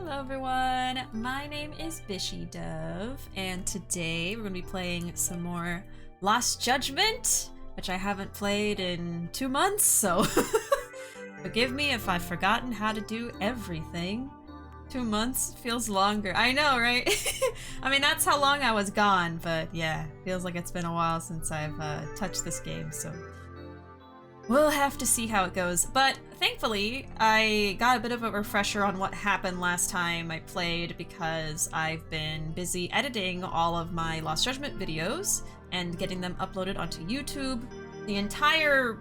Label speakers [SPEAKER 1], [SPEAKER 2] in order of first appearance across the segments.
[SPEAKER 1] Hello everyone, my name is BishiDove, and today we're going to be playing some more Lost Judgment, which I haven't played in 2 months, so forgive me if I've forgotten how to do everything. 2 months feels longer. I know, right? I mean, that's how long I was gone, but yeah, feels like it's been a while since I've touched this game, so we'll have to see how it goes. But thankfully, I got a bit of a refresher on what happened last time I played because I've been busy editing all of my Lost Judgment videos and getting them uploaded onto YouTube. The entire,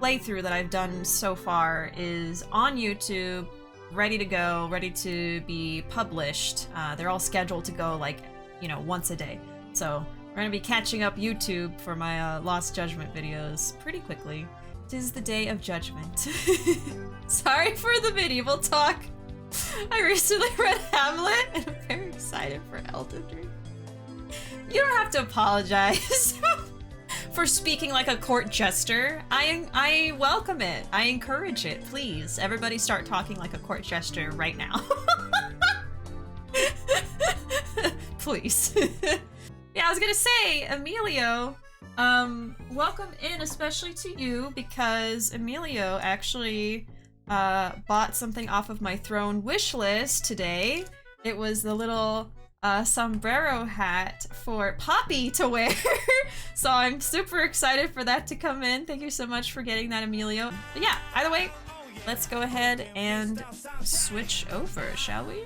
[SPEAKER 1] playthrough that I've done so far is on YouTube, ready to go, ready to be published. They're all scheduled to go once a day. So we're gonna be catching up YouTube for my Lost Judgment videos pretty quickly. Tis the day of judgment. Sorry for the medieval talk. I recently read Hamlet and I'm very excited for Elden Ring. You don't have to apologize for speaking like a court jester. I welcome it. I encourage it. Please, everybody start talking like a court jester right now. Please. Yeah, I was gonna say, Emilio, welcome in, especially to you, because Emilio actually bought something off of my throne wish list today. It was the little sombrero hat for Poppy to wear. So I'm super excited for that to come in. Thank you so much for getting that, Emilio. But yeah, either way, let's go ahead and switch over, shall we?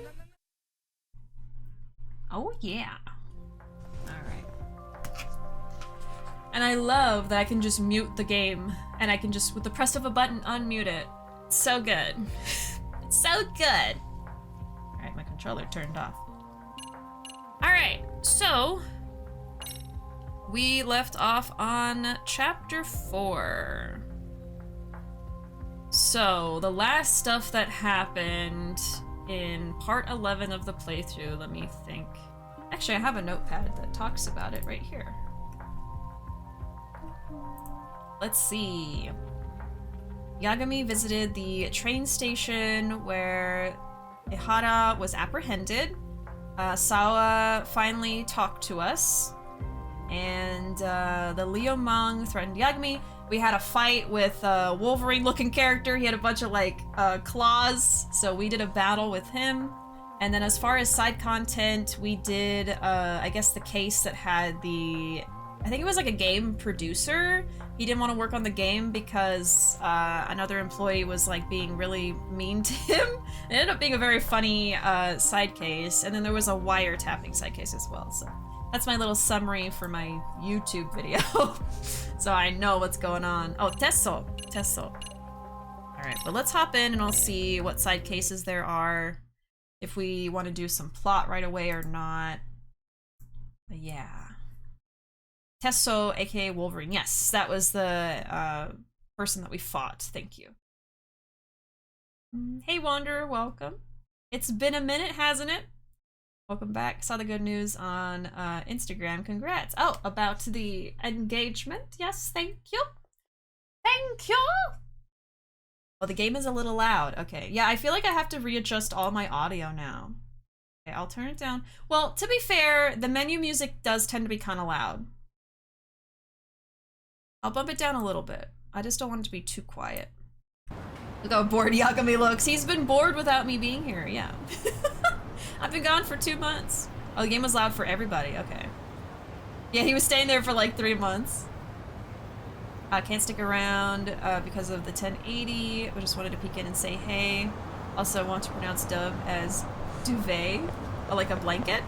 [SPEAKER 1] Oh yeah. And I love that I can just mute the game and I can just, with the press of a button, unmute it. It's so good. It's so good. All right, my controller turned off. All right, so we left off on chapter 4. So the last stuff that happened in part 11 of the playthrough, let me think. Actually, I have a notepad that talks about it right here. Let's see. Yagami visited the train station where Ehara was apprehended. Sawa finally talked to us. And the Liumang threatened Yagami. We had a fight with a Wolverine-looking character. He had a bunch of claws, so we did a battle with him. And then as far as side content, we did, I guess, the case that had the... I think it was like a game producer. He didn't want to work on the game because another employee was being really mean to him. It ended up being a very funny side case. And then there was a wiretapping side case as well. So that's my little summary for my YouTube video. So I know what's going on. Oh, Tesso. All right, but let's hop in and I'll see what side cases there are. If we want to do some plot right away or not. But yeah. Tesso, aka Wolverine. Yes, that was the person that we fought. Thank you. Hey Wanderer, welcome. It's been a minute, hasn't it? Welcome back. Saw the good news on Instagram. Congrats. Oh, about the engagement. Yes, thank you. Thank you. Oh, the game is a little loud. Okay, yeah, I feel like I have to readjust all my audio now. Okay, I'll turn it down. Well, to be fair, the menu music does tend to be kind of loud. I'll bump it down a little bit. I just don't want it to be too quiet. Look how bored Yagami looks. He's been bored without me being here, yeah. I've been gone for 2 months. Oh, the game was loud for everybody, okay. Yeah, he was staying there for 3 months. Can't stick around because of the 1080. I just wanted to peek in and say hey. Also want to pronounce dove as duvet, or like a blanket.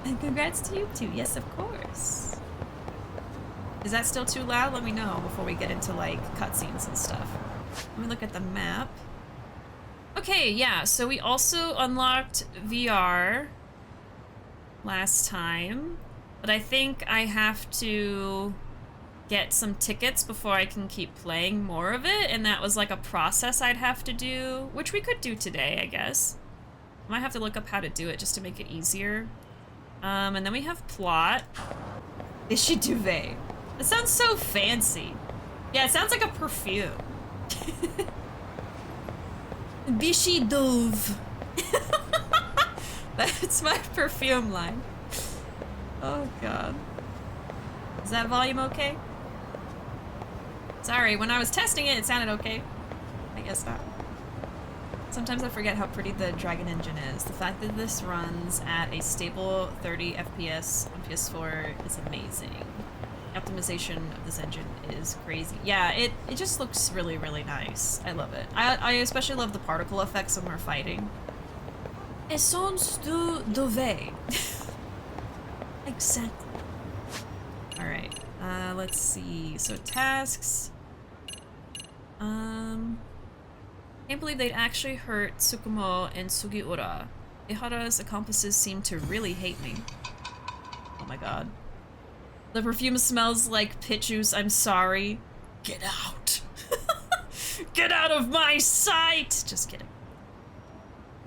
[SPEAKER 1] And congrats to you too, yes of course. Is that still too loud? Let me know before we get into cutscenes and stuff. Let me look at the map. Okay, yeah, so we also unlocked VR last time, but I think I have to get some tickets before I can keep playing more of it, and that was a process I'd have to do, which we could do today, I guess. I might have to look up how to do it just to make it easier. And then we have plot. BishiDove. It sounds so fancy. Yeah, it sounds like a perfume. BishiDove. That's my perfume line. Oh god. Is that volume okay? Sorry, when I was testing it, it sounded okay. I guess not. Sometimes I forget how pretty the Dragon engine is. The fact that this runs at a stable 30 FPS on PS4 is amazing. Optimization of this engine is crazy. Yeah, it just looks really, really nice. I love it. I especially love the particle effects when we're fighting. Essence du Dove. Exactly. Alright, let's see. So tasks. Can't believe they'd actually hurt Tsukumo and Sugiura. Ehara's accomplices seem to really hate me. Oh my god. The perfume smells like pit juice, I'm sorry. Get out. Get out of my sight! Just kidding.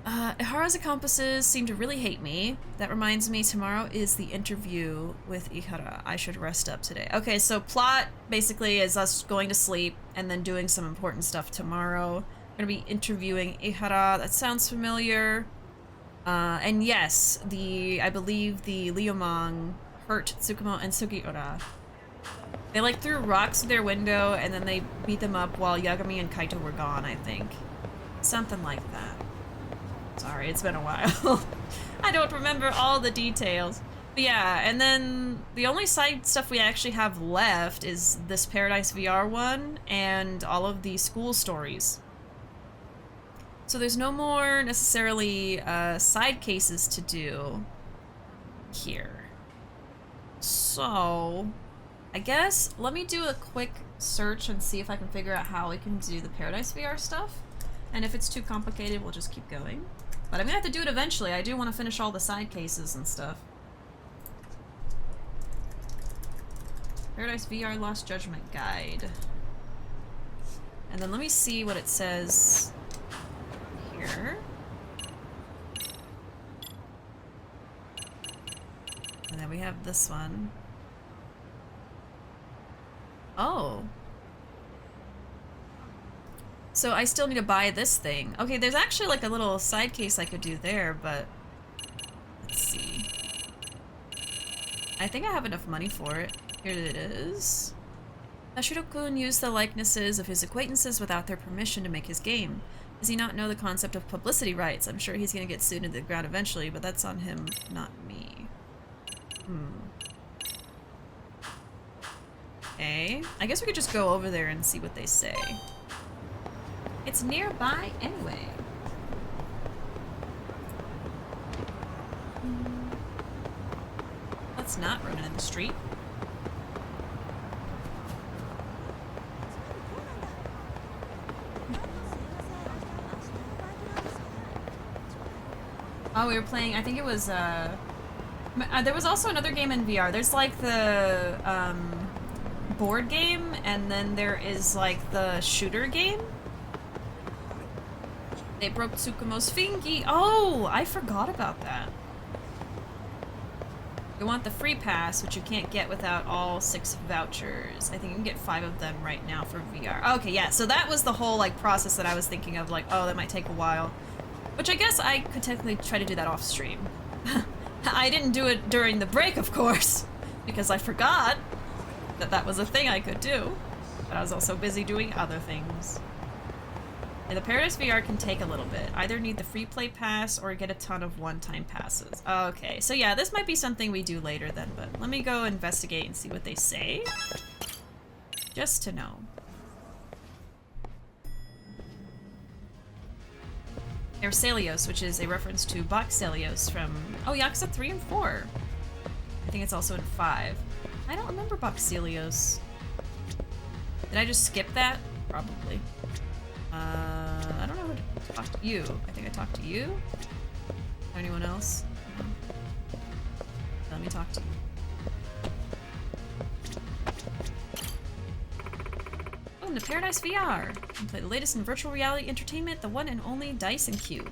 [SPEAKER 1] Ehara's accomplices seem to really hate me. That reminds me, tomorrow is the interview with Ehara. I should rest up today. Okay, so plot basically is us going to sleep and then doing some important stuff tomorrow. We're gonna be interviewing Ehara. That sounds familiar. And yes, I believe the Liumang hurt Tsukumo and Sugiura. They like threw rocks through their window and then they beat them up while Yagami and Kaito were gone, I think. Something like that. Sorry, it's been a while. I don't remember all the details. But yeah, and then the only side stuff we actually have left is this Paradise VR one and all of the school stories. So there's no more necessarily side cases to do here. So I guess let me do a quick search and see if I can figure out how we can do the Paradise VR stuff. And if it's too complicated, we'll just keep going. But I'm gonna have to do it eventually. I do want to finish all the side cases and stuff. Paradise VR Lost Judgment Guide. And then let me see what it says here. And then we have this one. Oh. So I still need to buy this thing. Okay, there's actually like a little side case I could do there, but let's see. I think I have enough money for it. Here it is. Hashiro-kun used the likenesses of his acquaintances without their permission to make his game. Does he not know the concept of publicity rights? I'm sure he's gonna get sued into the ground eventually, but that's on him, not me. Okay. I guess we could just go over there and see what they say. It's nearby anyway. Let's not run it in the street. Oh, we were playing, I think it was, there was also another game in VR. There's like the, board game, and then there is like the shooter game. They broke Tsukumo's fingy. Oh, I forgot about that. You want the free pass, which you can't get without all 6 vouchers. I think you can get 5 of them right now for VR. Okay, yeah, so that was the whole like process that I was thinking of, like, oh, that might take a while. Which I guess I could technically try to do that off stream. I didn't do it during the break, of course, because I forgot that that was a thing I could do. But I was also busy doing other things. And the Paradise VR can take a little bit. Either need the free play pass or get a ton of one-time passes. Okay, so yeah, this might be something we do later then, but let me go investigate and see what they say. Just to know. Erselios, which is a reference to Boxelios from, oh, Yakuza 3 and 4. I think it's also in 5. I don't remember Boxelios. Did I just skip that? Probably. I don't know who to talk to. You. I think I talked to you. Anyone else? No. Let me talk to you. Welcome to Paradise VR. You can play the latest in virtual reality entertainment, the one and only Dice and Cube.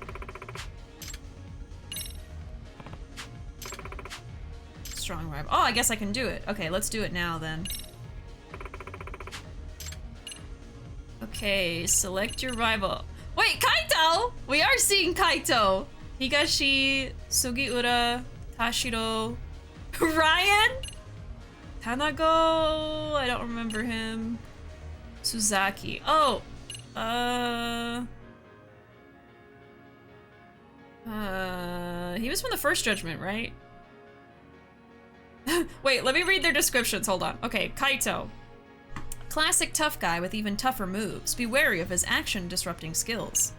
[SPEAKER 1] Strong rival. Oh, I guess I can do it. Okay, let's do it now then. Okay, select your rival. Wait, Kaito! Kaito! We are seeing Kaito! Higashi, Sugiura, Tashiro, Ryan? Tanago? I don't remember him. Suzaki. Oh! He was from the first Judgment, right? Wait, let me read their descriptions, hold on. Okay, Kaito. Classic tough guy with even tougher moves. Be wary of his action-disrupting skills.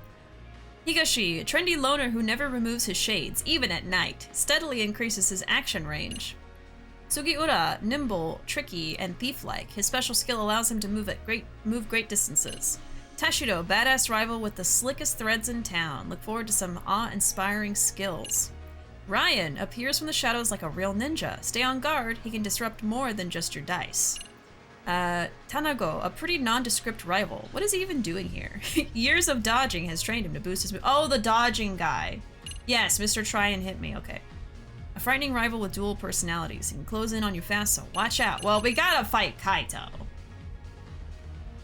[SPEAKER 1] Higashi, trendy loner who never removes his shades, even at night. Steadily increases his action range. Sugiura, nimble, tricky, and thief-like. His special skill allows him to move great distances. Tashiro, badass rival with the slickest threads in town. Look forward to some awe-inspiring skills. Ryan appears from the shadows like a real ninja. Stay on guard, he can disrupt more than just your dice. Tanago, a pretty nondescript rival. What is he even doing here? Years of dodging has trained him to boost his move. Oh, the dodging guy. Yes, Mr. Try and Hit Me, okay. A frightening rival with dual personalities. He can close in on you fast, so watch out. Well, we gotta fight Kaito.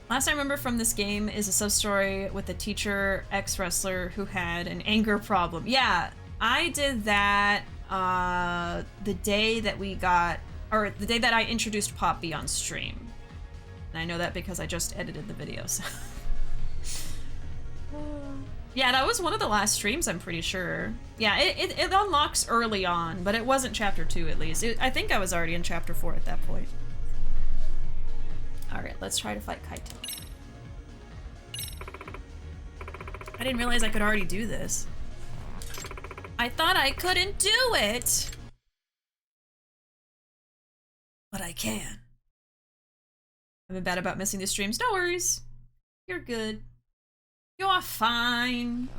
[SPEAKER 1] Last I remember from this game is a sub-story with a teacher, ex-wrestler who had an anger problem. Yeah, I did that the day that we got, or the day that I introduced Poppy on stream. And I know that because I just edited the videos. Yeah, that was one of the last streams, I'm pretty sure. Yeah, it unlocks early on, but it wasn't chapter 2 at least. I think I was already in chapter 4 at that point. Alright, let's try to fight Kaito. I didn't realize I could already do this. I thought I couldn't do it! But I can. I've been bad about missing the streams. No worries. You're good. You're fine.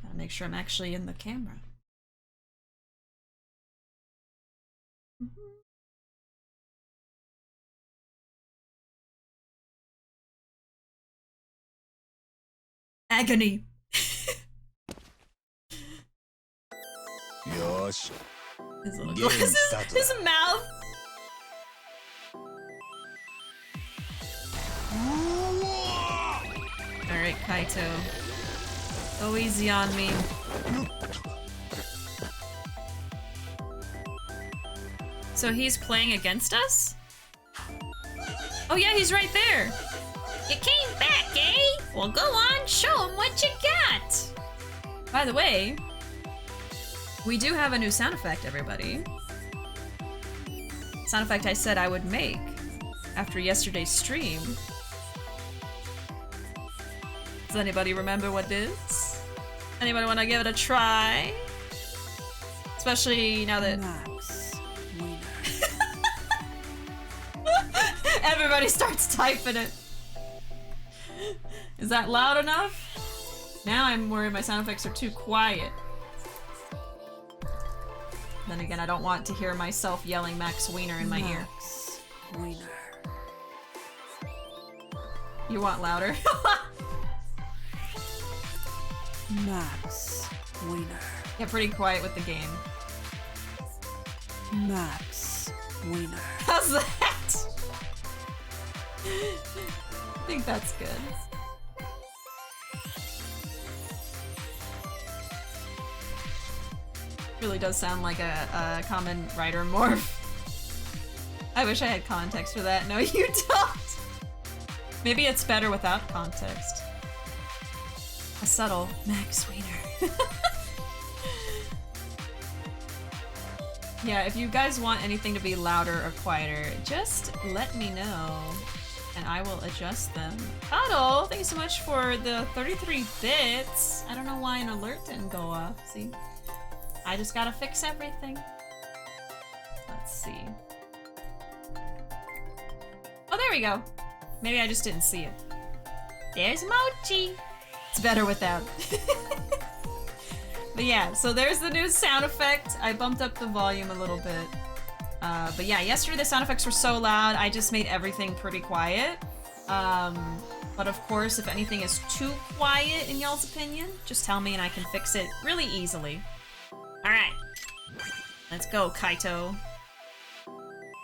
[SPEAKER 1] Gotta make sure I'm actually in the camera. Agony.
[SPEAKER 2] Yosh.
[SPEAKER 1] His mouth. Alright, Kaito. Go easy on me. So he's playing against us? Oh yeah, he's right there. You came back, eh? Well, go on, show him what you got. By the way, we do have a new sound effect, everybody. Sound effect I said I would make after yesterday's stream. Does anybody remember what it is? Anybody want to give it a try? Especially now that everybody starts typing it. Is that loud enough? Now I'm worried my sound effects are too quiet. Then again, I don't want to hear myself yelling Max Wiener in my ear.
[SPEAKER 2] Wiener.
[SPEAKER 1] You want louder?
[SPEAKER 2] Max Wiener.
[SPEAKER 1] Get pretty quiet with the game.
[SPEAKER 2] Max Wiener.
[SPEAKER 1] How's that? I think that's good. Really does sound like a common writer morph. I wish I had context for that. No, you don't. Maybe it's better without context. A subtle Max Wiener. Yeah, if you guys want anything to be louder or quieter, just let me know and I will adjust them. Otto, thank you so much for the 33 bits. I don't know why an alert didn't go off. See? I just gotta fix everything. Let's see. Oh, there we go. Maybe I just didn't see it. There's Mochi. It's better without. But yeah, so there's the new sound effect. I bumped up the volume a little bit. But yeah, yesterday the sound effects were so loud, I just made everything pretty quiet. But of course, if anything is too quiet in y'all's opinion, just tell me and I can fix it really easily. Alright. Let's go, Kaito.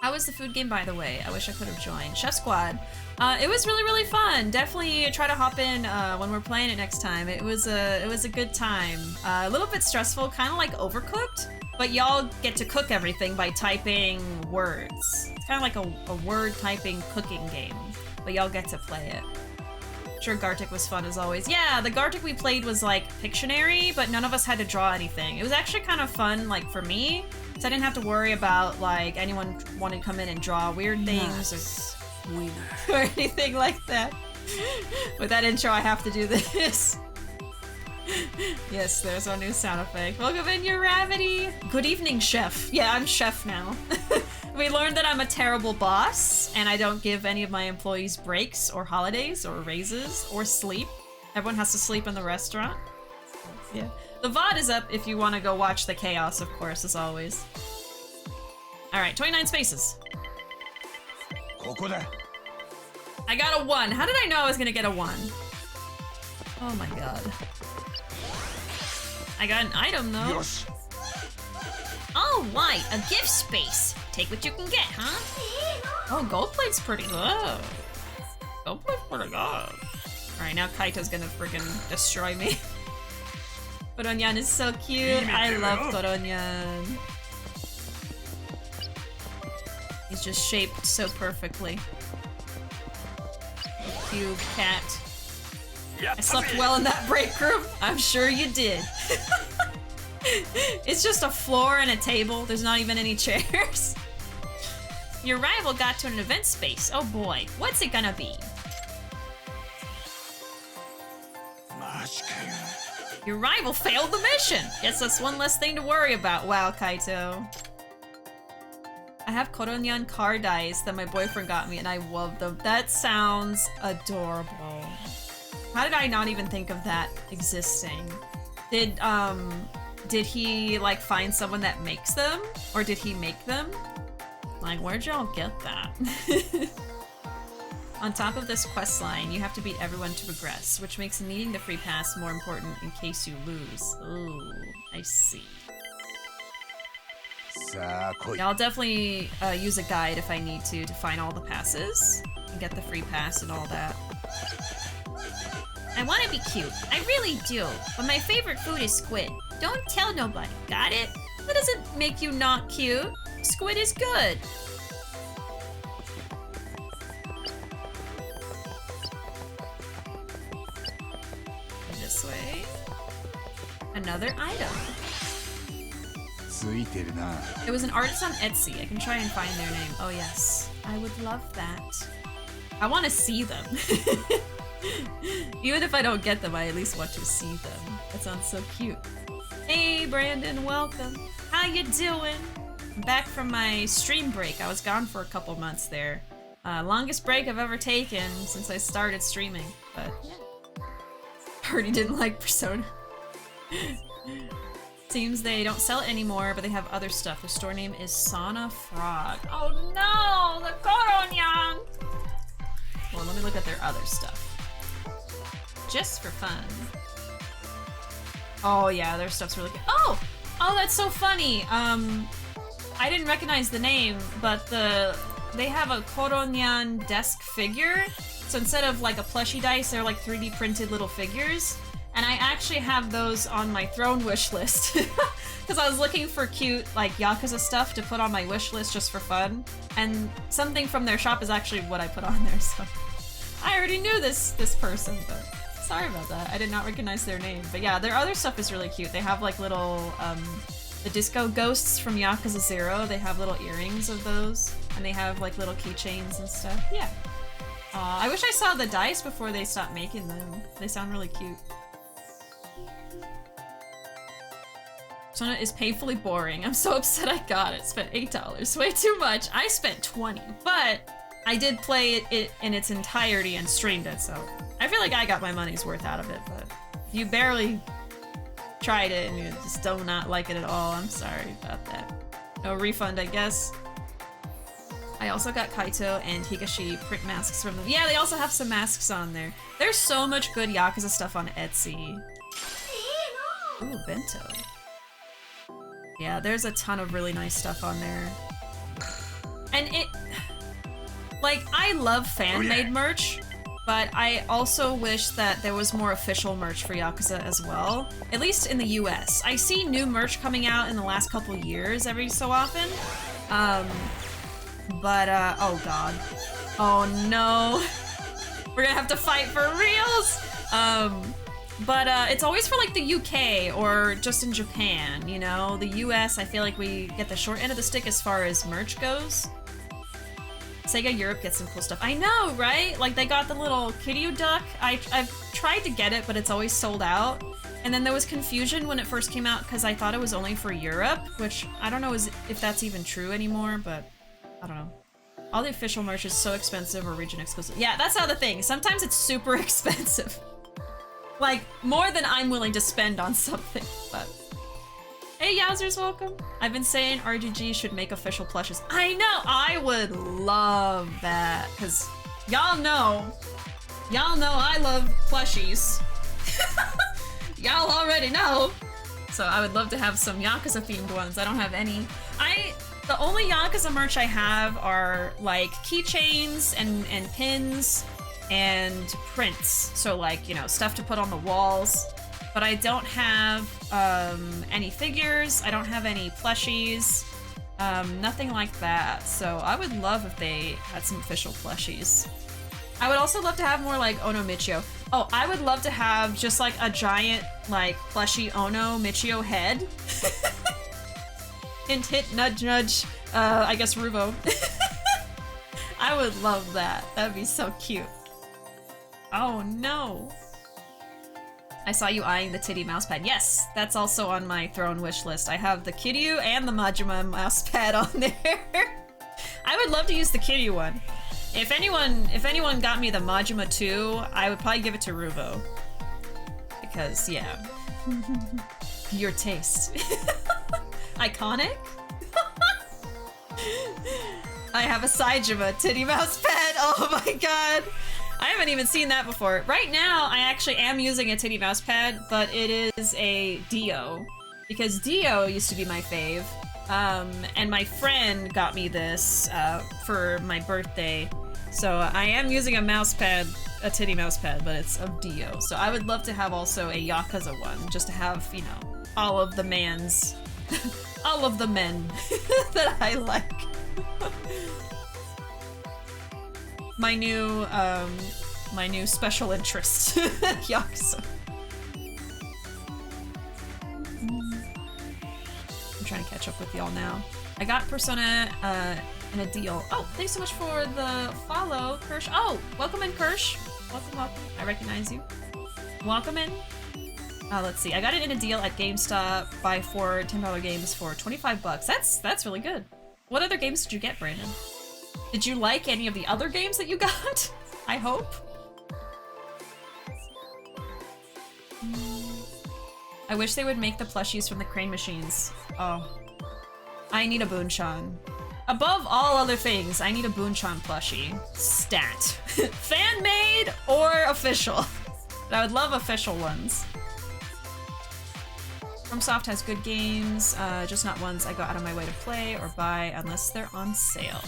[SPEAKER 1] How was the food game, by the way? I wish I could have joined. Chef Squad. It was really, really fun. Definitely try to hop in when we're playing it next time. It was a good time. A little bit stressful, kind of like Overcooked, but y'all get to cook everything by typing words. It's kind of like a word typing cooking game, but y'all get to play it. Sure, Gartic was fun as always. Yeah, the Gartic we played was like Pictionary, but none of us had to draw anything. It was actually kind of fun, like for me, because I didn't have to worry about like anyone wanting to come in and draw weird things or anything like that. With that intro, I have to do this. Yes, there's our new sound effect. Welcome in, your Ravity. Good evening, Chef. Yeah, I'm Chef now. We learned that I'm a terrible boss, and I don't give any of my employees breaks or holidays or raises or sleep. Everyone has to sleep in the restaurant. Yeah. The VOD is up if you want to go watch the chaos, of course, as always. Alright, 29 spaces. I got a 1. How did I know I was gonna get a 1? Oh my god. I got an item, though.
[SPEAKER 3] Yes.
[SPEAKER 1] Oh, right, a gift space. Take what you can get, huh? Oh, gold plate's pretty good. Gold plate's pretty good. Alright, now Kaito's gonna friggin' destroy me. Koronyan is so cute. I love Koronyan. He's just shaped so perfectly. Cube cat. I slept well in that break room. I'm sure you did. It's just a floor and a table. There's not even any chairs. Your rival got to an event space. Oh boy, what's it gonna be? Your rival failed the mission. Guess that's one less thing to worry about. Wow, Kaito. I have Koronyan car dice that my boyfriend got me and I love them. That sounds adorable. How did I not even think of that existing? Did he like find someone that makes them? Or did he make them? Like, where'd y'all get that? On top of this quest line, you have to beat everyone to progress, which makes needing the free pass more important in case you lose. Ooh, I see. Yeah, I'll definitely use a guide if I need to find all the passes and get the free pass and all that. I want to be cute. I really do. But my favorite food is squid. Don't tell nobody. Got it? That doesn't make you not cute. Squid is good. This way. Another item. It was an artist on Etsy. I can try and find their name. Oh yes. I would love that. I want to see them. Even if I don't get them, I at least want to see them. That sounds so cute. Hey Brandon, welcome. How you doing? I'm back from my stream break. I was gone for a couple months there. Longest break I've ever taken since I started streaming. But yeah. Already didn't like Persona. Seems they don't sell it anymore, but they have other stuff. The store name is Sauna Frog. Oh no, the Koronyan! Well, let me look at their other stuff. Just for fun. Oh yeah, their stuff's really good. Oh! Oh, that's so funny. I didn't recognize the name, but they have a Koronyan desk figure. So instead of like a plushie dice, they're like 3D printed little figures. And I actually have those on my throne wish list. Because I was looking for cute, like, Yakuza stuff to put on my wish list just for fun. And something from their shop is actually what I put on there, so... I already knew this person, but... Sorry about that. I did not recognize their name. But yeah, their other stuff is really cute. They have, like, little, the disco ghosts from Yakuza 0. They have little earrings of those. And they have, like, little keychains and stuff. Yeah. I wish I saw the dice before they stopped making them. They sound really cute. Persona is painfully boring. I'm so upset I got it. Spent $8. Way too much. I spent $20, but I did play it in its entirety and streamed it, so I feel like I got my money's worth out of it, but if you barely tried it and you just do not like it at all, I'm sorry about that. No refund, I guess. I also got Kaito and Higashi print masks from them. Yeah, they also have some masks on there. There's so much good Yakuza stuff on Etsy. Ooh, bento. Yeah, there's a ton of really nice stuff on there. And it... Like, I love fan-made merch, but I also wish that there was more official merch for Yakuza as well. At least in the US. I see new merch coming out in the last couple years every so often. Oh god. Oh no. We're gonna have to fight for reals! It's always for like the UK or just in Japan, you know? The US, I feel like we get the short end of the stick as far as merch goes. SEGA Europe gets some cool stuff. I know, right? Like they got the little Kiryu duck. I've tried to get it, but it's always sold out. And then there was confusion when it first came out because I thought it was only for Europe, which I don't know if that's even true anymore, but I don't know. All the official merch is so expensive or region exclusive. Yeah, that's the other thing. Sometimes it's super expensive. Like, more than I'm willing to spend on something, but... Hey, Yowzers, welcome. I've been saying RGG should make official plushes. I know, I would love that, because y'all know I love plushies. Y'all already know. So I would love to have some Yakuza themed ones. I don't have any. The only Yakuza merch I have are like keychains and pins and prints. So like, you know, stuff to put on the walls. But I don't have any figures. I don't have any plushies. Nothing like that. So I would love if they had some official plushies. I would also love to have more like Ono Michio. Oh, I would love to have just like a giant like plushie Ono Michio head. Hint, hint, nudge, nudge. I guess Ruuuvo. I would love that. That'd be so cute. Oh no. I saw you eyeing the titty mousepad. Yes, that's also on my throne wish list. I have the Kiryu and the Majima mousepad on there. I would love to use the Kiryu one. If anyone got me the Majima 2, I would probably give it to Ruuuvo. Because, yeah. Your taste. Iconic? I have a Saijima titty mouse pad. Oh my god. I haven't even seen that before. Right now, I actually am using a titty mouse pad, but it is a Dio. Because Dio used to be my fave. And my friend got me this for my birthday. So I am using a mouse pad, a titty mouse pad, but it's of Dio. So I would love to have also a Yakuza one, just to have, you know, all of the mans. All of the men that I like. My new special interest, Yakuza. I'm trying to catch up with y'all now. I got Persona in a deal. Oh, thanks so much for the follow, Kirsch. Oh, welcome in, Kirsch. Welcome, welcome. I recognize you. Welcome in. Let's see. I got it in a deal at GameStop. Buy 4 $10 games for 25 bucks. That's really good. What other games did you get, Brandon? Did you like any of the other games that you got? I hope. I wish they would make the plushies from the crane machines. Oh. I need a Boon-chan. Above all other things, I need a Boon-chan plushie. Stat. Fan-made or official. But I would love official ones. FromSoft has good games, just not ones I go out of my way to play or buy unless they're on sale.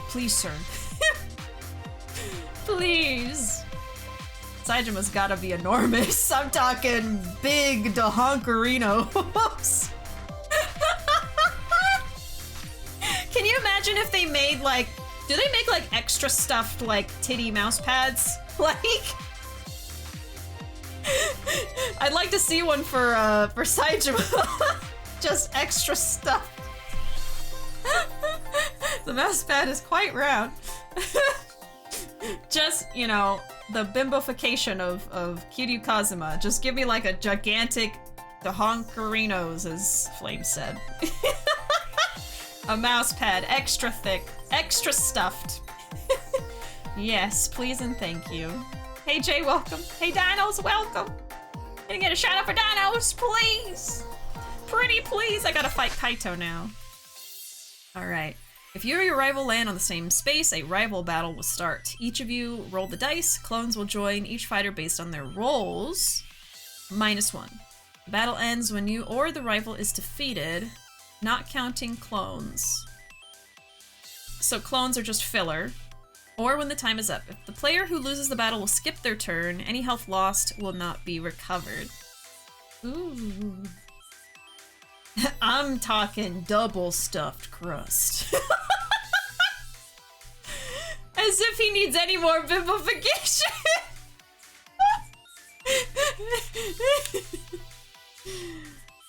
[SPEAKER 1] Please, sir. Please. Saijima's gotta be enormous. I'm talking big DeHonkerinos. Can you imagine if they made like, do they make like extra stuffed like titty mouse pads? Like, I'd like to see one for Saijima. Just extra stuff. The mouse pad is quite round. Just, you know, the bimbofication of Kiryu Kazuma. Just give me like a gigantic DeHonkerinos, as Flame said. A mouse pad, extra thick, extra stuffed. Yes, please and thank you. Hey Jay, welcome. Hey Dinos, welcome. Can I get a shout out for Dinos, please? Pretty please. I gotta fight Kaito now. Alright. If you or your rival land on the same space, a rival battle will start. Each of you roll the dice. Clones will join each fighter based on their rolls. -1. The battle ends when you or the rival is defeated. not counting clones. So clones are just filler. Or when the time is up. If the player who loses the battle will skip their turn, any health lost will not be recovered. Ooh. I'm talking double stuffed crust. As if he needs any more vivification.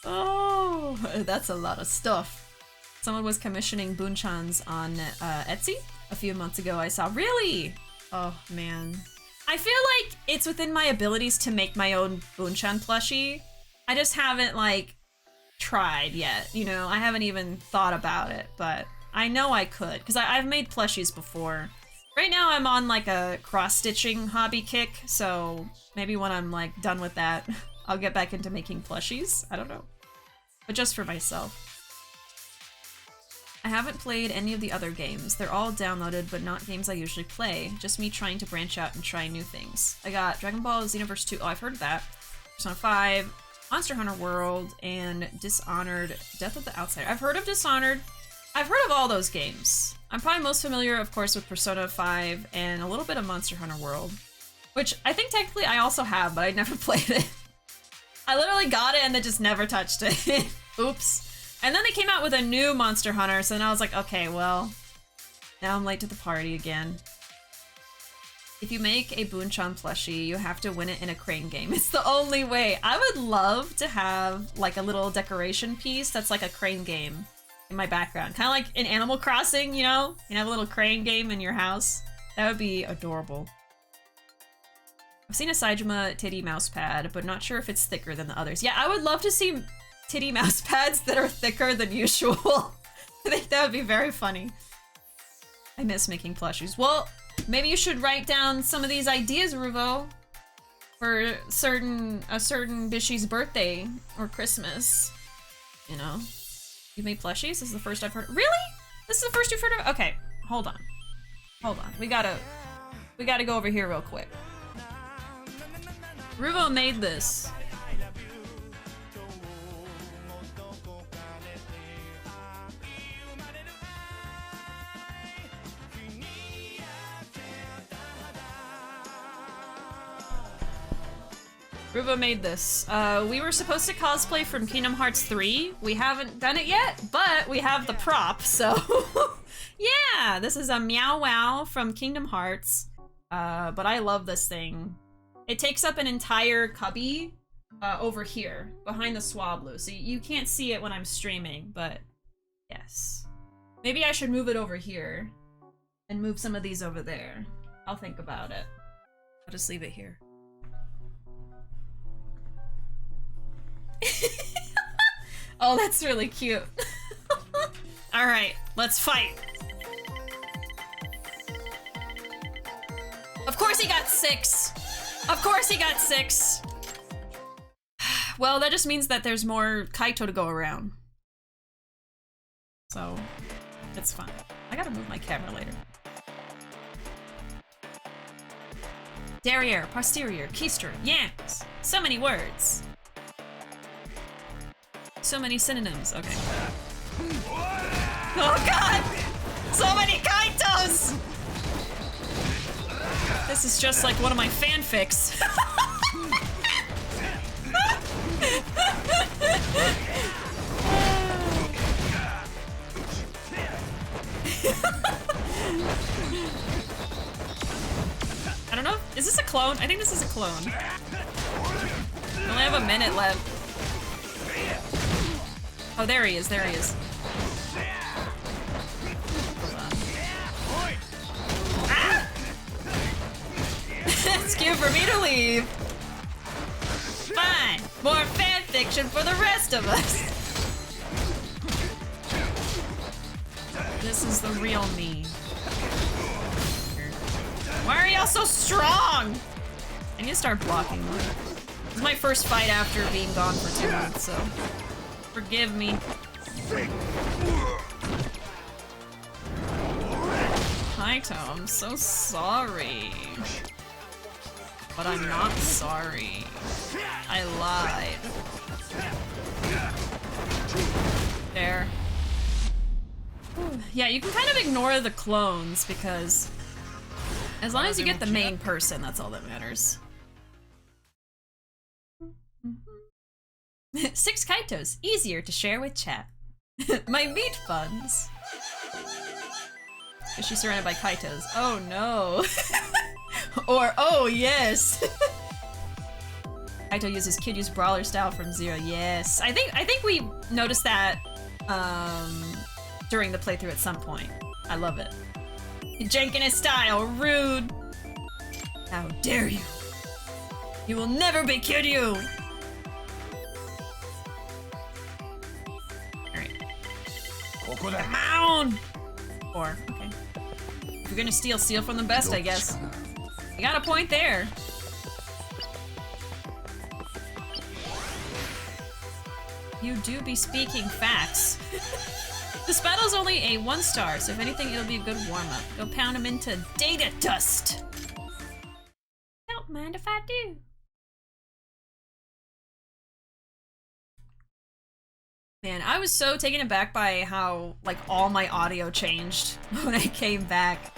[SPEAKER 1] Oh, that's a lot of stuff. Someone was commissioning bunchans on Etsy a few months ago. I saw, really? Oh man. I feel like it's within my abilities to make my own bunchan plushie. I just haven't like tried yet, you know? I haven't even thought about it, but I know I could, because I've made plushies before. Right now I'm on like a cross-stitching hobby kick, so maybe when I'm like done with that, I'll get back into making plushies. I don't know. But just for myself. I haven't played any of the other games. They're all downloaded, but not games I usually play. Just me trying to branch out and try new things. I got Dragon Ball Xenoverse 2, oh I've heard of that. Persona 5, Monster Hunter World, and Dishonored Death of the Outsider. I've heard of Dishonored. I've heard of all those games. I'm probably most familiar, of course, with Persona 5 and a little bit of Monster Hunter World. Which I think technically I also have, but I never played it. I literally got it and then just never touched it. Oops. And then they came out with a new Monster Hunter, so then I was like, okay, well, now I'm late to the party again. If you make a Bunchan plushie, you have to win it in a crane game. It's the only way. I would love to have like a little decoration piece that's like a crane game in my background. Kind of like in Animal Crossing, you know? You have a little crane game in your house. That would be adorable. I've seen a Saejima titty mouse pad, but not sure if it's thicker than the others. Yeah, I would love to see titty mouse pads that are thicker than usual. I think that would be very funny. I miss making plushies. Well, maybe you should write down some of these ideas, Ruuuvo, for a certain Bishi's birthday or Christmas. You know? You made plushies? This is the first I've heard. Really? This is the first you've heard of? Okay, hold on. Hold on. We gotta go over here real quick. Ruuuvo made this. Ruuuvo made this. We were supposed to cosplay from Kingdom Hearts 3. We haven't done it yet, but we have the prop, so... Yeah, this is a Meow Wow from Kingdom Hearts. But I love this thing. It takes up an entire cubby over here, behind the Swablu, so you can't see it when I'm streaming, but yes. Maybe I should move it over here, and move some of these over there. I'll think about it. I'll just leave it here. Oh, that's really cute. Alright, let's fight. Of course he got 6! Of course he got 6! Well, that just means that there's more Kaito to go around. So, it's fine. I gotta move my camera later. Derriere, posterior, keister, yams. So many words. So many synonyms. Okay. Oh god! So many Kaitos! This is just like one of my fanfics. I don't know. Is this a clone? I think this is a clone. I only have a minute left. Oh, there he is. There he is. Ah! It's cute for me to leave. Fine. More fan fiction for the rest of us. This is the real me. Why are y'all so strong? I need to start blocking more. This is my first fight after being gone for 2 months, so forgive me. Kaito, I'm so sorry. But I'm not sorry. I lied. There. Yeah, you can kind of ignore the clones because as long as you get the main person, that's all that matters. 6 Kaitos, easier to share with chat. My meat funds. Is she surrounded by Kaitos? Oh no. Or oh yes. Kaito uses Kiryu's brawler style from Zero. Yes. I think we noticed that during the playthrough at some point. I love it. Janking his style, rude. How dare you? You will never be Kiryu! Alright. Come on! 4, okay. If you're gonna steal from the best, I guess. You got a point there. You do be speaking facts. This battle's only a 1-star, so if anything, it'll be a good warm-up. Go pound him into data dust! Don't mind if I do. Man, I was so taken aback by how, like, all my audio changed when I came back.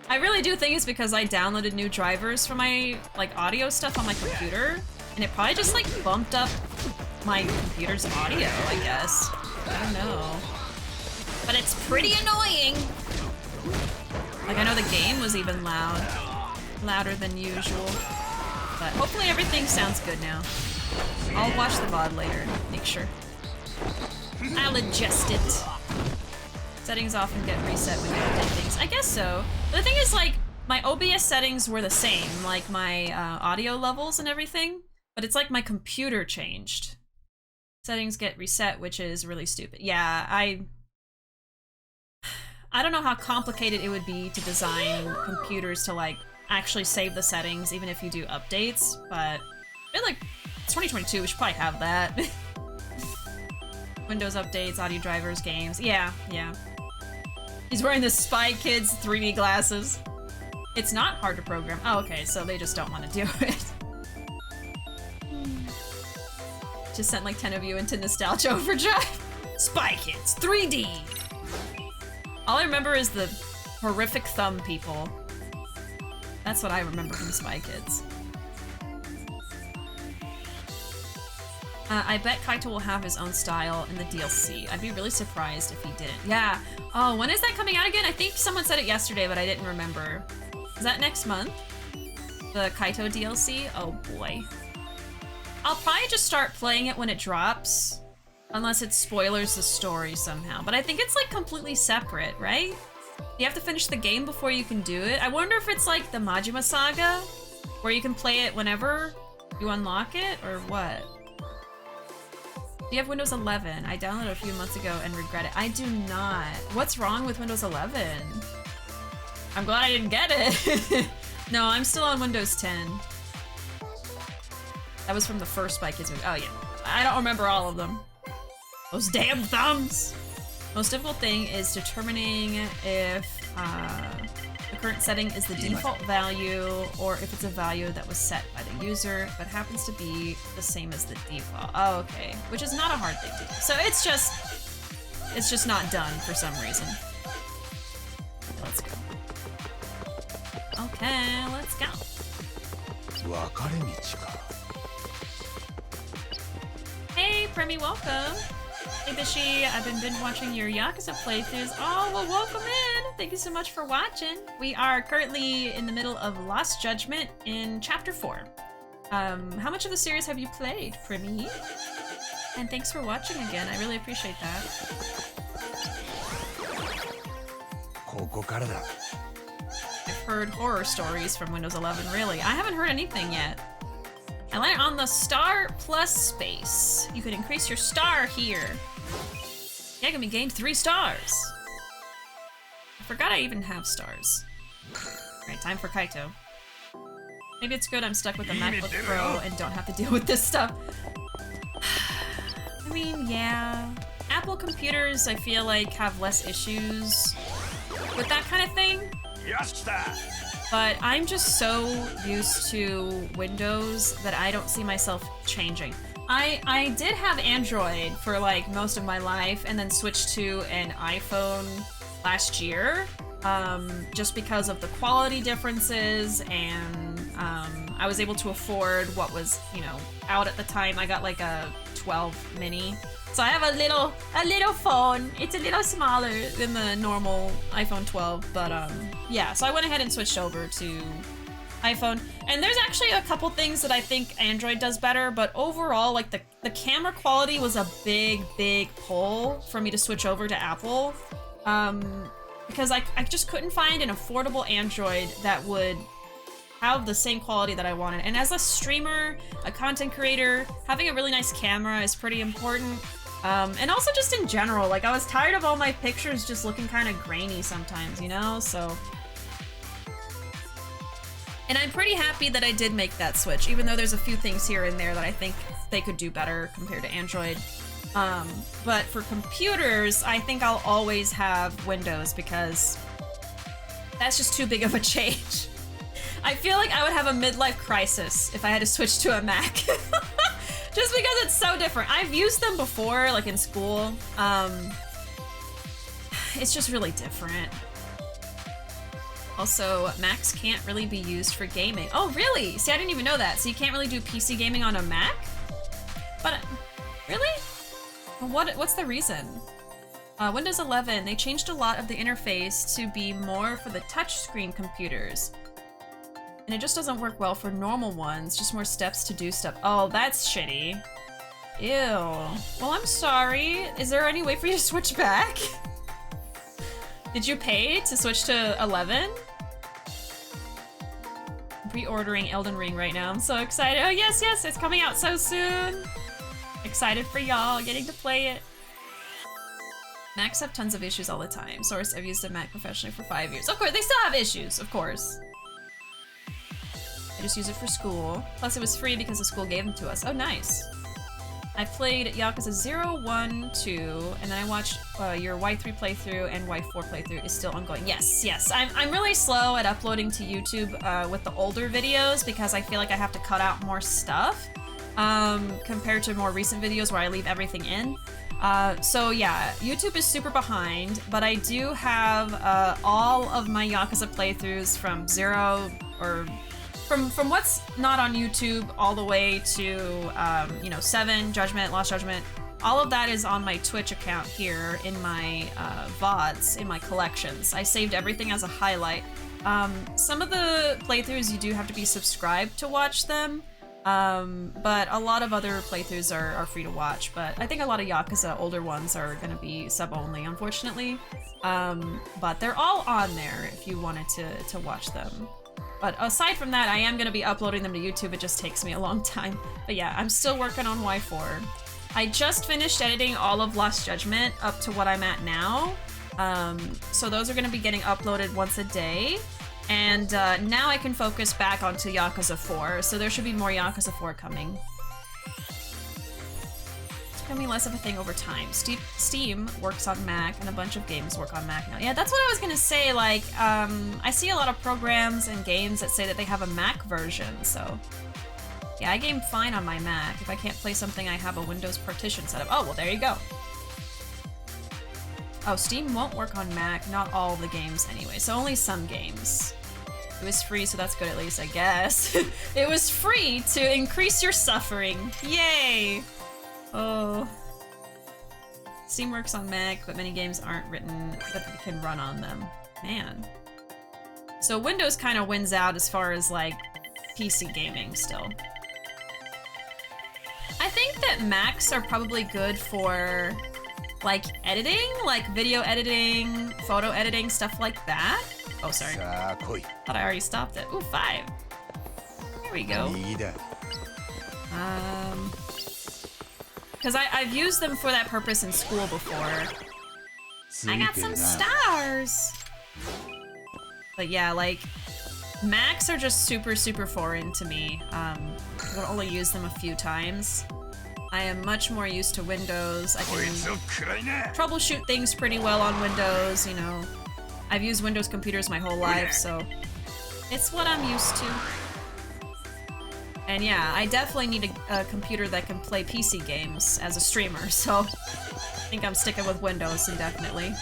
[SPEAKER 1] I really do think it's because I downloaded new drivers for my, like, audio stuff on my computer, and it probably just, like, bumped up my computer's audio, I guess. I don't know. But it's pretty annoying! Like, I know the game was even louder than usual. But hopefully everything sounds good now. I'll watch the VOD later, make sure. I'll adjust it. Settings often get reset when you update things. I guess so. But the thing is, like, my OBS settings were the same, like my audio levels and everything, but it's like my computer changed. Settings get reset, which is really stupid. Yeah, I don't know how complicated it would be to design computers to, like, actually save the settings, even if you do updates, but I feel like it's 2022, we should probably have that. Windows updates, audio drivers, games. Yeah. He's wearing the Spy Kids 3D glasses. It's not hard to program. Oh, okay, so they just don't want to do it. Just sent like 10 of you into Nostalgia Overdrive. Spy Kids 3D. All I remember is the horrific thumb people. That's what I remember from Spy Kids. I bet Kaito will have his own style in the DLC. I'd be really surprised if he didn't. Yeah. Oh, when is that coming out again? I think someone said it yesterday, but I didn't remember. Is that next month? The Kaito DLC? Oh boy. I'll probably just start playing it when it drops. Unless it spoilers the story somehow. But I think it's like completely separate, right? You have to finish the game before you can do it. I wonder if it's like the Majima Saga, where you can play it whenever you unlock it, or what? Do you have Windows 11? I downloaded it a few months ago and regret it. I do not. What's wrong with Windows 11? I'm glad I didn't get it. No, I'm still on Windows 10. That was from the first Spy Kids movie. Oh yeah. I don't remember all of them. Those damn thumbs! Most difficult thing is determining if the current setting is the default value or if it's a value that was set by the user but happens to be the same as the default. Oh, okay. Which is not a hard thing to do. So it's just not done for some reason. Let's go. Okay, let's go. Hey, Premi, welcome. Hey, Bishi, I've been binge watching your Yakuza playthroughs. Oh, well, welcome in. Thank you so much for watching. We are currently in the middle of Lost Judgment in Chapter 4. How much of the series have you played, Premi? And thanks for watching again. I really appreciate that. I've heard horror stories from Windows 11, really. I haven't heard anything yet. I land on the star plus space. You can increase your star here. Yagami gained 3 stars. I forgot I even have stars. Alright, time for Kaito. Maybe it's good I'm stuck with a MacBook Pro and don't have to deal with this stuff. I mean, yeah. Apple computers, I feel like, have less issues with that kind of thing. But I'm just so used to Windows that I don't see myself changing. I did have Android for like most of my life and then switched to an iPhone last year, just because of the quality differences, and I was able to afford what was, you know, out at the time. I got like a 12 mini. So I have a little phone. It's a little smaller than the normal iPhone 12, but yeah, so I went ahead and switched over to iPhone. And there's actually a couple things that I think Android does better, but overall, like the camera quality was a big pull for me to switch over to Apple. Because I just couldn't find an affordable Android that would have the same quality that I wanted. And as a streamer, a content creator, having a really nice camera is pretty important. And also just in general, like I was tired of all my pictures just looking kind of grainy sometimes, you know? So, and I'm pretty happy that I did make that switch, even though there's a few things here and there that I think they could do better compared to Android. But for computers, I think I'll always have Windows because that's just too big of a change. I feel like I would have a midlife crisis if I had to switch to a Mac. Just because it's so different. I've used them before, like in school. It's just really different. Also, Macs can't really be used for gaming. Oh, really? See, I didn't even know that. So you can't really do PC gaming on a Mac? But, really? What's the reason? Windows 11, they changed a lot of the interface to be more for the touchscreen computers. And it just doesn't work well for normal ones, just more steps to do stuff. Oh, that's shitty. Ew. Well, I'm sorry. Is there any way for you to switch back? Did you pay to switch to 11? I'm pre-ordering Elden Ring right now. I'm so excited. Oh, yes, it's coming out so soon. Excited for y'all getting to play it. Macs have tons of issues all the time. Source, I've used a Mac professionally for 5 years. Of course, they still have issues, of course. I just use it for school. Plus it was free because the school gave them to us. Oh, nice. I played Yakuza 0, 1, 2, and then I watched your Y3 playthrough, and Y4 playthrough is still ongoing. Yes. I'm really slow at uploading to YouTube with the older videos because I feel like I have to cut out more stuff compared to more recent videos where I leave everything in. So yeah, YouTube is super behind, but I do have all of my Yakuza playthroughs from 0 or from what's not on YouTube all the way to, you know, 7, Judgment, Lost Judgment. All of that is on my Twitch account here in my VODs, in my collections. I saved everything as a highlight. Some of the playthroughs you do have to be subscribed to watch them, but a lot of other playthroughs are free to watch. But I think a lot of Yakuza older ones are gonna be sub-only, unfortunately. But they're all on there if you wanted to watch them. But aside from that, I am going to be uploading them to YouTube. It just takes me a long time. But yeah, I'm still working on Y4. I just finished editing all of Lost Judgment up to what I'm at now. So those are going to be getting uploaded once a day. And now I can focus back onto Yakuza 4. So there should be more Yakuza 4 coming. It's becoming less of a thing over time. Steam works on Mac, and a bunch of games work on Mac now. Yeah, that's what I was gonna say. Like, I see a lot of programs and games that say that they have a Mac version, so yeah, I game fine on my Mac. If I can't play something, I have a Windows partition set up. Oh, well, there you go. Oh, Steam won't work on Mac. Not all the games anyway, so only some games. It was free, so that's good at least, I guess. It was free to increase your suffering. Yay! Oh. Steam works on Mac, but many games aren't written that they can run on them. Man. So Windows kind of wins out as far as, like, PC gaming still. I think that Macs are probably good for, like, editing, like video editing, photo editing, stuff like that. Oh, sorry. Thought I already stopped it. Ooh, 5. There we go. Because I've used them for that purpose in school before. I got some stars! But yeah, like, Macs are just super foreign to me. I've only used them a few times. I am much more used to Windows. I can troubleshoot things pretty well on Windows, you know. I've used Windows computers my whole life, so it's what I'm used to. And yeah, I definitely need a computer that can play PC games as a streamer, so I think I'm sticking with Windows indefinitely.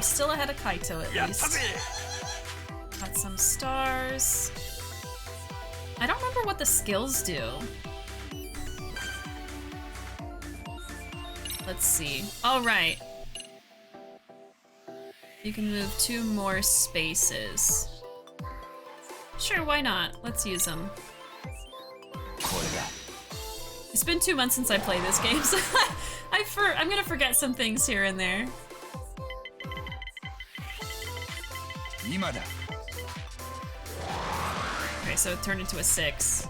[SPEAKER 1] I'm still ahead of Kaito at least. Got some stars. I don't remember what the skills do. Let's see. All right. You can move 2 more spaces. Sure, why not? Let's use them. It's been 2 months since I played this game, so I'm gonna forget some things here and there. Okay, so it turned into a 6.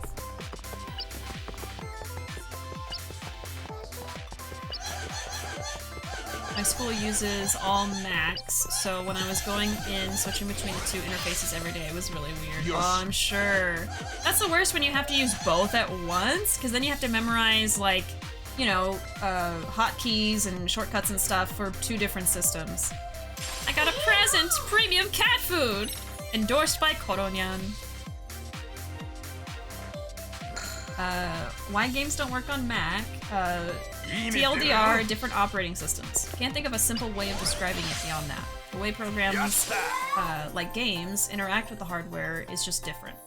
[SPEAKER 1] My school uses all Macs, so when I was going in, switching between the 2 interfaces every day, it was really weird.
[SPEAKER 3] Yes.
[SPEAKER 1] Oh, I'm sure. That's the worst when you have to use both at once, because then you have to memorize, like, you know, hotkeys and shortcuts and stuff for 2 different systems. I got a present! Premium cat food! Endorsed by Koronyan. Why games don't work on Mac? TLDR, different operating systems. Can't think of a simple way of describing it beyond that. The way programs, like games, interact with the hardware is just different.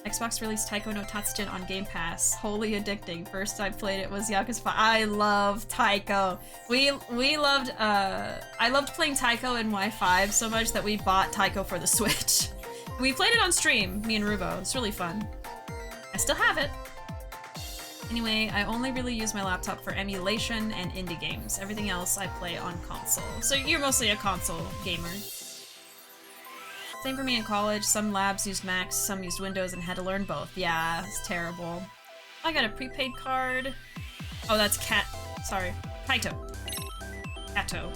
[SPEAKER 1] Xbox released Taiko no Tatsujin on Game Pass. Wholly addicting. First I played it was Yakuza 5. I love Taiko. We loved, I loved playing Taiko in Y5 so much that we bought Taiko for the Switch. We played it on stream, me and Ruuuvo. It's really fun. I still have it. Anyway, I only really use my laptop for emulation and indie games. Everything else I play on console. So you're mostly a console gamer. Same for me in college. Some labs used Macs, some used Windows, and had to learn both. Yeah, it's terrible. I got a prepaid card. Oh, that's sorry. Kaito. Kaito.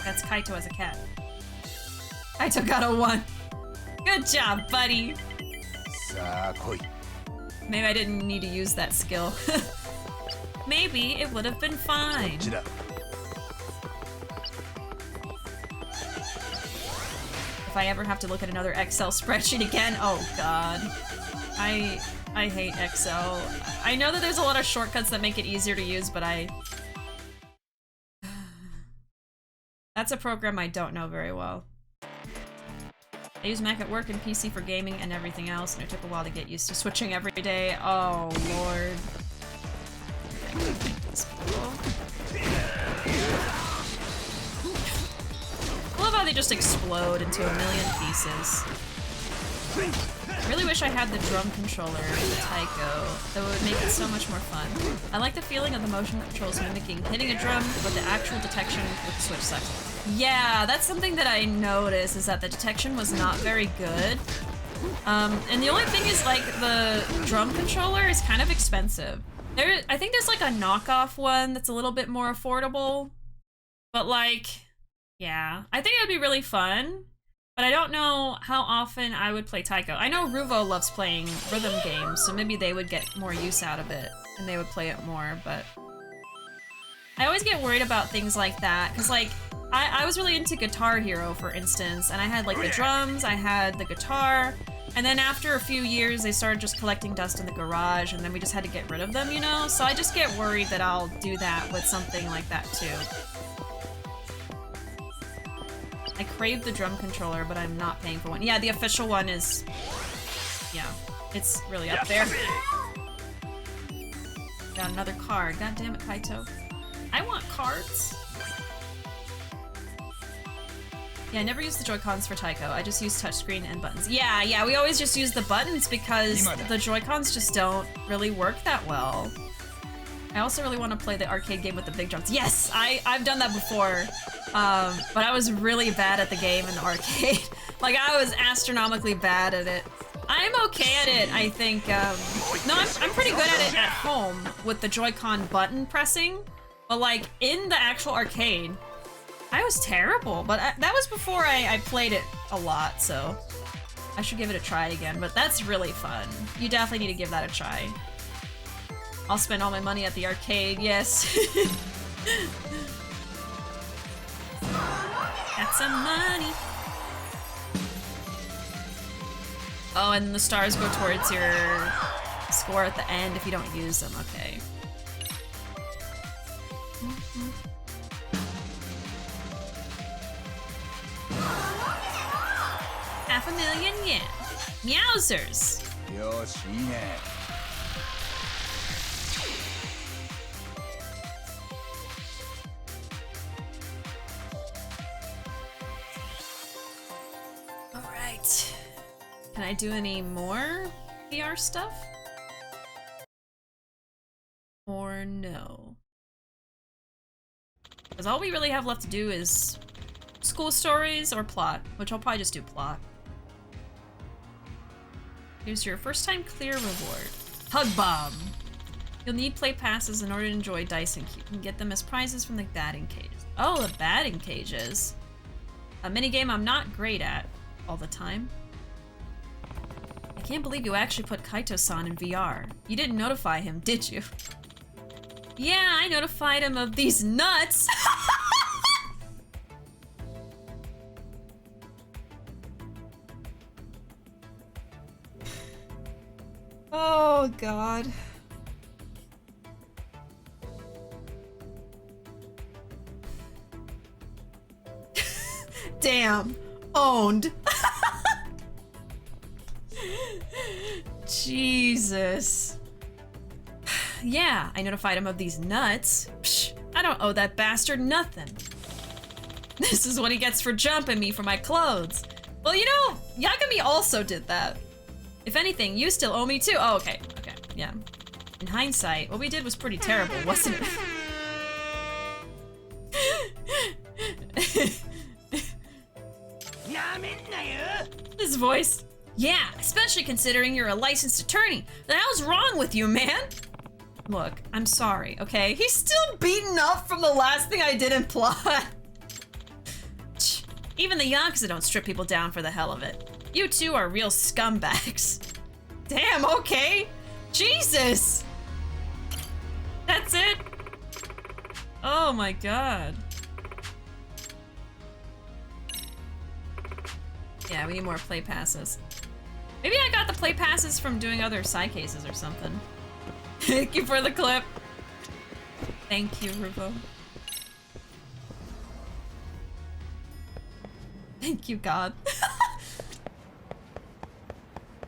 [SPEAKER 1] That's Kaito as a cat. Kaito got a 1. Good job, buddy. Maybe I didn't need to use that skill. Maybe it would have been fine. If I ever have to look at another Excel spreadsheet again, oh god. I hate Excel. I know that there's a lot of shortcuts that make it easier to use, but that's a program I don't know very well. I use Mac at work and PC for gaming and everything else, and it took a while to get used to switching every day. Oh, lord. I love how they just explode into a million pieces. I really wish I had the drum controller in the Taiko. That would make it so much more fun. I like the feeling of the motion controls mimicking hitting a drum, but the actual detection with the switch sucks. Yeah, that's something that I noticed, is that the detection was not very good. And the only thing is, like, the drum controller is kind of expensive. I think there's like a knockoff one that's a little bit more affordable. But like, yeah. I think it would be really fun. But I don't know how often I would play Taiko. I know Ruuuvo loves playing rhythm games, so maybe they would get more use out of it, and they would play it more, but... I always get worried about things like that, because like, I was really into Guitar Hero, for instance, and I had like the drums, I had the guitar, and then after a few years they started just collecting dust in the garage, and then we just had to get rid of them, you know? So I just get worried that I'll do that with something like that too. I crave the drum controller, but I'm not paying for one. Yeah, the official one is... yeah, it's really up there. Got another card. God damn it, Kaito. I want cards. Yeah, I never use the Joy-Cons for Taiko. I just use touchscreen and buttons. Yeah, we always just use the buttons because the Joy-Cons just don't really work that well. I also really want to play the arcade game with the big drums. Yes, I've done that before. But I was really bad at the game in the arcade. Like, I was astronomically bad at it. I'm okay at it, I think. No, I'm pretty good at it at home with the Joy-Con button pressing. But like, in the actual arcade, I was terrible. But that was before I played it a lot, so I should give it a try again. But that's really fun. You definitely need to give that a try. I'll spend all my money at the arcade, yes. Got some money. Oh, and the stars go towards your score at the end if you don't use them, okay. 500,000 yen. Meowsers!
[SPEAKER 3] よしいいね
[SPEAKER 1] Alright. Can I do any more VR stuff? Or no? Because all we really have left to do is school stories or plot, which I'll probably just do plot. Here's your first time clear reward. Hug Bomb! You'll need play passes in order to enjoy Dice and Cube. You can get them as prizes from the batting cages. Oh, the batting cages. A minigame I'm not great at all the time. I can't believe you actually put Kaito-san in VR. You didn't notify him, did you? Yeah, I notified him of these nuts! Oh, God. Damn. Owned. Jesus. Yeah, I notified him of these nuts. Psh, I don't owe that bastard nothing. This is what he gets for jumping me for my clothes. Well, you know, Yagami also did that. If anything, you still owe me too. Oh, okay, okay, yeah. In hindsight, what we did was pretty terrible, wasn't it? His voice. Yeah, especially considering you're a licensed attorney. The hell's wrong with you, man? Look, I'm sorry, okay? He's still beaten up from the last thing I did in plot. Even the Yakuza don't strip people down for the hell of it. You two are real scumbags. Damn, okay. Jesus. That's it? Oh my god. Yeah, we need more play passes. Maybe I got the play passes from doing other side cases or something. Thank you for the clip. Thank you, Ruuuvo. Thank you, God.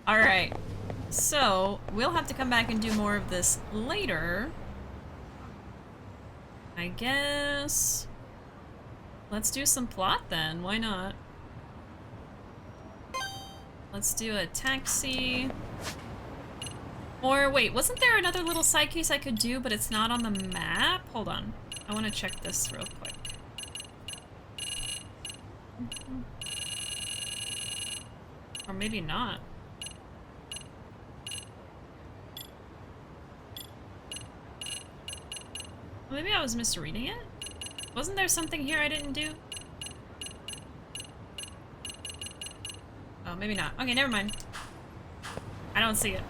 [SPEAKER 1] Alright. So, we'll have to come back and do more of this later. I guess... Let's do some plot then, why not? Let's do a taxi. Or wait, wasn't there another little side case I could do, but it's not on the map? Hold on. I want to check this real quick. Or maybe not. Maybe I was misreading it? Wasn't there something here I didn't do? Oh, maybe not. Okay, never mind. I don't see it.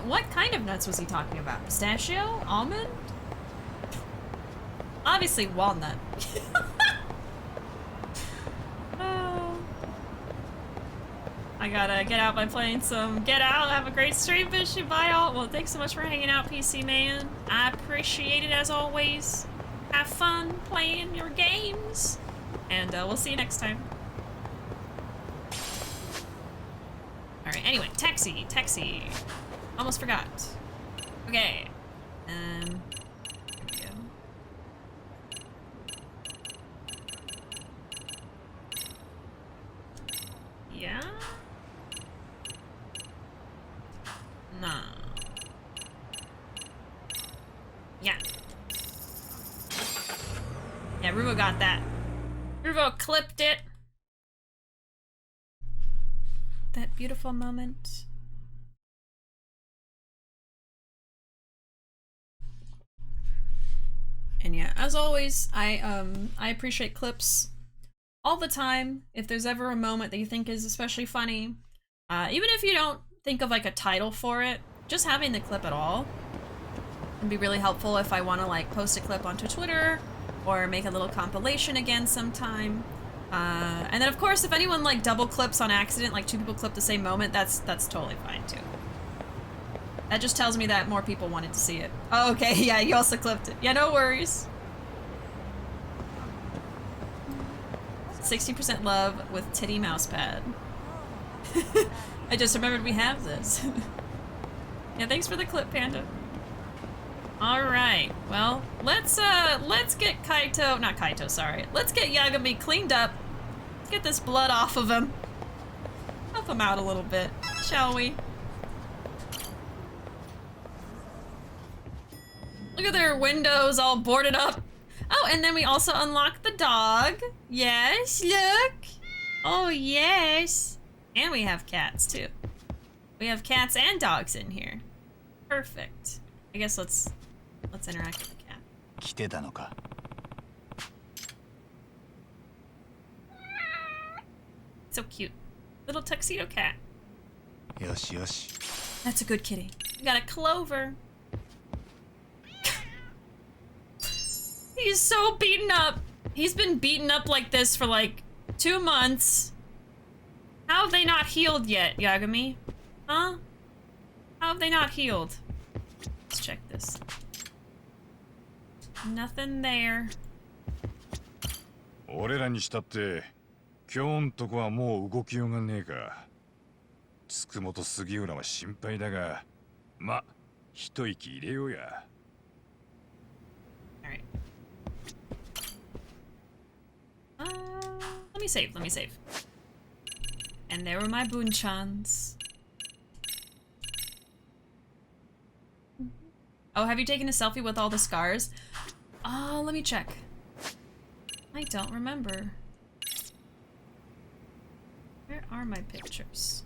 [SPEAKER 1] What kind of nuts was he talking about? Pistachio? Almond? Obviously walnut. Oh. I gotta get out by playing some Get Out. Have a great stream, Bishi. Bye all. Well, thanks so much for hanging out, PC Man. I appreciate it as always. Have fun playing your games. And we'll see you next time. Alright, anyway, taxi. Almost forgot. Okay. Here we go. Yeah? No. Yeah. Yeah, Ruuuvo got that. Ruuuvo clipped it. That beautiful moment. And yeah, as always, I appreciate clips all the time. If there's ever a moment that you think is especially funny, even if you don't think of like a title for it, just having the clip at all can be really helpful if I want to like post a clip onto Twitter or make a little compilation again sometime. And then of course, if anyone like double clips on accident, like two people clip the same moment, that's totally fine too. That just tells me that more people wanted to see it. Oh, okay, yeah, you also clipped it. Yeah, no worries. 60% love with titty mousepad. I just remembered we have this. Yeah, thanks for the clip, Panda. Alright, well, let's get Kaito, not Kaito, sorry. Let's get Yagami cleaned up. Let's get this blood off of him. Help him out a little bit, shall we? Look at their windows all boarded up. Oh, and then we also unlock the dog. Yes, look. Oh, yes. And we have cats, too. We have cats and dogs in here. Perfect. I guess let's interact with the cat. So cute. Little tuxedo cat. That's a good kitty. We got a Clover. He's so beaten up. He's been beaten up like this for like 2 months. How have they not healed yet, Yagami? Huh? How have they not healed? Let's check this. Nothing there.
[SPEAKER 3] 俺らにしたって今日んとこはもう動きようがねえか。つくもと杉浦は心配だが、ま、一息入れようや。
[SPEAKER 1] Alright. Let me save, let me save. And there were my Boonchans. Oh, have you taken a selfie with all the scars? Oh, let me check. I don't remember. Where are my pictures?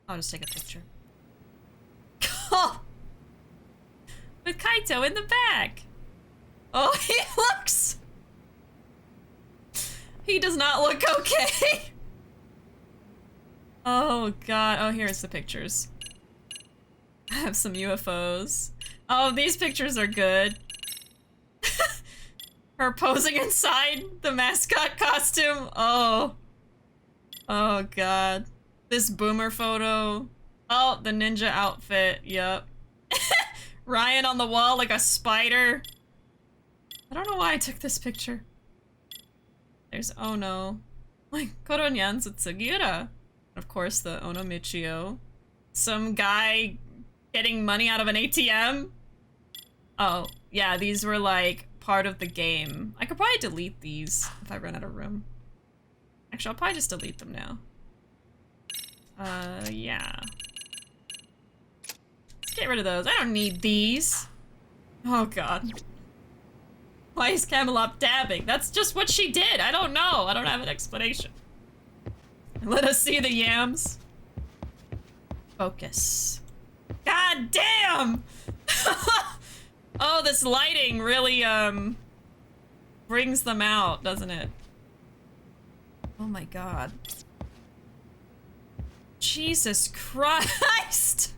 [SPEAKER 1] I'll just take a picture. Oh! With Kaito in the back! Oh, he looks... He does not look okay! Oh god, oh here's the pictures. I have some UFOs. Oh, these pictures are good. Her posing inside the mascot costume. Oh. Oh god. This boomer photo. Oh, the ninja outfit, yep. Ryan on the wall like a spider. I don't know why I took this picture. There's Ono. Like, Koronyan Tsutsugira. Of course, the Ono Michio. Some guy getting money out of an ATM. Oh, yeah, these were like part of the game. I could probably delete these if I run out of room. Actually, I'll probably just delete them now. Yeah. Let's get rid of those. I don't need these. Oh god. Why is Camelot dabbing? That's just what she did. I don't know. I don't have an explanation. Let us see the yams. Focus. God damn! Oh, this lighting really, brings them out, doesn't it? Oh my god. Jesus Christ!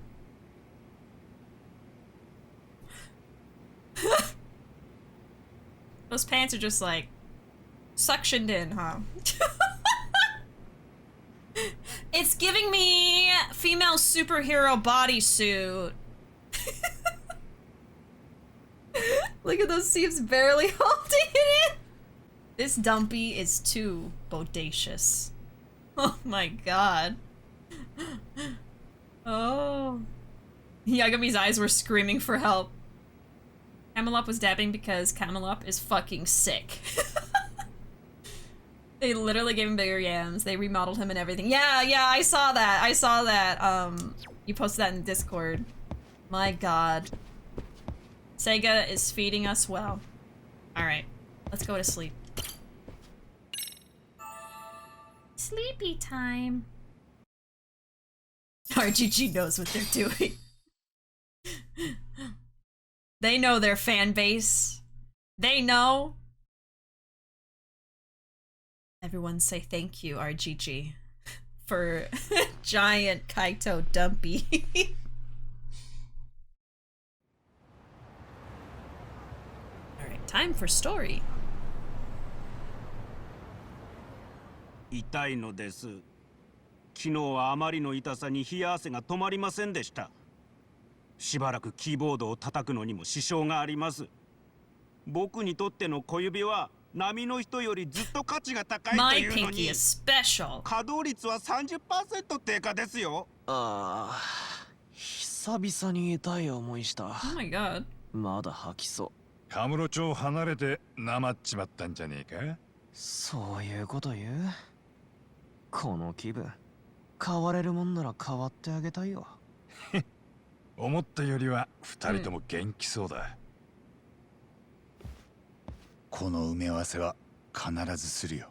[SPEAKER 1] Those pants are just like suctioned in, huh? It's giving me female superhero bodysuit. Look at those seams barely holding it in. This dumpy is too bodacious. Oh my god. Oh. Yagami's eyes were screaming for help. Camelot was dabbing because Camelot is fucking sick. They literally gave him bigger yams. They remodeled him and everything. Yeah, I saw that. I saw that. You posted that in Discord. My god. SEGA is feeding us well. Alright, let's go to sleep. Sleepy time. RGG knows what they're doing. They know their fan base. They know. Everyone say thank you, RGG, for giant Kaito dumpy. Alright, time for story.
[SPEAKER 4] 痛いのです。昨日はあまりの痛さに冷や汗が止まりませんでした。しばらくキーボードを叩くのにも支障があります。僕にとっての小指は波の人よりずっと価値が高いと
[SPEAKER 1] My
[SPEAKER 4] いうの
[SPEAKER 1] pinky
[SPEAKER 4] に
[SPEAKER 1] is special.
[SPEAKER 4] 稼働率は 30% 低下ですよ。
[SPEAKER 5] ああ、久々に痛い思いした。
[SPEAKER 1] Oh my god.
[SPEAKER 5] まだ吐きそう。
[SPEAKER 3] カムロ町離れてなまっちまったんじゃねえか。
[SPEAKER 5] そういうこと言う？この気分変われるもんなら変わってあげたいよ。
[SPEAKER 3] 思ったよりは二人とも元気そうだ。
[SPEAKER 6] この埋め合わせは必ずするよ。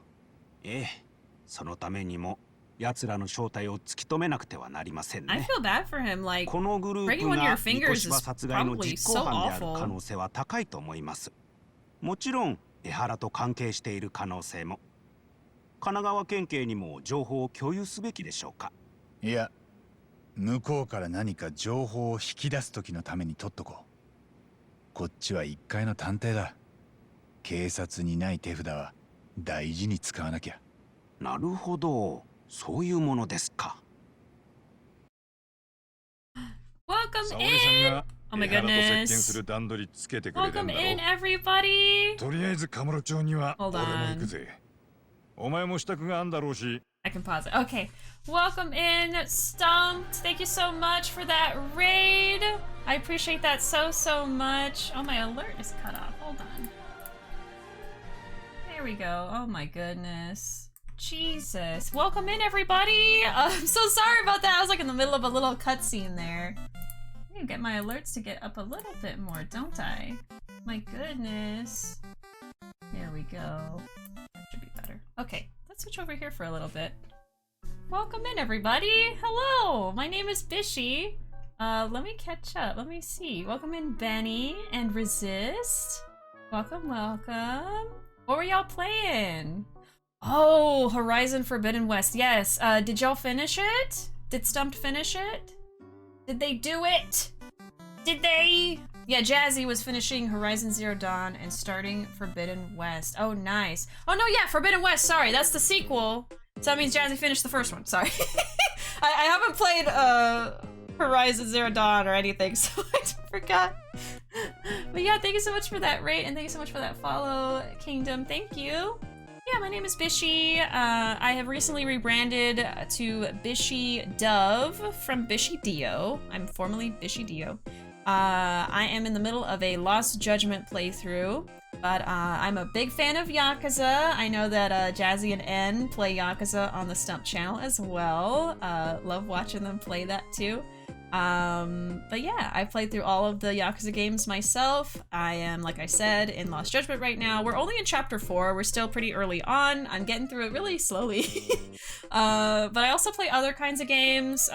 [SPEAKER 4] ええ、そのためにも奴らの正体を突き止めなくてはなりません
[SPEAKER 1] I
[SPEAKER 4] ね。
[SPEAKER 1] feel bad for him. Like,
[SPEAKER 4] このグルー
[SPEAKER 1] breaking
[SPEAKER 4] プ
[SPEAKER 1] one of
[SPEAKER 4] が
[SPEAKER 1] your
[SPEAKER 4] 三
[SPEAKER 1] fingers
[SPEAKER 4] 越場
[SPEAKER 1] is
[SPEAKER 4] 殺害の
[SPEAKER 1] probably
[SPEAKER 4] 実行
[SPEAKER 1] so
[SPEAKER 4] 犯である
[SPEAKER 1] awful.
[SPEAKER 4] 可能性は高いと思います。もちろん江原と関係している可能性も。神奈川県警にも情報を共有すべきでしょうか。
[SPEAKER 6] いや、向こうから何か情報を引き出す時のために取っとこう。こっちは一階の探偵だ。警察にない手札は大事に使わなきゃ。
[SPEAKER 4] なるほど、そういうものですか。
[SPEAKER 1] Welcome
[SPEAKER 3] 沙織さん
[SPEAKER 1] in.
[SPEAKER 3] が
[SPEAKER 1] Oh my
[SPEAKER 3] 江原と接見
[SPEAKER 1] goodness.
[SPEAKER 3] する段取りつけてくれてん
[SPEAKER 1] Welcome
[SPEAKER 3] だ
[SPEAKER 1] in,
[SPEAKER 3] ろ。
[SPEAKER 1] everybody.
[SPEAKER 3] とりあえずカムロ町には
[SPEAKER 1] Hold
[SPEAKER 3] 俺も
[SPEAKER 1] on.
[SPEAKER 3] 行くぜ。お前も支度があんだろうし。
[SPEAKER 1] I can pause it. Okay. Welcome in, Stumped. Thank you so much for that raid. I appreciate that so much. Oh, my alert is cut off. Hold on. There we go. Oh my goodness. Jesus. Welcome in, everybody. I'm so sorry about that. I was like in the middle of a little cutscene there. I need to get my alerts to get up a little bit more, don't I? My goodness. There we go. That should be better. Okay, let's switch over here for a little bit. Welcome in, everybody. Hello, my name is Bishi. Let me catch up. Let me see. Welcome in, Benny and Resist. Welcome, welcome. What were y'all playing? Oh, Horizon Forbidden West. Yes. Did y'all finish it? Did Stumped finish it? Did they do it? Did they? Yeah, Jazzy was finishing Horizon Zero Dawn and starting Forbidden West. Oh, nice. Oh, no, yeah, Forbidden West. Sorry, that's the sequel. So that means Jazzy finished the first one. Sorry. I haven't played Horizon Zero Dawn or anything, so I forgot. But yeah, thank you so much for that rate, and thank you so much for that follow, Kingdom. Thank you. Yeah, my name is Bishi. I have recently rebranded to BishiDove from BishiDio. I'm formerly BishiDio. I am in the middle of a Lost Judgment playthrough, but I'm a big fan of Yakuza. I know that Jazzy and N play Yakuza on the Stump channel as well. Love watching them play that too. But yeah, I've played through all of the Yakuza games myself. I am, like I said, in Lost Judgment right now. We're only in Chapter 4. We're still pretty early on. I'm getting through it really slowly. But I also play other kinds of games.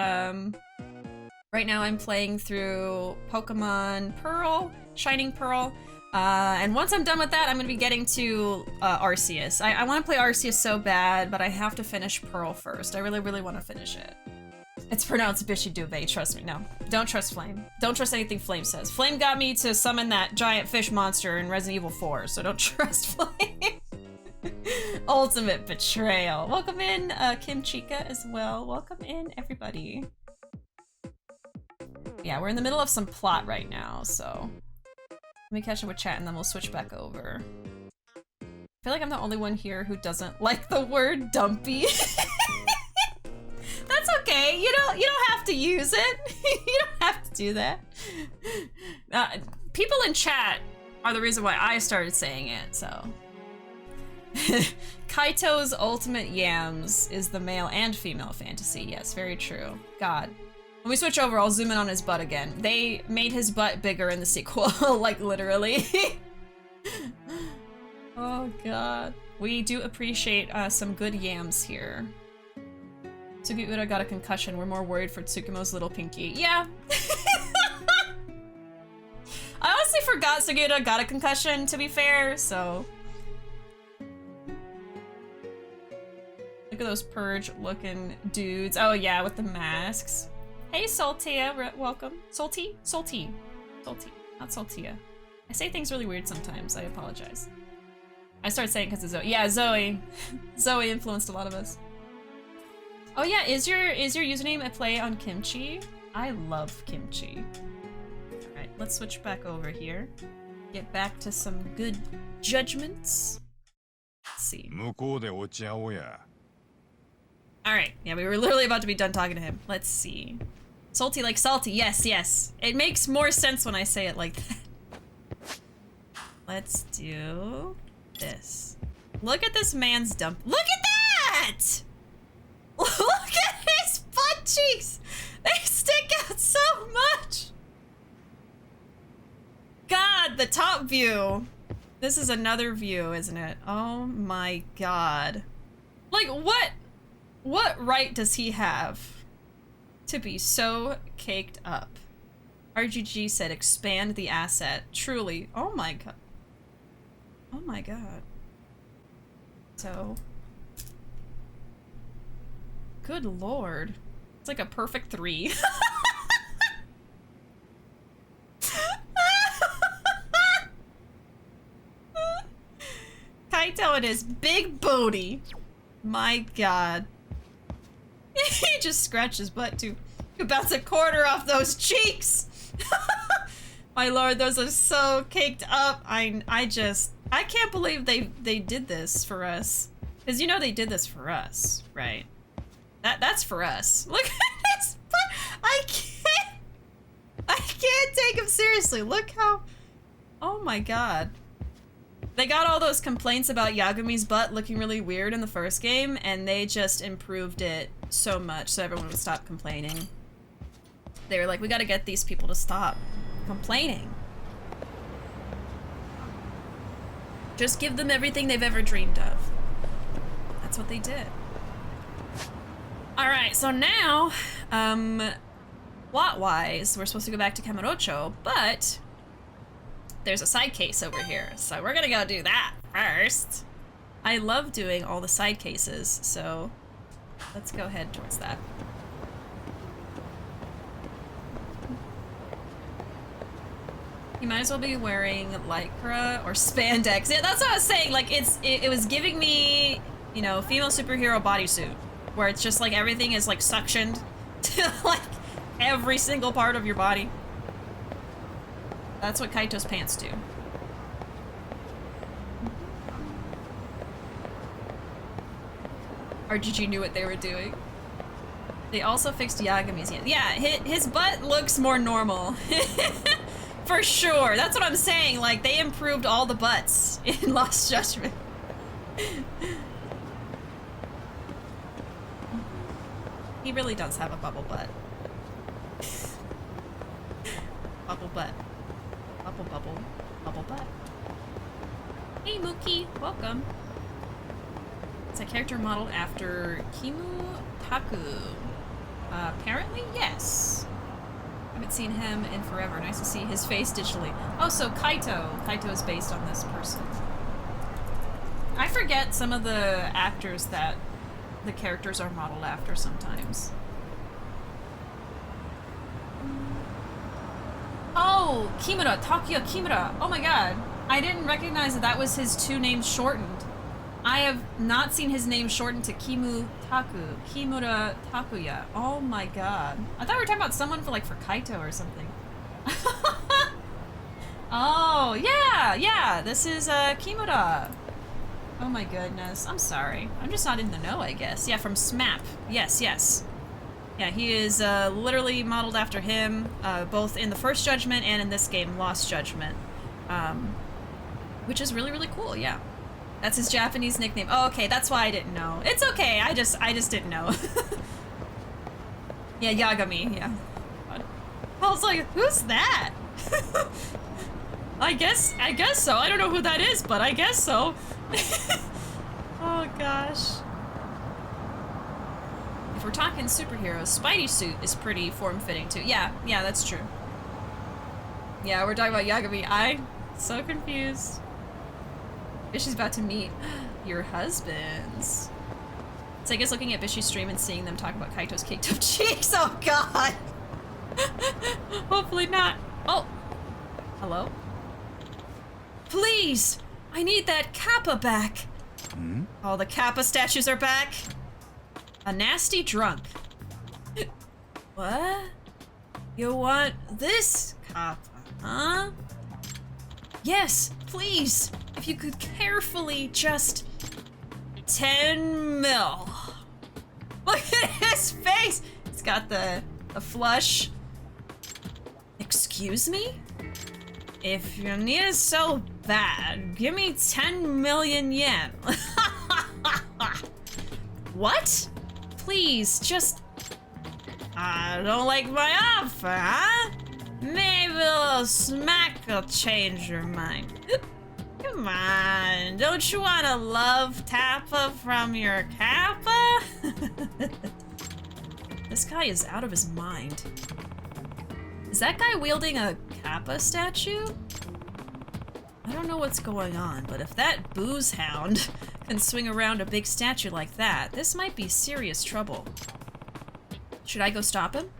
[SPEAKER 1] Right now I'm playing through Pokemon Pearl, Shining Pearl. And once I'm done with that, I'm going to be getting to Arceus. I want to play Arceus so bad, but I have to finish Pearl first. I really, really want to finish it. It's pronounced BishiDove, trust me. No, don't trust Flame. Don't trust anything Flame says. Flame got me to summon that giant fish monster in Resident Evil 4, so don't trust Flame. Ultimate betrayal. Welcome in, Kim Chica as well. Welcome in, everybody. Yeah, we're in the middle of some plot right now, so let me catch up with chat and then we'll switch back over. I feel like I'm the only one here who doesn't like the word dumpy. That's okay. You don't have to use it. You don't have to do that. People in chat are the reason why I started saying it, so. Kaito's ultimate yams is the male and female fantasy. Yes, very true. God. When we switch over, I'll zoom in on his butt again. They made his butt bigger in the sequel, like literally. Oh god. We do appreciate some good yams here. Sugiura got a concussion. We're more worried for Tsukumo's little pinky. Yeah. I honestly forgot Sugiura got a concussion, to be fair, so. Look at those purge-looking dudes. Oh yeah, with the masks. Hey, Saltia, welcome. Salty? Salty. Salty, not Saltia. I say things really weird sometimes, I apologize. I started saying because of Zoe. Yeah, Zoe. Zoe influenced a lot of us. Oh yeah, is your username a play on kimchi? I love kimchi. Alright, let's switch back over here. get back to some good judgments. Let's see.
[SPEAKER 3] 向こうで落ち合おうや。
[SPEAKER 1] Alright, yeah, we were literally about to be done talking to him. Let's see. Salty like salty, yes, yes. It makes more sense when I say it like that. Let's do this. Look at this man's dump. Look at that! Look at his butt cheeks! They stick out so much! God, the top view. This is another view, isn't it? Oh my god. Like, what right does he have to be so caked up? RGG said expand the asset. Truly. Oh my god. Oh my god. So. Good lord. It's like a perfect 3. Kaito and his big booty. My god. He just scratched his butt too. He bounced a quarter off those cheeks. My lord, those are so caked up. I can't believe they did this for us. Cause you know they did this for us, right? That's for us. Look at his butt. I can't take him seriously. Look how, oh my god. They got all those complaints about Yagami's butt looking really weird in the first game, and they just improved it so much so everyone would stop complaining. They were like, we gotta get these people to stop complaining. Just give them everything they've ever dreamed of. That's what they did. Alright, so now, plot-wise, we're supposed to go back to Kamurocho, but there's a side case over here, so we're gonna go do that first. I love doing all the side cases, so let's go head towards that. You might as well be wearing lycra or spandex. Yeah, that's what I was saying. Like, it was giving me, you know, female superhero bodysuit, where it's just like everything is like suctioned to like every single part of your body. That's what Kaito's pants do. RGG knew what they were doing. They also fixed Yagami's hand. Yeah, his butt looks more normal. For sure. That's what I'm saying. Like, they improved all the butts in Lost Judgment. He really does have a bubble butt. Bubble butt. Bubble butt. Hey Mookie, welcome. It's a character modeled after Kimu Taku. Apparently, yes. Haven't seen him in forever. Nice to see his face digitally. Oh, so Kaito. Kaito is based on this person. I forget some of the actors that the characters are modeled after sometimes. Oh, Kimura, Takuya Kimura. Oh my god. I didn't recognize that was his two names shortened. I have not seen his name shortened to Kimu Taku. Kimura Takuya. Oh my god. I thought we were talking about someone for Kaito or something. Oh, yeah. This is Kimura. Oh my goodness. I'm sorry. I'm just not in the know, I guess. Yeah, from SMAP. Yes. Yeah, he is literally modeled after him, both in the first Judgment and in this game, Lost Judgment. Which is really, really cool, yeah. That's his Japanese nickname. Oh, okay, that's why I didn't know. It's okay, I just didn't know. Yeah, Yagami, yeah. I was like, who's that? I guess so. I don't know who that is, but I guess so. Oh gosh. If we're talking superheroes, Spidey suit is pretty form-fitting too. Yeah, that's true. Yeah, we're talking about Yagami. I'm so confused. Bishi's about to meet your husbands. So I guess looking at Bishi's stream and seeing them talk about Kaito's caked up cheeks. Oh god! Hopefully not. Oh! Hello? Please! I need that kappa back!
[SPEAKER 6] Hmm?
[SPEAKER 1] All the kappa statues are back! A nasty drunk. What? You want this kappa, huh? Yes, please. If you could carefully just 10 mil. Look at his face. He's got the flush. Excuse me? If you need it so bad, give me 10 million yen. What? Please, just... I don't like my offer, huh? Maybe a little smack will change your mind. Come on, don't you want to love Tappa from your kappa? This guy is out of his mind. Is that guy wielding a kappa statue? I don't know what's going on, but if that booze hound can swing around a big statue like that, this might be serious trouble. Should I go stop him?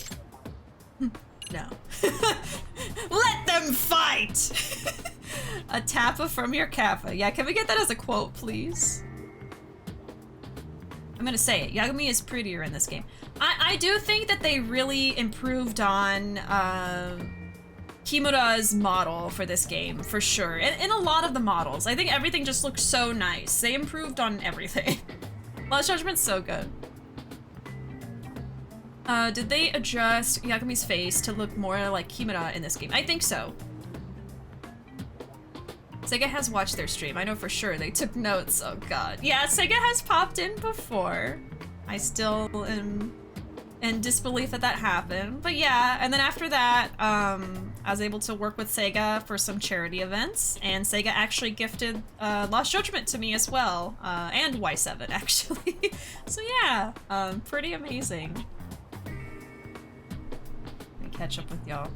[SPEAKER 1] No. Let them fight! A Tappa from your kappa. Yeah, can we get that as a quote, please? I'm gonna say it. Yagami is prettier in this game. I do think that they really improved on Kimura's model for this game, for sure. In a lot of the models. I think everything just looks so nice. They improved on everything. Lost Judgment's so good. Did they adjust Yagami's face to look more like Kimura in this game? I think so. SEGA has watched their stream. I know for sure they took notes. Oh god. Yeah, SEGA has popped in before. I still am in disbelief that that happened. But yeah, and then after that, I was able to work with SEGA for some charity events, and SEGA actually gifted Lost Judgment to me as well, and Y7 actually. So yeah, pretty amazing. Let me catch up with y'all.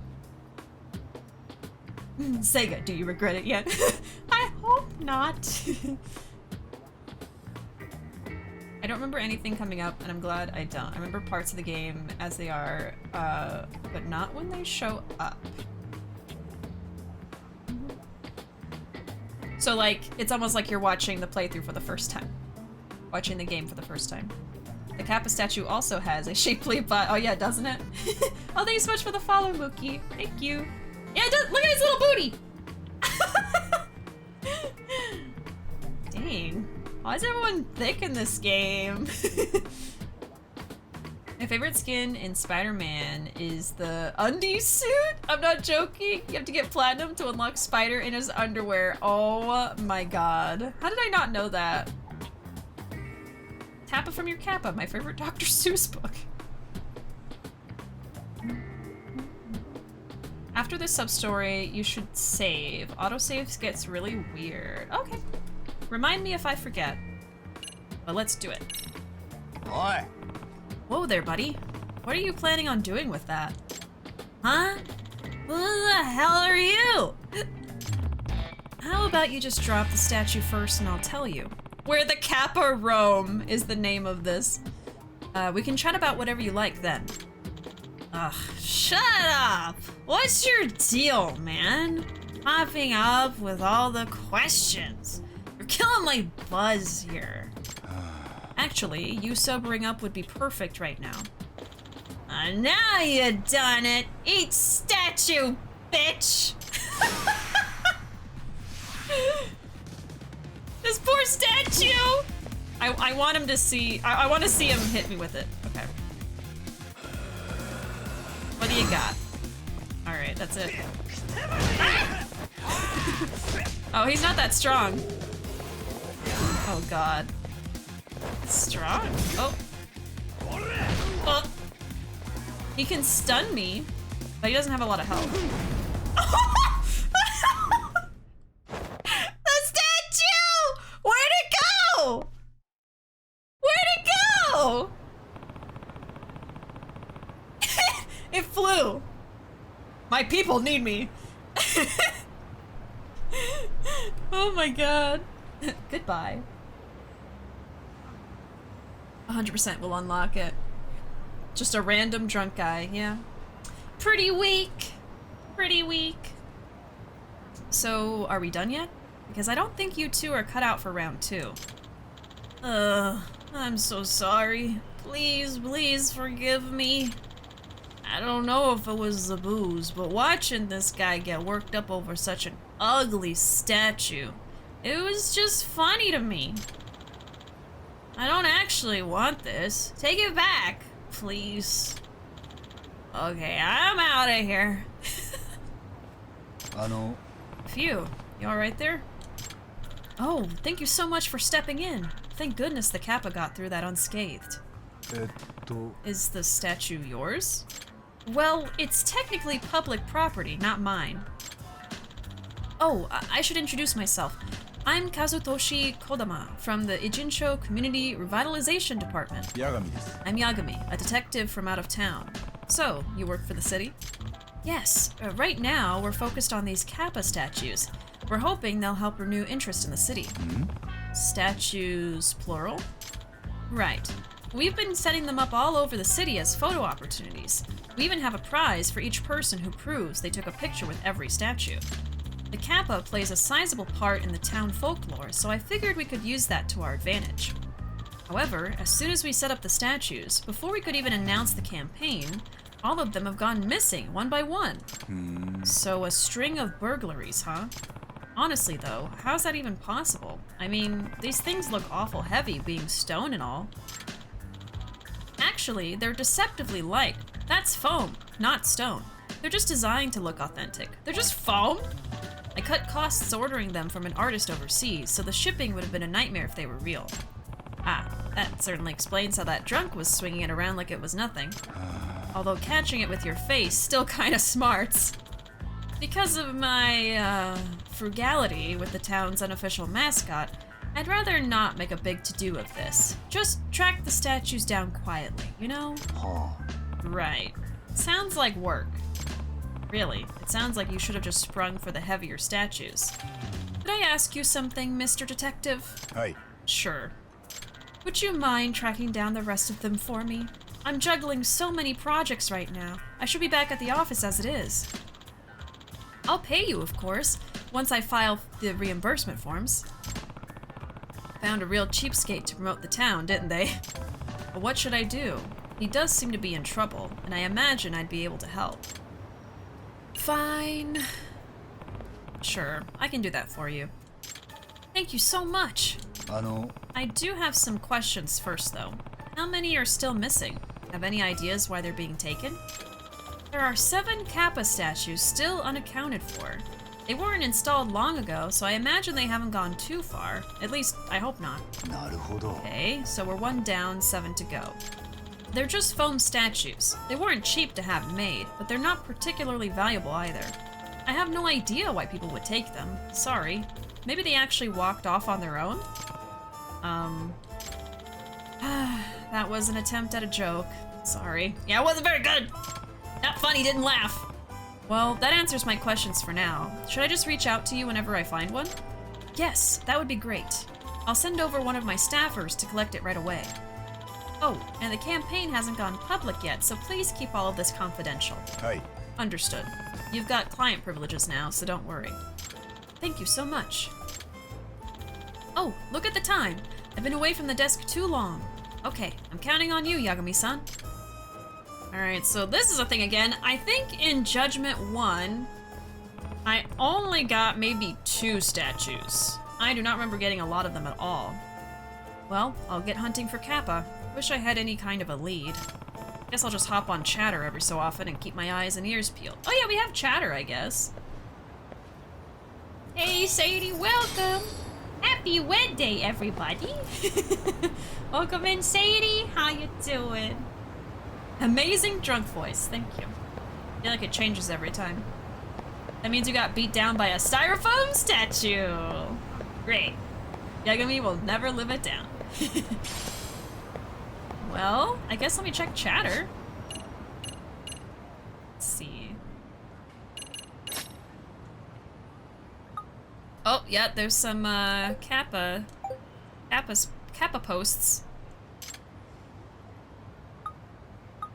[SPEAKER 1] SEGA, do you regret it yet? I hope not. I don't remember anything coming up, and I'm glad I don't. I remember parts of the game as they are, but not when they show up. So, like, it's almost like you're watching the playthrough for the first time. Watching the game for the first time. The Kappa statue also has a shapely butt. Oh yeah, doesn't it? Oh, thanks so much for the follow, Mookie. Thank you. Yeah, it does. Look at his little booty! Dang. Why is everyone thick in this game? My favorite skin in Spider-Man is the undie suit. I'm not joking. You have to get platinum to unlock Spider in his underwear. Oh my god. How did I not know that? Tappa from your kappa, my favorite Dr. Seuss book. After this sub-story, you should save. Autosaves gets really weird. Okay. Remind me if I forget. But let's do it.
[SPEAKER 6] Oi!
[SPEAKER 1] Whoa there, buddy. What are you planning on doing with that? Huh? Who the hell are you? How about you just drop the statue first and I'll tell you. Where the Kappa roam is the name of this. We can chat about whatever you like then. Ugh, shut up! What's your deal, man? Popping up with all the questions. You're killing my buzz here. Actually, you sobering up would be perfect right now. Now you done it! Eat statue, bitch! This poor statue! I want him to see- I want to see him hit me with it. Okay. What do you got? Alright, that's it. Ah! Oh, he's not that strong. Oh god. Strong? Oh. Oh. He can stun me, but he doesn't have a lot of health. The statue! Where'd it go? Where'd it go? It flew. My people need me. Oh my god. Goodbye. 100% will unlock it. Just a random drunk guy, yeah. Pretty weak. Pretty weak. So, are we done yet? Because I don't think you two are cut out for round 2. I'm so sorry. Please, please forgive me. I don't know if it was the booze, but watching this guy get worked up over such an ugly statue, it was just funny to me. I don't actually want this. Take it back, please. Okay, I'm out of here. Phew, you alright there? Oh, thank you so much for stepping in. Thank goodness the kappa got through that unscathed. Is the statue yours? Well, it's technically public property, not mine. Oh, I should introduce myself. I'm Kazutoshi Kodama from the Ijincho Community Revitalization Department.
[SPEAKER 6] Yagami desu.
[SPEAKER 1] I'm Yagami, a detective from out of town. So, you work for the city? Yes, right now we're focused on these kappa statues. We're hoping they'll help renew interest in the city. Statues, plural? Right. We've been setting them up all over the city as photo opportunities. We even have a prize for each person who proves they took a picture with every statue. The kappa plays a sizable part in the town folklore, so I figured we could use that to our advantage. However, as soon as we set up the statues, before we could even announce the campaign, all of them have gone missing, one by one. So a string of burglaries, huh? Honestly though, how's that even possible? I mean, these things look awful heavy, being stone and all. Actually, they're deceptively light. That's foam, not stone. They're just designed to look authentic. They're just foam? I cut costs ordering them from an artist overseas, so the shipping would have been a nightmare if they were real. Ah, that certainly explains how that drunk was swinging it around like it was nothing. Although catching it with your face still kinda smarts. Because of my, frugality with the town's unofficial mascot, I'd rather not make a big to-do of this. Just track the statues down quietly, you know? Right. Sounds like work. Really, it sounds like you should have just sprung for the heavier statues. Could I ask you something, Mr. Detective?
[SPEAKER 6] Hi.
[SPEAKER 1] Sure. Would you mind tracking down the rest of them for me? I'm juggling so many projects right now. I should be back at the office as it is. I'll pay you, of course, once I file the reimbursement forms. Found a real cheapskate to promote the town, didn't they? But what should I do? He does seem to be in trouble, and I imagine I'd be able to help. Fine. Sure, I can do that for you. Thank you so much. I do have some questions first, though. How many are still missing? Have any ideas why they're being taken? There are 7 kappa statues still unaccounted for. They weren't installed long ago, so I imagine they haven't gone too far. At least, I hope not. Okay, so we're 1 down, 7 to go. They're just foam statues. They weren't cheap to have made, but they're not particularly valuable either. I have no idea why people would take them. Sorry. Maybe they actually walked off on their own? That was an attempt at a joke. Sorry. Yeah, it wasn't very good! Not funny, didn't laugh. Well, that answers my questions for now. Should I just reach out to you whenever I find one? Yes, that would be great. I'll send over one of my staffers to collect it right away. Oh, and the campaign hasn't gone public yet, so please keep all of this confidential.
[SPEAKER 6] Hi.
[SPEAKER 1] Understood. You've got client privileges now, so don't worry. Thank you so much. Oh, look at the time. I've been away from the desk too long. Okay, I'm counting on you, Yagami-san. Alright, so this is a thing again. I think in Judgment 1, I only got maybe 2 statues. I do not remember getting a lot of them at all. Well, I'll get hunting for kappa. Wish I had any kind of a lead. Guess I'll just hop on chatter every so often and keep my eyes and ears peeled. Oh yeah, we have chatter, I guess. Hey, Sadie, welcome! Happy Wed Day, everybody! Welcome in, Sadie! How you doing? Amazing drunk voice, thank you. I feel like it changes every time. That means you got beat down by a styrofoam statue! Great. Yagami will never live it down. Well, I guess let me check chatter. Let's see. Oh, yeah, there's some kappa posts.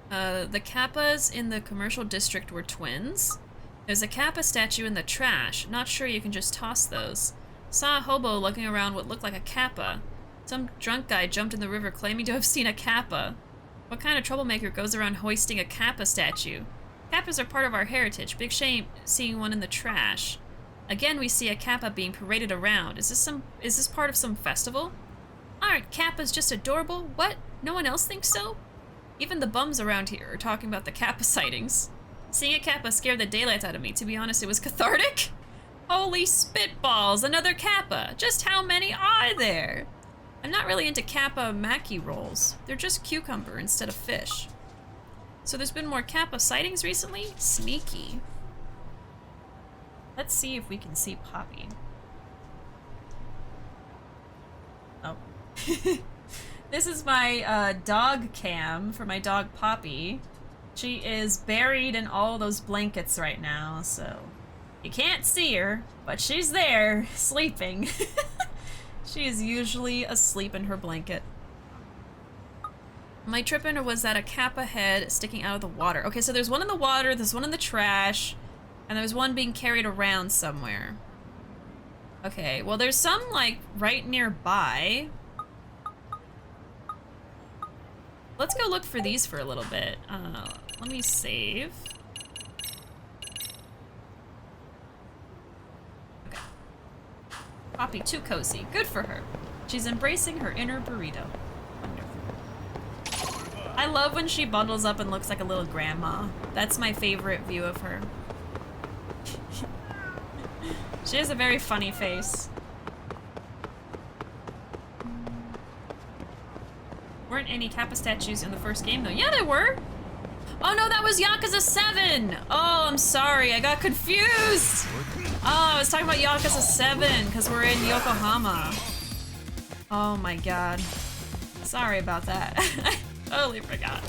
[SPEAKER 1] The kappas in the commercial district were twins. There's a kappa statue in the trash. Not sure you can just toss those. Saw a hobo looking around what looked like a kappa. Some drunk guy jumped in the river claiming to have seen a kappa. What kind of troublemaker goes around hoisting a kappa statue? Kappas are part of our heritage. Big shame seeing one in the trash. Again, we see a kappa being paraded around. Is this part of some festival? Aren't kappas just adorable? What? No one else thinks so? Even the bums around here are talking about the kappa sightings. Seeing a kappa scared the daylights out of me. To be honest, it was cathartic. Holy spitballs, another kappa. Just how many are there? I'm not really into kappa maki rolls. They're just cucumber instead of fish. So there's been more kappa sightings recently? Sneaky. Let's see if we can see Poppy. Oh. This is my dog cam for my dog Poppy. She is buried in all those blankets right now, so you can't see her, but she's there, sleeping. She is usually asleep in her blanket. My trip in was that a kappa head sticking out of the water. Okay, so there's one in the water, there's one in the trash, and there's one being carried around somewhere. Okay, well there's some like right nearby. Let's go look for these for a little bit. Let me save. Okay. Poppy, too cozy. Good for her. She's embracing her inner burrito. Wonderful. I love when she bundles up and looks like a little grandma. That's my favorite view of her. She has a very funny face. Weren't any kappa statues in the first game though? Yeah, there were. Oh no, that was Yakuza 7! Oh, I'm sorry, I got confused! Oh, I was talking about Yakuza 7, because we're in Yokohama. Oh my god. Sorry about that. I totally forgot.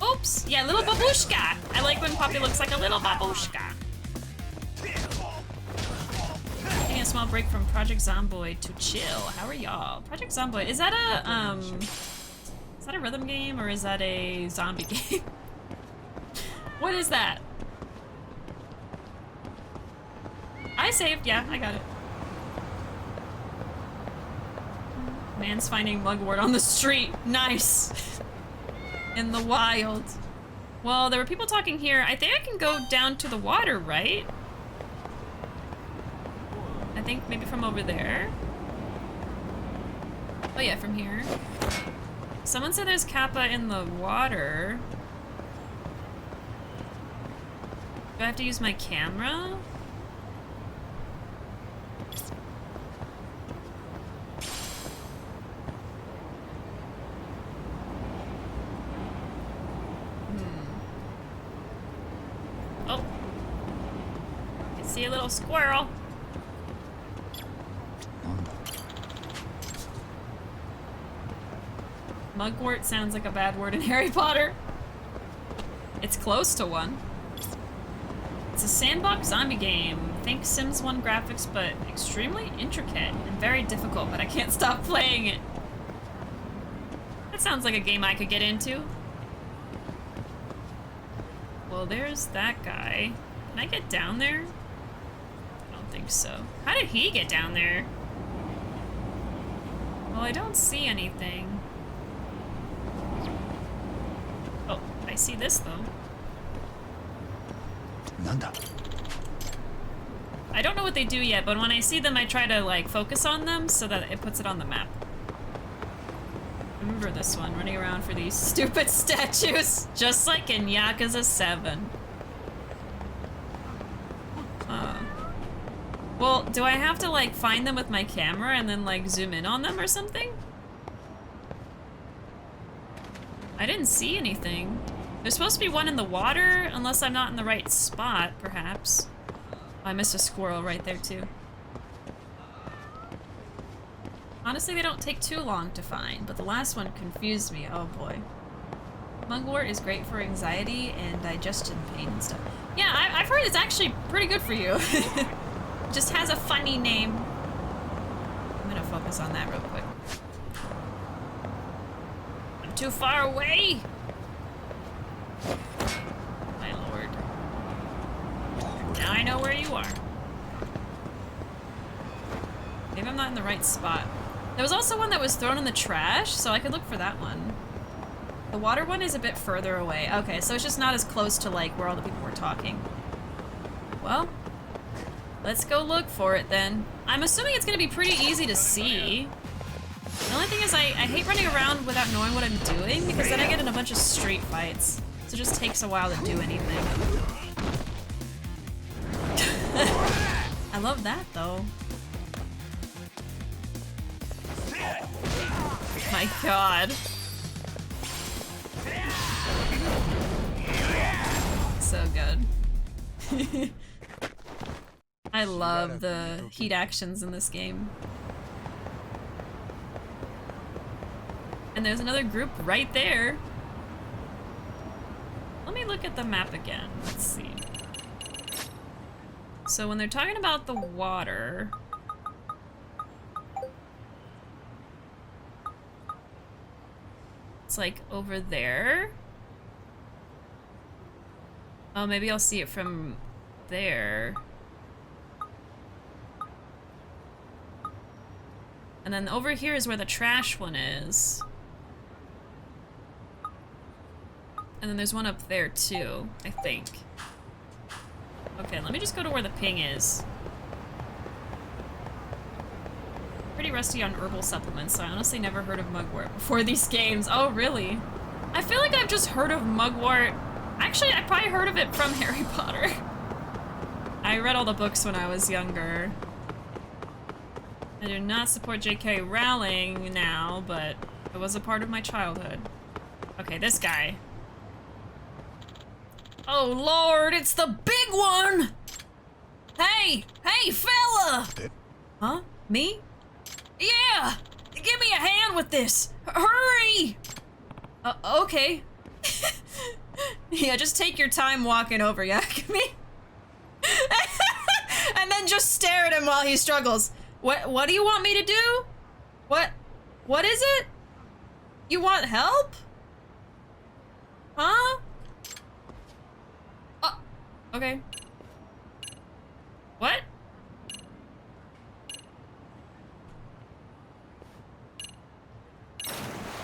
[SPEAKER 1] Oops! Yeah, little babushka! I like when Poppy looks like a little babushka. Taking a small break from Project Zomboid to chill. How are y'all? Project Zomboid, is that a rhythm game or is that a zombie game? What is that? I saved, yeah, I got it. Man's finding mugwort on the street. Nice. In the wild. Well, there were people talking here. I think I can go down to the water, right? I think maybe from over there. Oh yeah, from here. Someone said there's kappa in the water. Do I have to use my camera? Oh. I see a little squirrel. Mugwort sounds like a bad word in Harry Potter. It's close to one. It's a sandbox zombie game. Think Sims 1 graphics, but extremely intricate and very difficult, but I can't stop playing it. That sounds like a game I could get into. Well, there's that guy. Can I get down there? I don't think so. How did he get down there? Well, I don't see anything. Oh, I see this though.
[SPEAKER 6] Nanda.
[SPEAKER 1] I don't know what they do yet, but when I see them, I try to like focus on them so that it puts it on the map. Remember this one, running around for these stupid statues, just like in Yakuza 7. Well, do I have to like find them with my camera and then like zoom in on them or something? I didn't see anything. There's supposed to be one in the water, unless I'm not in the right spot, perhaps. Oh, I missed a squirrel right there too. Honestly, they don't take too long to find, but the last one confused me. Oh boy. Mugwort is great for anxiety and digestion pain and stuff. Yeah, I've heard it's actually pretty good for you. Just has a funny name. I'm gonna focus on that real quick. I'm too far away. My lord. Now I know where you are. Maybe I'm not in the right spot. There was also one that was thrown in the trash, so I could look for that one. The water one is a bit further away. Okay, so it's just not as close to like where all the people were talking. Well, let's go look for it then. I'm assuming it's gonna be pretty easy to see. The only thing is I hate running around without knowing what I'm doing because then I get in a bunch of street fights. So it just takes a while to do anything. I love that though. My god. So good. I love the heat actions in this game. And there's another group right there. Let me look at the map again. Let's see. So when they're talking about the water... It's like over there. Oh, maybe I'll see it from there. And then over here is where the trash one is. And then there's one up there too, I think. Okay, let me just go to where the ping is. Pretty rusty on herbal supplements, so I honestly never heard of mugwort before these games. Oh, really? I feel like I've just heard of mugwort. Actually, I probably heard of it from Harry Potter. I read all the books when I was younger. I do not support J.K. Rowling now, but it was a part of my childhood. Okay, this guy. Oh lord, it's the big one! Hey! Hey, fella! Huh? Me? Yeah! Give me a hand with this! Hurry! Okay. Yeah, just take your time walking over, Yagami. And then just stare at him while he struggles. What do you want me to do? What is it? You want help? Huh? Okay. What?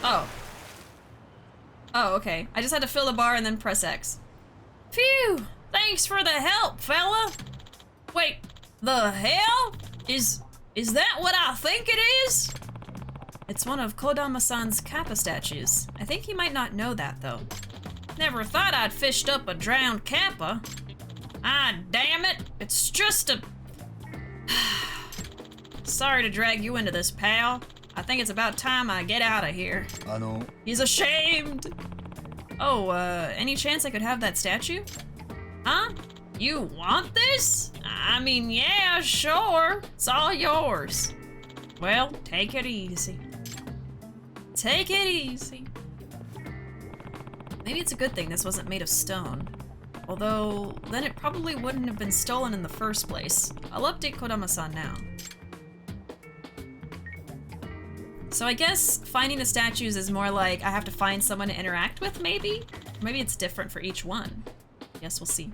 [SPEAKER 1] Oh. Oh, okay. I just had to fill the bar and then press X. Phew! Thanks for the help, fella! Wait, the hell? Is that what I think it is? It's one of Kodama-san's kappa statues. I think he might not know that, though. Never thought I'd fished up a drowned kappa. Ah, damn it! It's just a... Sorry to drag you into this, pal. I think it's about time I get out of here. He's ashamed! Oh, any chance I could have that statue? Huh? You want this? I mean, yeah, sure. It's all yours. Well, take it easy. Take it easy. Maybe it's a good thing this wasn't made of stone. Although, then it probably wouldn't have been stolen in the first place. I'll update Kodama-san now. So I guess finding the statues is more like I have to find someone to interact with, maybe? Maybe it's different for each one. Yes, we'll see.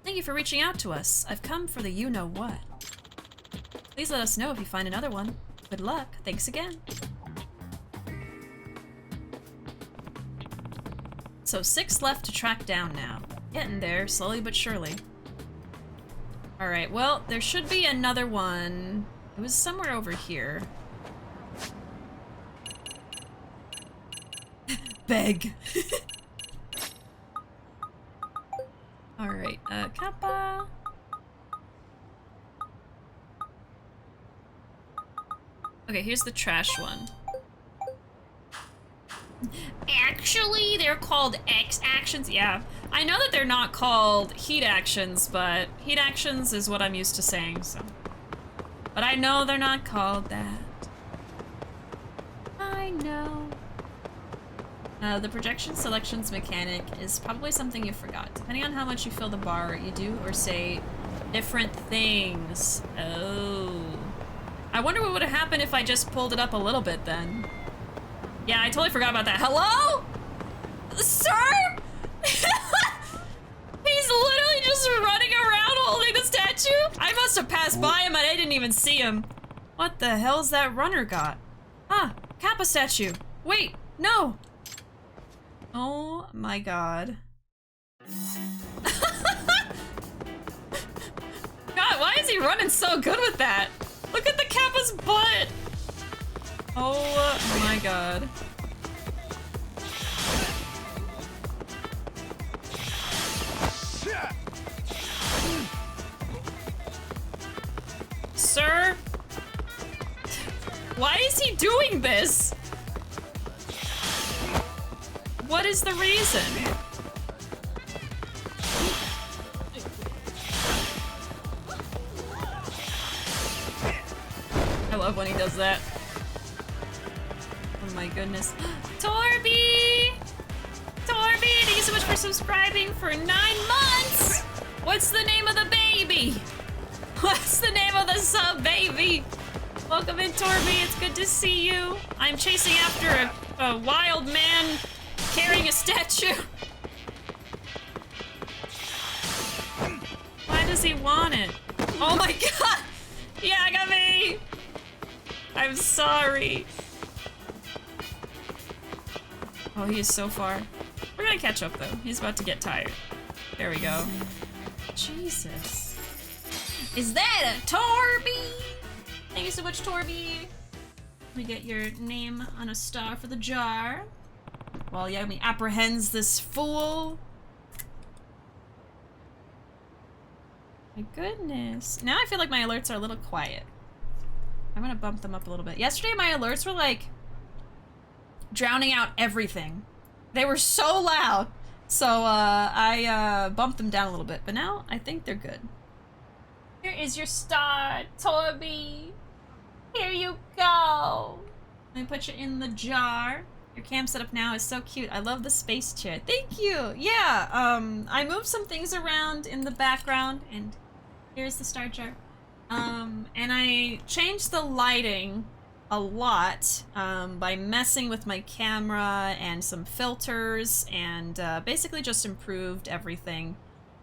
[SPEAKER 1] Thank you for reaching out to us. I've come for the you-know-what. Please let us know if you find another one. Good luck. Thanks again. So 6 left to track down now. Getting there, slowly but surely. Alright, well, there should be another one. It was somewhere over here. Beg. Alright, kappa. Okay, here's the trash one. Actually, they're called X actions. Yeah, I know that they're not called heat actions, but heat actions is what I'm used to saying, so. But I know they're not called that. I know. The projection selections mechanic is probably something you forgot. Depending on how much you fill the bar, you do or say different things. Oh. I wonder what would have happened if I just pulled it up a little bit then. Yeah, I totally forgot about that. Hello? Sir? He's literally just running around holding the statue? I must have passed by him and I didn't even see him. What the hell's that runner got? Ah, kappa statue. Wait, no. Oh my god. God, why is he running so good with that? Look at the Kappa's butt! Oh my god. Sir? Why is he doing this? What is the reason? I love when he does that. Oh my goodness. Torby! Torby, thank you so much for subscribing for 9 months! What's the name of the baby? What's the name of the sub baby? Welcome in, Torby. It's good to see you. I'm chasing after a wild man carrying a statue. Why does he want it? Oh my god! Yagami! I'm sorry. Oh, he is so far. We're gonna catch up though. He's about to get tired. There we go. Jesus. Is that a Torby? Thank you so much, Torby. Let me get your name on a star for the jar. While Yagami apprehends this fool. My goodness. Now I feel like my alerts are a little quiet. I'm gonna bump them up a little bit. Yesterday my alerts were like drowning out everything. They were so loud. So I bumped them down a little bit, but now I think they're good. Here is your star, Torby. Here you go. Let me put you in the jar. Your cam setup now is so cute. I love the space chair. Thank you. Yeah, I moved some things around in the background, and here's the star jar. And I changed the lighting a lot by messing with my camera and some filters, and basically just improved everything.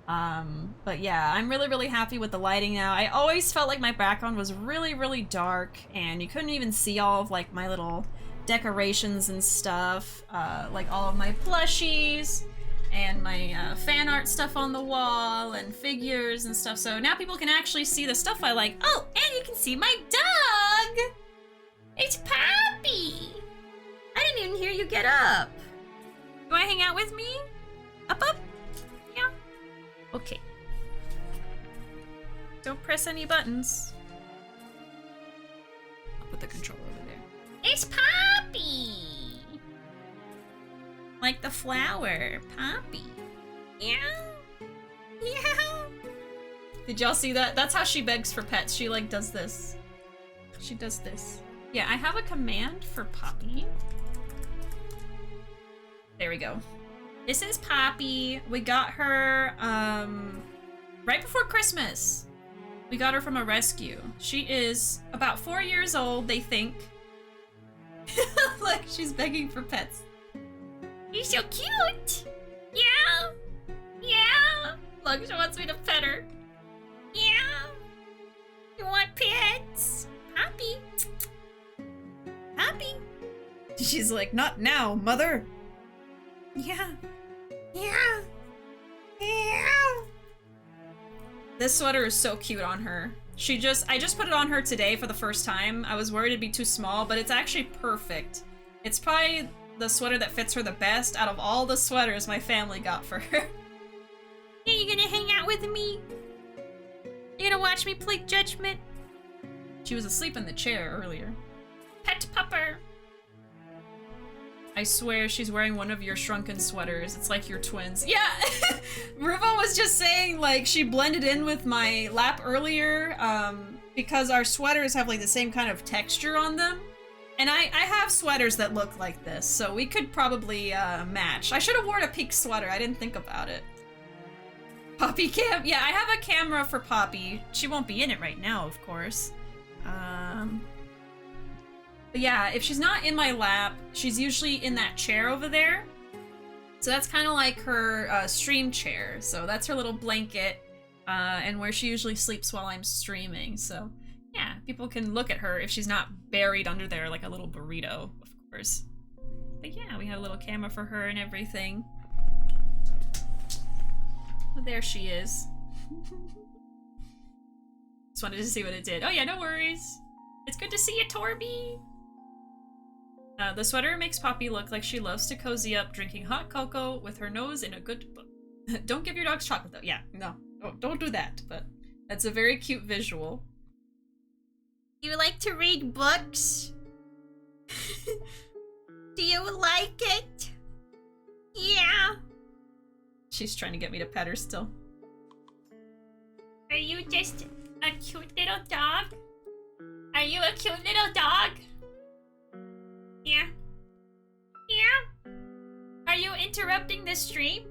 [SPEAKER 1] But yeah, I'm really happy with the lighting now. I always felt like my background was really dark, and you couldn't even see all of like my little decorations and stuff, like all of my plushies and my fan art stuff on the wall and figures and stuff. So now people can actually see the stuff I like. Oh, and you can see my dog! It's Poppy! I didn't even hear you get up. You wanna hang out with me? Up? Yeah. Okay. Don't press any buttons. I'll put the controller over there. It's Poppy! Like the flower, Poppy. Yeah. Yeah. Did y'all see that? That's how she begs for pets. She like does this. She does this. Yeah, I have a command for Poppy. There we go. This is Poppy. We got her right before Christmas. We got her from a rescue. She is about 4 years old, they think. Look, she's begging for pets. You're so cute! Yeah! Yeah! Look, she wants me to pet her. Yeah! You want pets? Poppy! Poppy! She's like, not now, mother! Yeah! Yeah! Yeah! This sweater is so cute on her. I just put it on her today for the first time. I was worried it'd be too small, but it's actually perfect. It's probably the sweater that fits her the best out of all the sweaters my family got for her. Yeah, you gonna hang out with me? You gonna watch me play Judgment? She was asleep in the chair earlier. Pet pupper! I swear she's wearing one of your shrunken sweaters. It's like your twins. Yeah! Ruuuvo was just saying, like, she blended in with my lap earlier, because our sweaters have, like, the same kind of texture on them. And I have sweaters that look like this, so we could probably, match. I should have worn a pink sweater. I didn't think about it. Poppy cam? Yeah, I have a camera for Poppy. She won't be in it right now, of course. But yeah, if she's not in my lap, she's usually in that chair over there. So that's kind of like her stream chair. So that's her little blanket, and where she usually sleeps while I'm streaming. So yeah, people can look at her if she's not buried under there like a little burrito, of course. But yeah, we have a little camera for her and everything. Well, there she is. Just wanted to see what it did. Oh yeah, no worries. It's good to see you, Torby. The sweater makes Poppy look like she loves to cozy up drinking hot cocoa with her nose in a good book. Don't give your dogs chocolate though. Yeah, no, don't do that. But that's a very cute visual. You like to read books? Do you like it? Yeah. She's trying to get me to pet her still. Are you just a cute little dog? Are you a cute little dog? Yeah. Yeah? Are you interrupting the stream?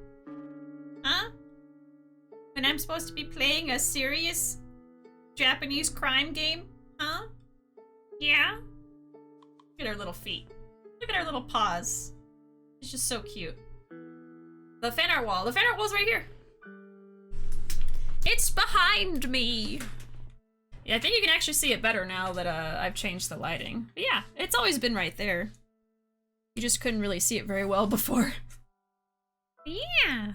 [SPEAKER 1] Huh? When I'm supposed to be playing a serious Japanese crime game? Huh? Yeah? Look at her little feet. Look at her little paws. It's just so cute. The fan art wall. The fan art wall's right here. It's behind me. Yeah, I think you can actually see it better now that I've changed the lighting. But yeah, it's always been right there. You just couldn't really see it very well before. Yeah.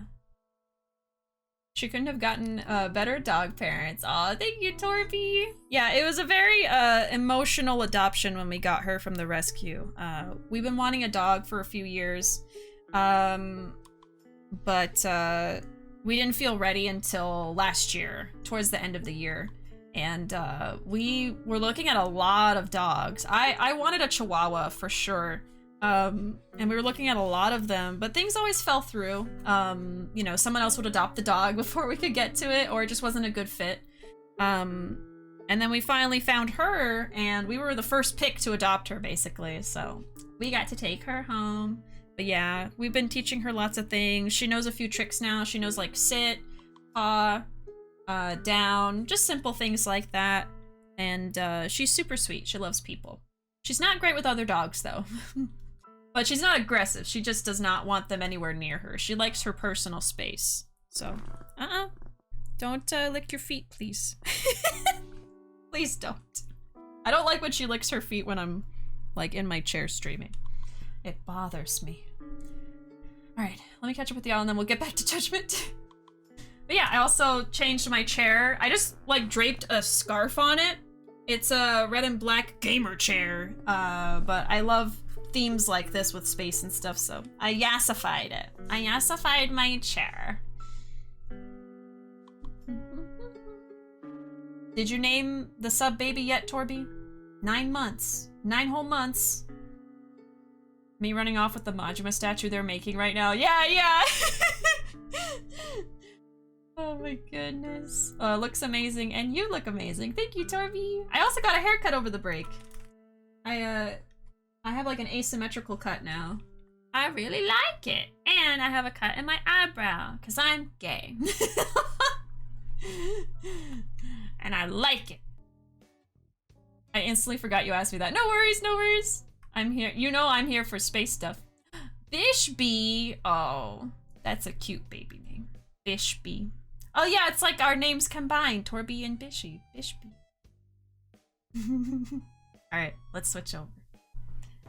[SPEAKER 1] She couldn't have gotten better dog parents. Aw, thank you, Torby. Yeah, it was a very emotional adoption when we got her from the rescue. We've been wanting a dog for a few years, but we didn't feel ready until last year, towards the end of the year. And we were looking at a lot of dogs. I wanted a Chihuahua for sure. And we were looking at a lot of them, but things always fell through. You know, someone else would adopt the dog before we could get to it, or it just wasn't a good fit. And then we finally found her, and we were the first pick to adopt her, basically. So we got to take her home. But yeah, we've been teaching her lots of things. She knows a few tricks now. She knows like sit, paw, down, just simple things like that. And she's super sweet. She loves people. She's not great with other dogs though. But she's not aggressive. She just does not want them anywhere near her. She likes her personal space. So, don't lick your feet, please. Please don't. I don't like when she licks her feet when I'm like in my chair streaming. It bothers me. Alright, let me catch up with y'all and then we'll get back to Judgment. But yeah, I also changed my chair. I just like draped a scarf on it. It's a red and black gamer chair, but I love themes like this with space and stuff, so I yassified it. I yassified my chair. Did you name the sub baby yet, Torby? 9 months. 9 whole months. Me running off with the Majima statue they're making right now. Yeah! Oh my goodness. Looks amazing, and you look amazing. Thank you, Torby. I also got a haircut over the break. I have like an asymmetrical cut now. I really like it. And I have a cut in my eyebrow, because I'm gay. And I like it. I instantly forgot you asked me that. No worries, no worries. I'm here. You know I'm here for space stuff. Bishby. Oh, that's a cute baby name. Bishby. Oh yeah, it's like our names combined. Torby and Bishby. Bishby. Alright, let's switch over.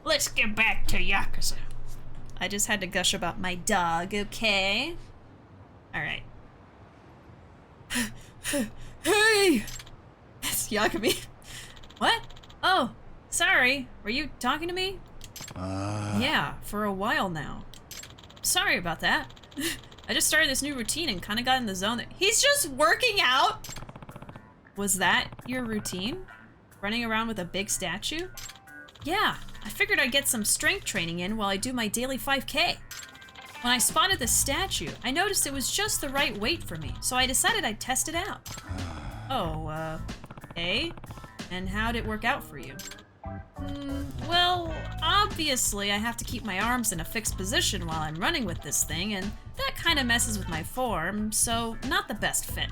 [SPEAKER 1] Let's get back to Yakuza. I just had to gush about my dog, okay? Alright. Hey! That's Yagami. What? Oh, sorry. Were you talking to me? Yeah, for a while now. Sorry about that. I just started this new routine and kind of got in the zone that he's just working out. Was that your routine? Running around with a big statue? Yeah, I figured I'd get some strength training in while I do my daily 5K. When I spotted the statue, I noticed it was just the right weight for me, so I decided I'd test it out. Oh, okay. And how'd it work out for you? Well, obviously I have to keep my arms in a fixed position while I'm running with this thing, and that kind of messes with my form, so not the best fit.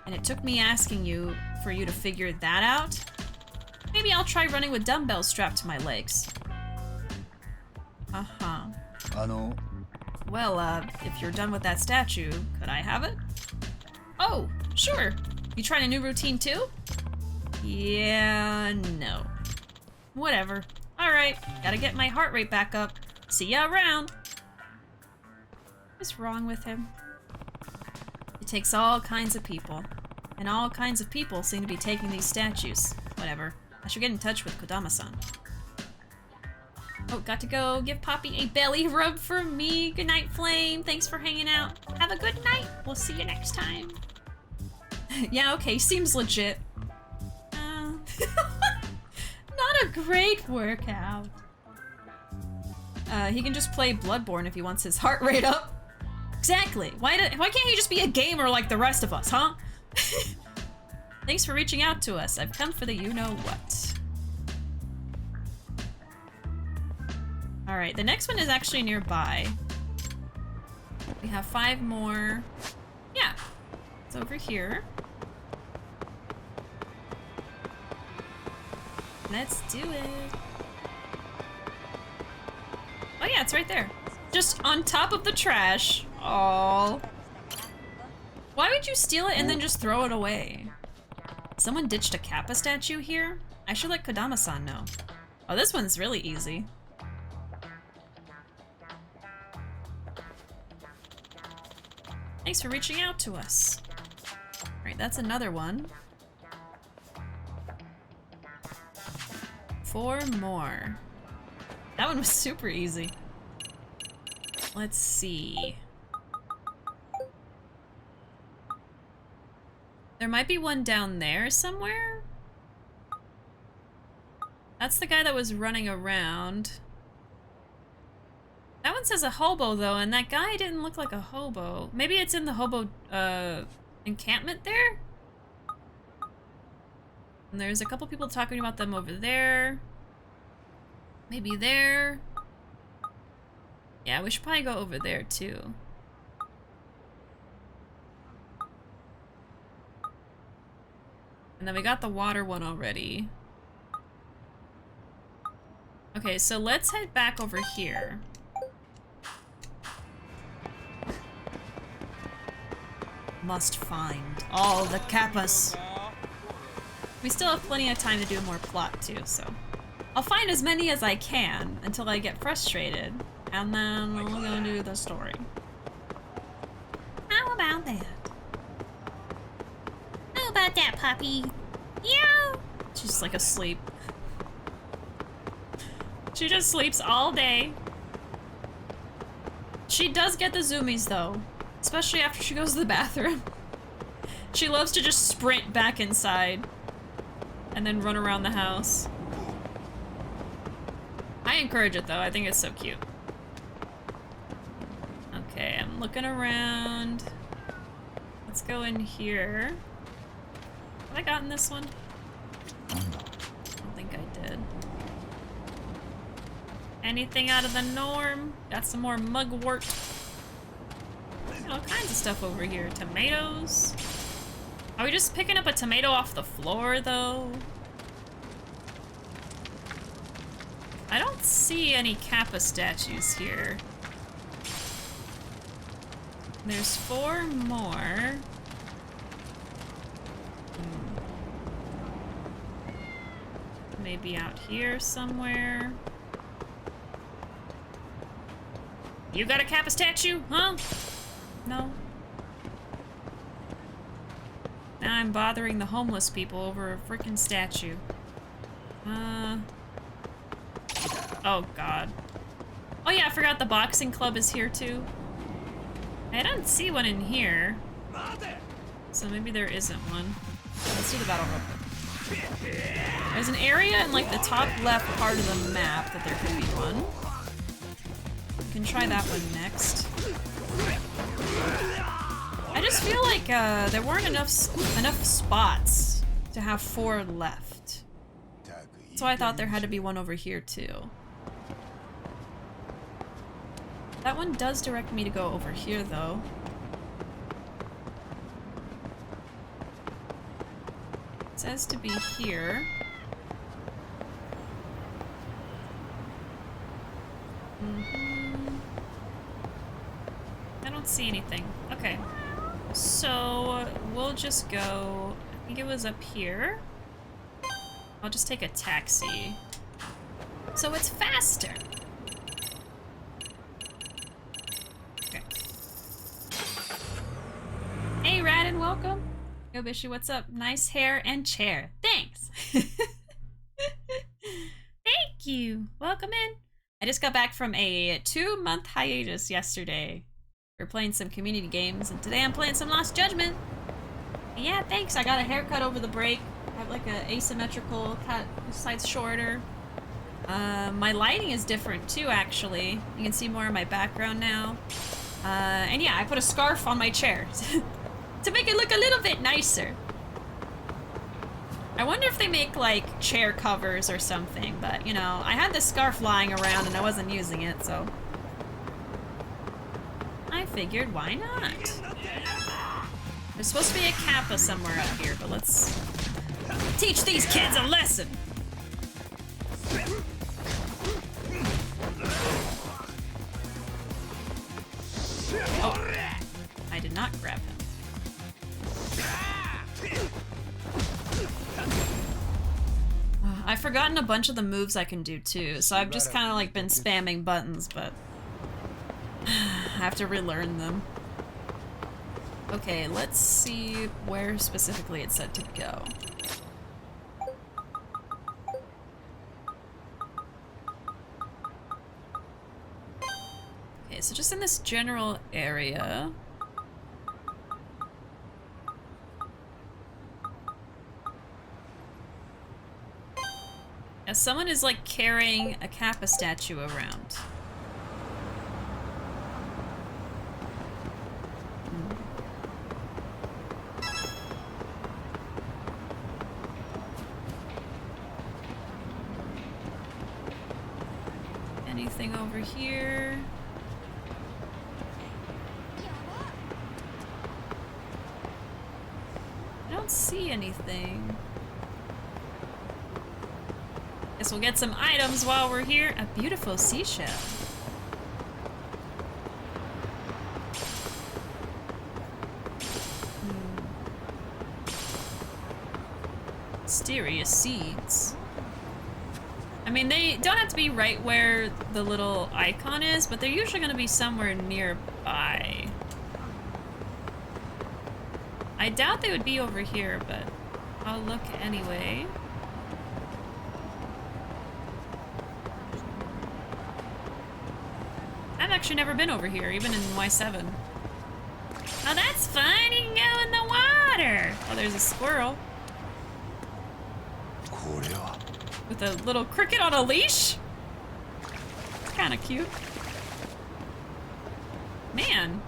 [SPEAKER 1] And it took me asking you for you to figure that out. Maybe I'll try running with dumbbells strapped to my legs. Uh-huh. Well, if you're done with that statue, could I have it? Oh, sure. You trying a new routine too? Yeah, no. Whatever. Alright, gotta get my heart rate back up. See ya around. What's wrong with him? It takes all kinds of people. And all kinds of people seem to be taking these statues. Whatever. I should get in touch with Kodama-san. Oh, got to go give Poppy a belly rub for me. Good night, Flame. Thanks for hanging out. Have a good night. We'll see you next time. Yeah, okay, seems legit. Not a great workout. He can just play Bloodborne if he wants his heart rate up. Exactly. Why can't he just be a gamer like the rest of us, huh? Thanks for reaching out to us. I've come for the you-know-what. Alright, the next one is actually nearby. We have 5 more. Yeah, it's over here. Let's do it. Oh yeah, it's right there. Just on top of the trash. Aww. Why would you steal it and then just throw it away? Someone ditched a Kappa statue here? I should let Kodama-san know. Oh, this one's really easy. Thanks for reaching out to us. Alright, that's another one. 4 more. That one was super easy. Let's see. There might be one down there somewhere? That's the guy that was running around. That one says a hobo though, and that guy didn't look like a hobo. Maybe it's in the hobo encampment there? And there's a couple people talking about them over there. Maybe there. Yeah, we should probably go over there too. And then we got the water one already. Okay, so let's head back over here. Must find all the kappas. We still have plenty of time to do more plot too, so I'll find as many as I can until I get frustrated, and then we'll go do the story. How about that? How about that, puppy? Yeah. She's like asleep. She just sleeps all day. She does get the zoomies though, especially after she goes to the bathroom. She loves to just sprint back inside and then run around the house. I encourage it though, I think it's so cute. Okay, I'm looking around. Let's go in here. Have I gotten this one? I don't think I did. Anything out of the norm? Got some more mugwort. All kinds of stuff over here. Tomatoes. Are we just picking up a tomato off the floor, though? I don't see any Kappa statues here. There's 4 more. Maybe out here somewhere. You got a Kappa statue, huh? No. Now I'm bothering the homeless people over a freaking statue. Oh god. Oh yeah, I forgot the boxing club is here too. I don't see one in here. So maybe there isn't one. Let's do the battle real quick. There's an area in like the top left part of the map that there could be one. We can try that one next. I just feel like there weren't enough spots to have 4 left. So I thought there had to be one over here too. That one does direct me to go over here though. It says to be here. I don't see anything. Okay. So we'll just go, I think it was up here. I'll just take a taxi. so it's faster. Okay. Hey, Radin, welcome. Yo, Bishi, what's up? Nice hair and chair. Thanks. Thank you. Welcome in. I just got back from a 2-month hiatus yesterday. We were playing some community games, and today I'm playing some Lost Judgment. And yeah, thanks. I got a haircut over the break. I have like an asymmetrical cut, side's shorter. My lighting is different too, actually. You can see more of my background now. And yeah, I put a scarf on my chair to make it look a little bit nicer. I wonder if they make like chair covers or something, but you know, I had this scarf lying around and I wasn't using it, so I figured why not? There's supposed to be a kappa somewhere up here, but let's teach these kids a lesson. Oh, I did not grab him. I've forgotten a bunch of the moves I can do too, so I've just kind of like been spamming buttons, but I have to relearn them. Okay, let's see where specifically it's said to go. Okay, so just in this general area. Yeah, someone is like carrying a kappa statue around. Anything over here? I don't see anything. Guess we'll get some items while we're here. A beautiful seashell. Mysterious seeds. I mean, they don't have to be right where the little icon is, but they're usually going to be somewhere nearby. I doubt they would be over here, but I'll look anyway. I've actually never been over here, even in Y7. Oh, that's fun! You can go in the water! Oh, there's a squirrel. With a little cricket on a leash? It's kind of cute. Man,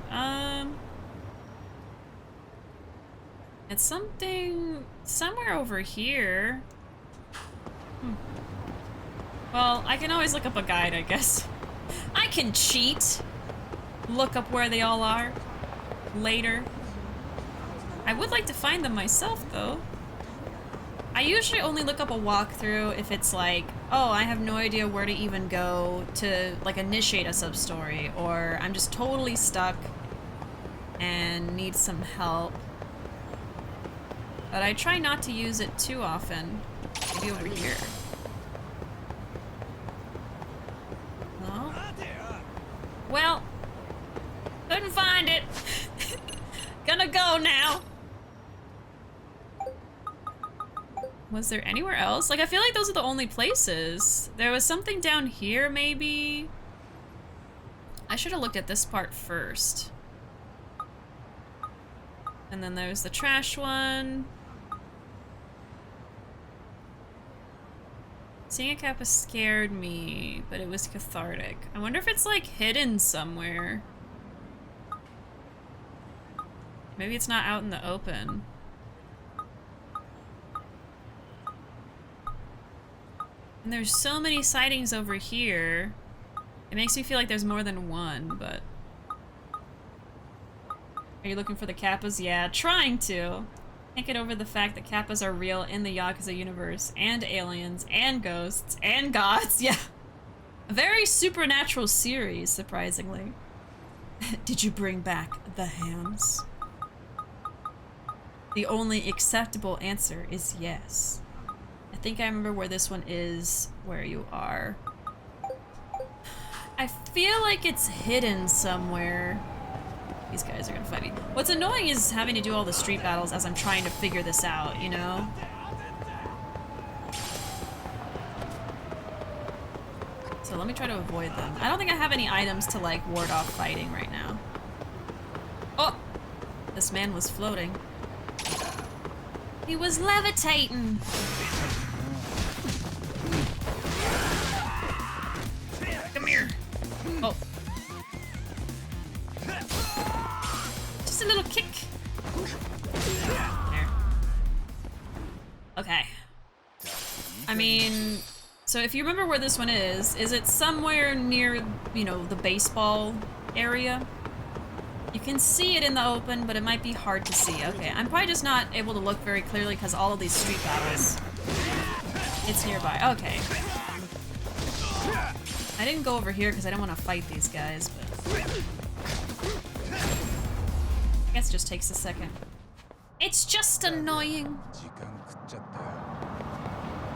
[SPEAKER 1] it's something somewhere over here. Well, I can always look up a guide, I guess. I can cheat. Look up where they all are later. I would like to find them myself, though. I usually only look up a walkthrough if it's like, oh, I have no idea where to even go to, like, initiate a sub-story, or I'm just totally stuck and need some help. But I try not to use it too often. Maybe over here. No? Well, couldn't find it. Gonna go now. Was there anywhere else? Like, I feel like those are the only places. There was something down here, maybe? I should have looked at this part first. And then there's the trash one. Seeing a kappa scared me, but it was cathartic. I wonder if it's, like, hidden somewhere. Maybe it's not out in the open. And there's so many sightings over here. It makes me feel like there's more than one, but... Are you looking for the kappas? Yeah, trying to. Can't get over the fact that kappas are real in the Yakuza universe, and aliens, and ghosts, and gods, yeah. A very supernatural series, surprisingly. Did you bring back the hams? The only acceptable answer is yes. I think I remember where this one is, where you are. I feel like it's hidden somewhere. These guys are gonna fight me. What's annoying is having to do all the street battles as I'm trying to figure this out, you know? So let me try to avoid them. I don't think I have any items to like ward off fighting right now. Oh! This man was floating. He was levitating! Come here! Oh. Just a little kick. There. Okay. I mean, so if you remember where this one is it somewhere near, you know, the baseball area? You can see it in the open, but it might be hard to see. Okay, I'm probably just not able to look very clearly because all of these street battles. It's nearby. Okay. I didn't go over here because I don't want to fight these guys, but I guess it just takes a second. It's just annoying.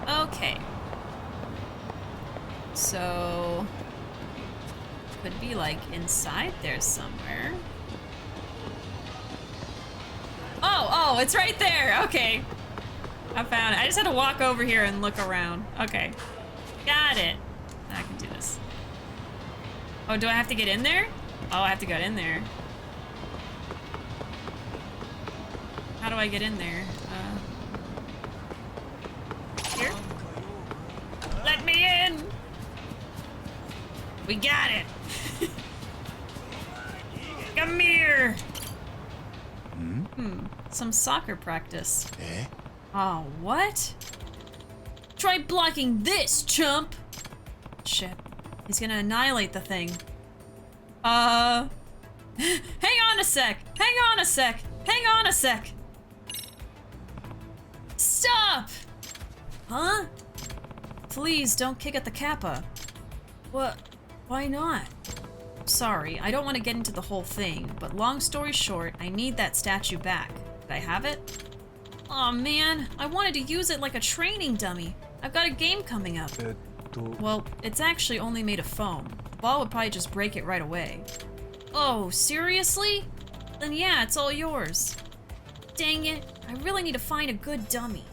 [SPEAKER 1] Okay. So could be like inside there somewhere. Oh, it's right there. Okay. I found it. I just had to walk over here and look around. Okay. Got it. I can do this. Oh, do I have to get in there? Oh, I have to get in there. How do I get in there? Here? Let me in! We got it! Come here! Some soccer practice.
[SPEAKER 6] Eh?
[SPEAKER 1] Oh, what? Try blocking this, chump! Shit. He's gonna annihilate the thing. Hang on a sec! Hang on a sec! Hang on a sec! Stop! Huh? Please don't kick at the kappa. What? Why not? Sorry, I don't want to get into the whole thing, but long story short, I need that statue back. Did I have it? Aw, man, I wanted to use it like a training dummy. I've got a game coming up. Well, it's actually only made of foam. The ball would probably just break it right away. Oh, seriously? Then yeah, it's all yours. Dang it, I really need to find a good dummy.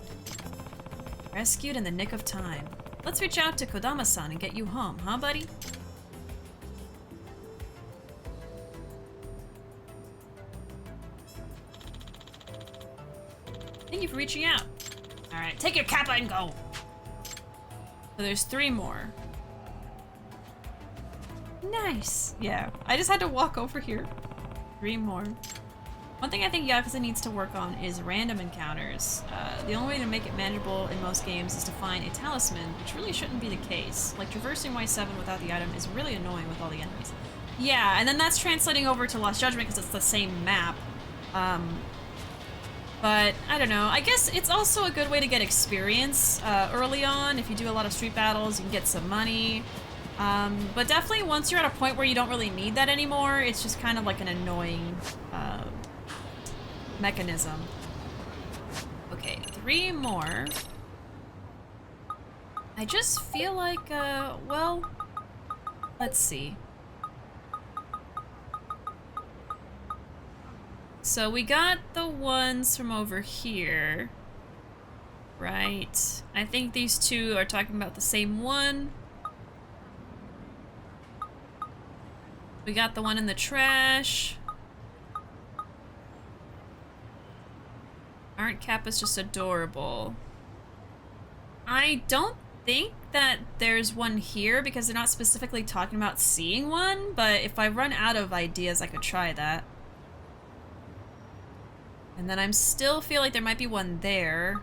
[SPEAKER 1] Rescued in the nick of time. Let's reach out to Kodama-san and get you home, huh, buddy? Thank you for reaching out. Alright, take your kappa and go! So there's 3 more. Nice! Yeah, I just had to walk over here. 3 more. One thing I think Yakuza needs to work on is random encounters. The only way to make it manageable in most games is to find a talisman, which really shouldn't be the case. Like, traversing Y7 without the item is really annoying with all the enemies. Yeah, and then that's translating over to Lost Judgment because it's the same map. But, I don't know, I guess it's also a good way to get experience early on. If you do a lot of street battles, you can get some money. But definitely once you're at a point where you don't really need that anymore, it's just kind of like an annoying mechanism. Okay, 3 more. I just feel like, well, let's see. So we got the ones from over here, right? I think these 2 are talking about the same one. We got the one in the trash. Aren't kappas just adorable? I don't think that there's one here because they're not specifically talking about seeing one, but if I run out of ideas, I could try that. And then I'm still feel like there might be one there.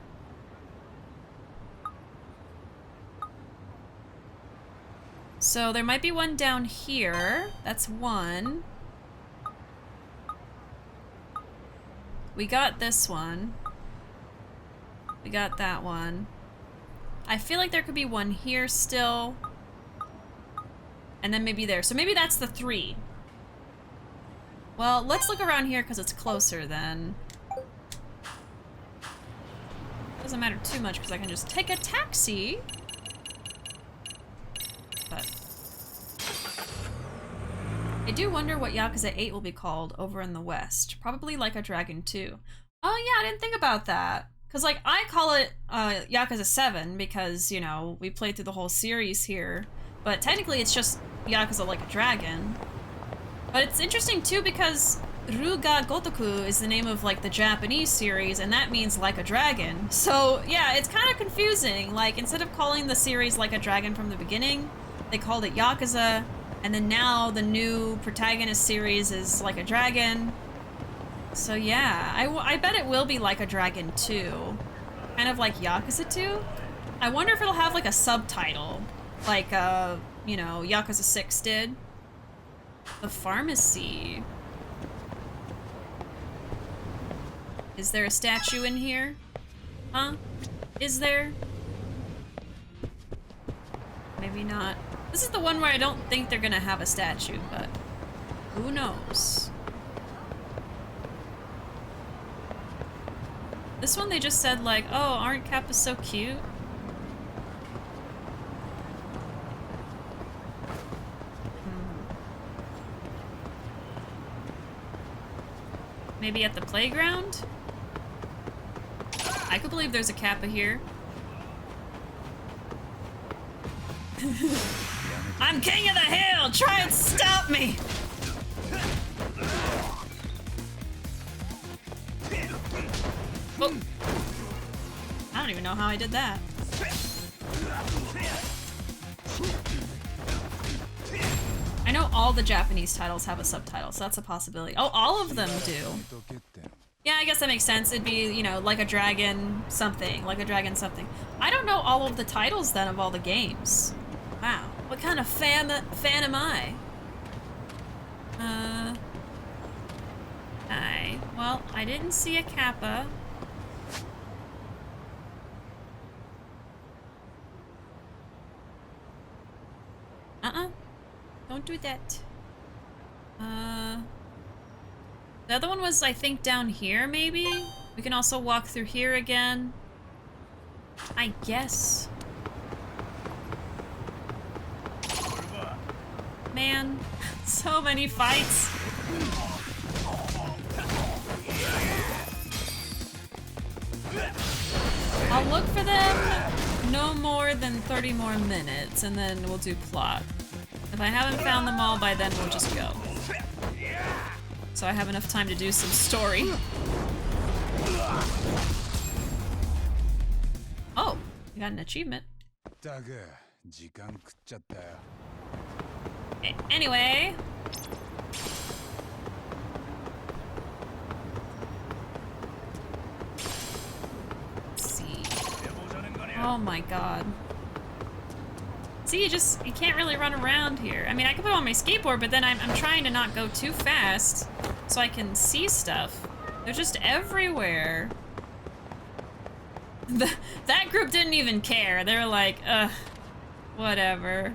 [SPEAKER 1] So there might be one down here. That's 1. We got this one. We got that one. I feel like there could be one here still. And then maybe there. So maybe that's the 3. Well, let's look around here because it's closer then. Doesn't matter too much because I can just take a taxi. But I do wonder what Yakuza 8 will be called over in the West. Probably Like a Dragon 2. Oh yeah, I didn't think about that. Because, like, I call it Yakuza 7 because, you know, we played through the whole series here. But technically it's just Yakuza Like a Dragon. But it's interesting, too, because Ruuuvo Gotoku is the name of, like, the Japanese series, and that means Like a Dragon. So, yeah, it's kind of confusing. Like, instead of calling the series Like a Dragon from the beginning, they called it Yakuza, and then now the new protagonist series is Like a Dragon. So yeah, I bet it will be Like a Dragon 2. Kind of like Yakuza 2. I wonder if it'll have like a subtitle. Like, you know, Yakuza 6 did. The pharmacy. Is there a statue in here? Huh? Is there? Maybe not. This is the one where I don't think they're gonna have a statue, but who knows? This one they just said like, oh, aren't Kappas so cute? Maybe at the playground? I could believe there's a Kappa here. I'm king of the hill! Try and stop me! Oh. I don't even know how I did that. I know all the Japanese titles have a subtitle, so that's a possibility. Oh, all of them do. Yeah, I guess that makes sense. It'd be, you know, Like a Dragon something, Like a Dragon something. I don't know all of the titles then of all the games. Wow, what kind of fan am I? Hi. Well, I didn't see a Kappa. Don't do that. The other one was, I think, down here, maybe? We can also walk through here again. I guess. Man, so many fights. I'll look for them no more than 30 more minutes, and then we'll do plot. If I haven't found them all by then, we'll just go. So I have enough time to do some story. Oh, we got an achievement. Anyway. Let's see. Oh my god. See, you can't really run around here. I mean, I can put on my skateboard, but then I'm trying to not go too fast so I can see stuff. They're just everywhere. That group didn't even care. They were like, whatever.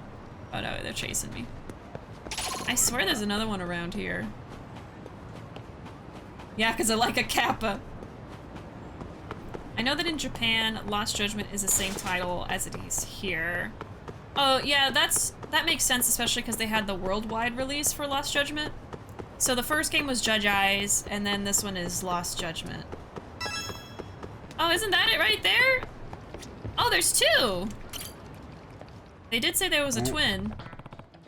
[SPEAKER 1] Oh no, they're chasing me. I swear there's another one around here. Yeah, because I like a kappa. I know that in Japan, Lost Judgment is the same title as it is here. Oh, yeah, that makes sense, especially because they had the worldwide release for Lost Judgment. So the first game was Judge Eyes, and then this one is Lost Judgment. Oh, isn't that it right there? Oh, there's two! They did say there was a twin.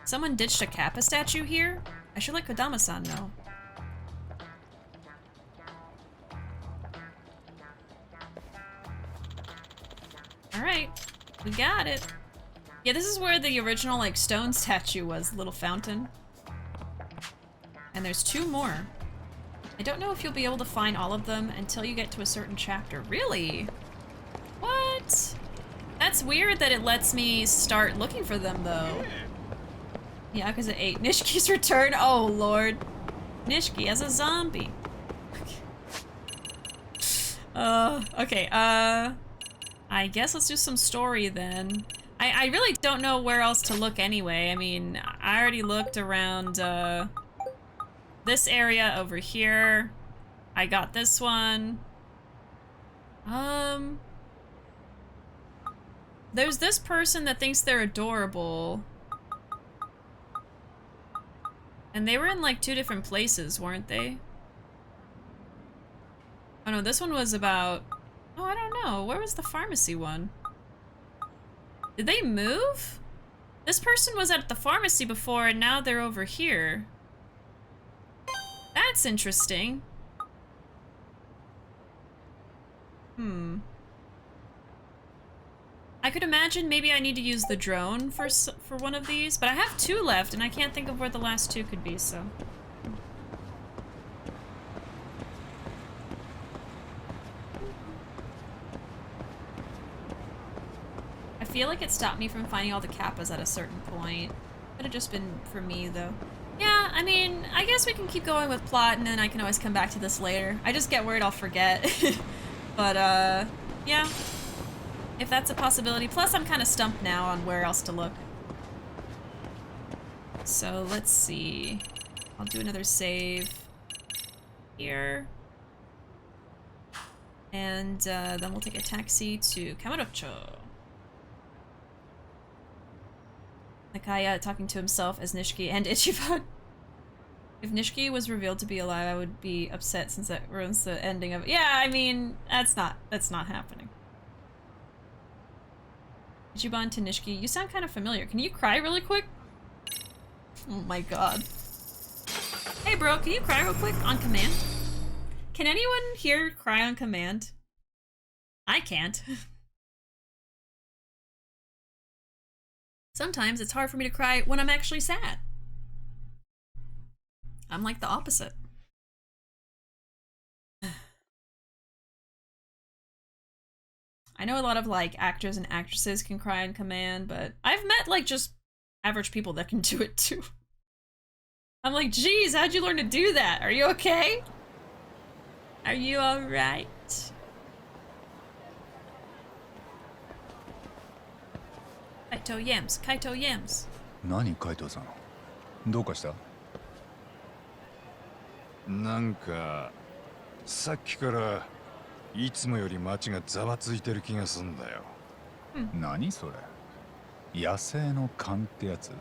[SPEAKER 1] Someone ditched a Kappa statue here? I should let Kodama-san know. Alright, we got it. Yeah, this is where the original, like, stone statue was, little fountain. And there's two more. I don't know if you'll be able to find all of them until you get to a certain chapter. Really? What? That's weird that it lets me start looking for them, though. Yeah, because at 8. Nishki's return? Oh, Lord. Nishiki as a zombie. Okay, I guess let's do some story then. I really don't know where else to look anyway. I mean, I already looked around, this area over here. I got this one. There's this person that thinks they're adorable. And they were in like 2 different places, weren't they? Oh no, this one was about... Oh, I don't know. Where was the pharmacy one? Did they move? This person was at the pharmacy before and now they're over here. That's interesting. I could imagine maybe I need to use the drone for one of these, but I have 2 left and I can't think of where the last 2 could be, so... I feel like it stopped me from finding all the kappas at a certain point. Could have just been for me, though. Yeah, I mean, I guess we can keep going with plot and then I can always come back to this later. I just get worried I'll forget. But, yeah. If that's a possibility. Plus, I'm kind of stumped now on where else to look. So, let's see. I'll do another save here. And, then we'll take a taxi to Kamurocho. Nakaya talking to himself as Nishiki and Ichiban. If Nishiki was revealed to be alive, I would be upset since that ruins the ending of it. Yeah, I mean, that's not happening. Ichiban to Nishiki, you sound kind of familiar. Can you cry really quick? Oh my god. Hey bro, can you cry real quick on command? Can anyone here cry on command? I can't. Sometimes it's hard for me to cry when I'm actually sad. I'm like the opposite. I know a lot of like actors and actresses can cry on command, but I've met like just average people that can do it too. I'm like, geez, how'd you learn to do that? Are you okay? Are you alright? Kaito yams, Kaito yams.
[SPEAKER 6] 何カイトさんどうかした？
[SPEAKER 3] なんかさっきからいつもより街がざわついてる気がすんだよ。
[SPEAKER 6] 何それ？野生の勘ってやつ？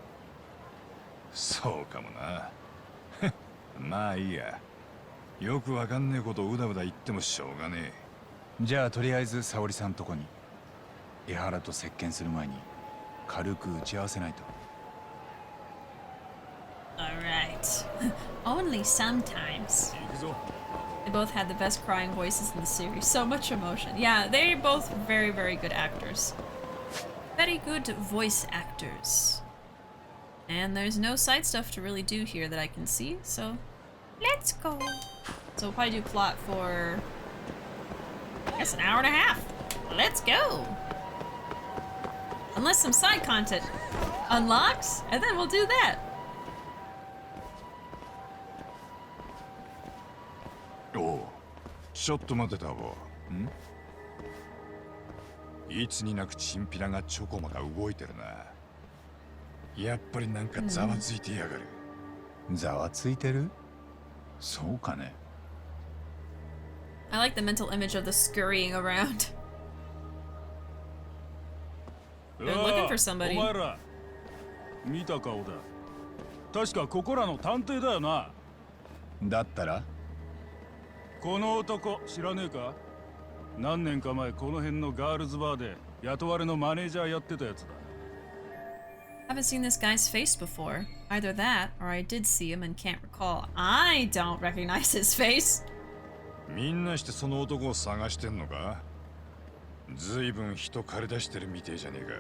[SPEAKER 3] そうかもな。まあいいや。よくわかんねえことをうだうだ言ってもしょうがねえ。
[SPEAKER 6] じゃあとりあえず沙織さんとこに江原と接見する前に軽く打ち合わせないと。
[SPEAKER 1] Alright. Only sometimes. They both had the best crying voices in the series. So much emotion. Yeah, they're both very, very good actors. Very good voice actors. And there's no side stuff to really do here that I can see, so let's go. So we'll probably do plot for, I guess, an hour and a half. Let's go. Unless some side content unlocks, and then we'll do that.
[SPEAKER 3] おう、ちょっと待ってたわ。いつになくチンピラがちょこまか動いてるな。やっぱりなんかざわついてやがる。
[SPEAKER 6] ざわついてる？そうかね。
[SPEAKER 1] I like the mental image of the scurrying around. They're looking for somebody.
[SPEAKER 7] お前ら見た顔だ。確かここらの探偵だよな。
[SPEAKER 6] だったら？
[SPEAKER 7] この男知らねえか？何年か前この辺のガールズバーで雇われのマネージャーやってたやつだ。
[SPEAKER 1] Haven't seen this guy's face before. Either that, or I did see him and can't recall. I don't recognize his face.
[SPEAKER 3] みんなしてその男を探してんのか？ずいぶん人借り出してるみてえじゃねえか。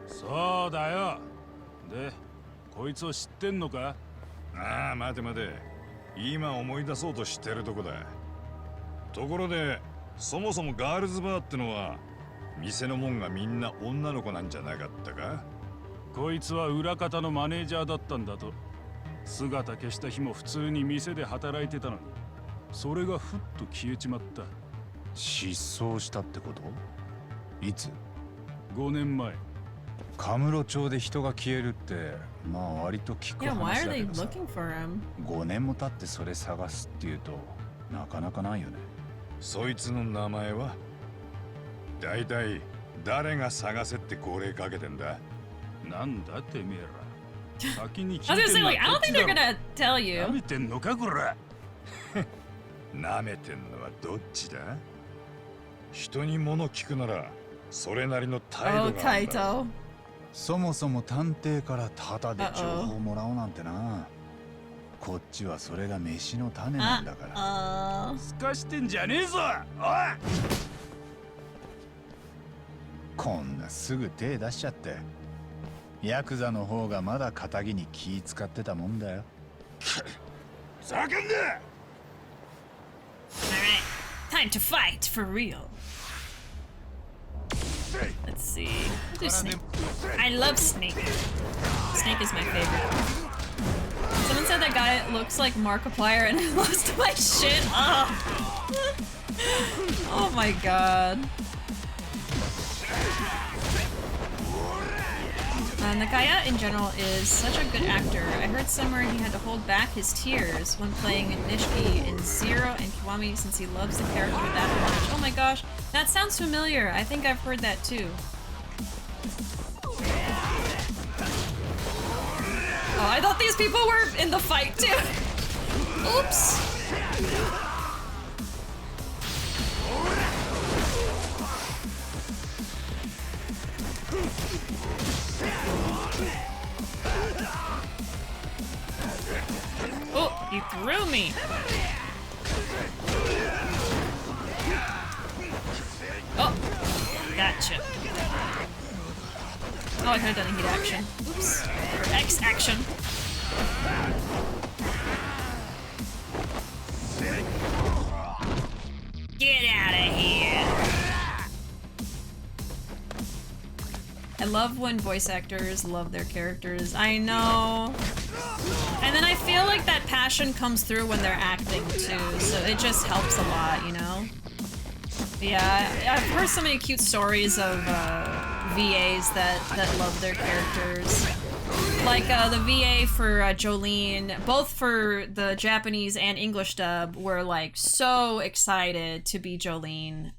[SPEAKER 7] そうだよ。で、こいつを知ってんのか？
[SPEAKER 3] ああ、待て待て。今思い出そうとしてるとこだ。ところで、そもそもガールズバーってのは店の門がみんな女の子なんじゃなかったか？
[SPEAKER 7] こいつは裏方のマネージャーだったんだと。姿消した日も普通に店で働いてたのに、それがふっと消えちまった。
[SPEAKER 6] 失踪したってこと？いつ
[SPEAKER 7] ？5年前。
[SPEAKER 6] カムロ町で人が消えるってまあ割と聞く
[SPEAKER 1] Yeah, why
[SPEAKER 6] 話
[SPEAKER 1] are
[SPEAKER 6] だ
[SPEAKER 1] they
[SPEAKER 6] けどさ。
[SPEAKER 1] looking for him?
[SPEAKER 6] 5年も経ってそれ探すっていうとなかなかないよね。
[SPEAKER 3] そいつの名前は？だいたい誰が探せって号令かけてんだ？
[SPEAKER 7] なんだてめえら。先に
[SPEAKER 1] I
[SPEAKER 7] 聞
[SPEAKER 1] was
[SPEAKER 7] い
[SPEAKER 1] gonna say,
[SPEAKER 7] てんの
[SPEAKER 1] like, I
[SPEAKER 7] は
[SPEAKER 1] don't
[SPEAKER 7] こっ
[SPEAKER 1] think
[SPEAKER 7] ち
[SPEAKER 1] they're
[SPEAKER 7] だろ。
[SPEAKER 1] gonna tell
[SPEAKER 7] 舐
[SPEAKER 1] you.
[SPEAKER 7] めてんのかこら。
[SPEAKER 3] 舐めてんのはどっちだ？人に物聞くならそれなりの態
[SPEAKER 1] Oh,
[SPEAKER 3] 度があるんだ。
[SPEAKER 1] Kaito.
[SPEAKER 6] そもそも探偵からタダで情報もらおうなんてな。こっちはそれが飯の種なんだから。
[SPEAKER 7] すかしてんじゃねえぞ。おい。
[SPEAKER 6] こんなすぐ手出しちゃって。ヤクザの方がまだ仇に気使ってたもんだよ。
[SPEAKER 3] 叫んで！
[SPEAKER 1] Alright, time to fight for real. Let's see. I'll do Snake. I love Snake. Snake is my favorite. Someone said that guy looks like Markiplier and I lost my shit. Oh, oh my god. Nakaya in general is such a good actor. I heard somewhere he had to hold back his tears when playing Nishiki in Zero and Kiwami since he loves the character that much. Oh my gosh, that sounds familiar. I think I've heard that too. Oh, I thought these people were in the fight too. Oops. Oh, you threw me. Oh, gotcha. Oh, I could have done a heat action. Oops. Or X action. Get out of here. I love when voice actors love their characters. I know. And then I feel like that passion comes through when they're acting too, so it just helps a lot, you know? But yeah, I've heard so many cute stories of VAs that love their characters. Like the VA for Jolene, both for the Japanese and English dub, were like so excited to be Jolene.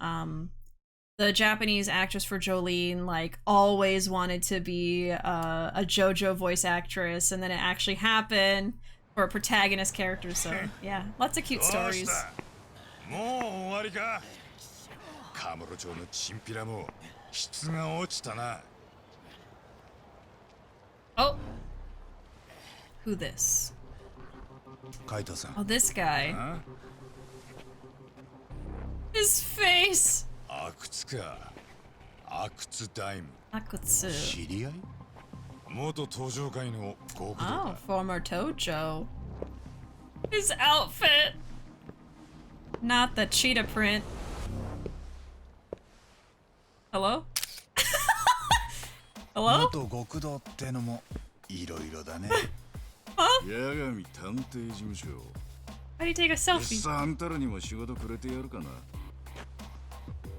[SPEAKER 1] The Japanese actress for Jolene like always wanted to be a JoJo voice actress, and then it actually happened for a protagonist character. So yeah, lots of cute stories.
[SPEAKER 3] もう終わりか。カムロ町のチンピラも質が落ちたな。
[SPEAKER 1] Oh, who this?
[SPEAKER 6] カイトさん。
[SPEAKER 1] Oh, this guy.
[SPEAKER 3] あ？
[SPEAKER 1] His face.
[SPEAKER 3] 阿久津か。阿久津ダイム。
[SPEAKER 1] Akutsu.
[SPEAKER 6] 知り合い？
[SPEAKER 3] 元登場会の極道
[SPEAKER 1] Oh,
[SPEAKER 3] だ。
[SPEAKER 1] former Tojo. His outfit. Not the cheetah print. Hello? Hello?
[SPEAKER 6] 元極道ってのもいろいろだね。
[SPEAKER 3] 八神探偵事務所。
[SPEAKER 1] Why do you take a
[SPEAKER 3] いっ
[SPEAKER 1] selfie?
[SPEAKER 3] さあんたらにも仕事くれてやるかな。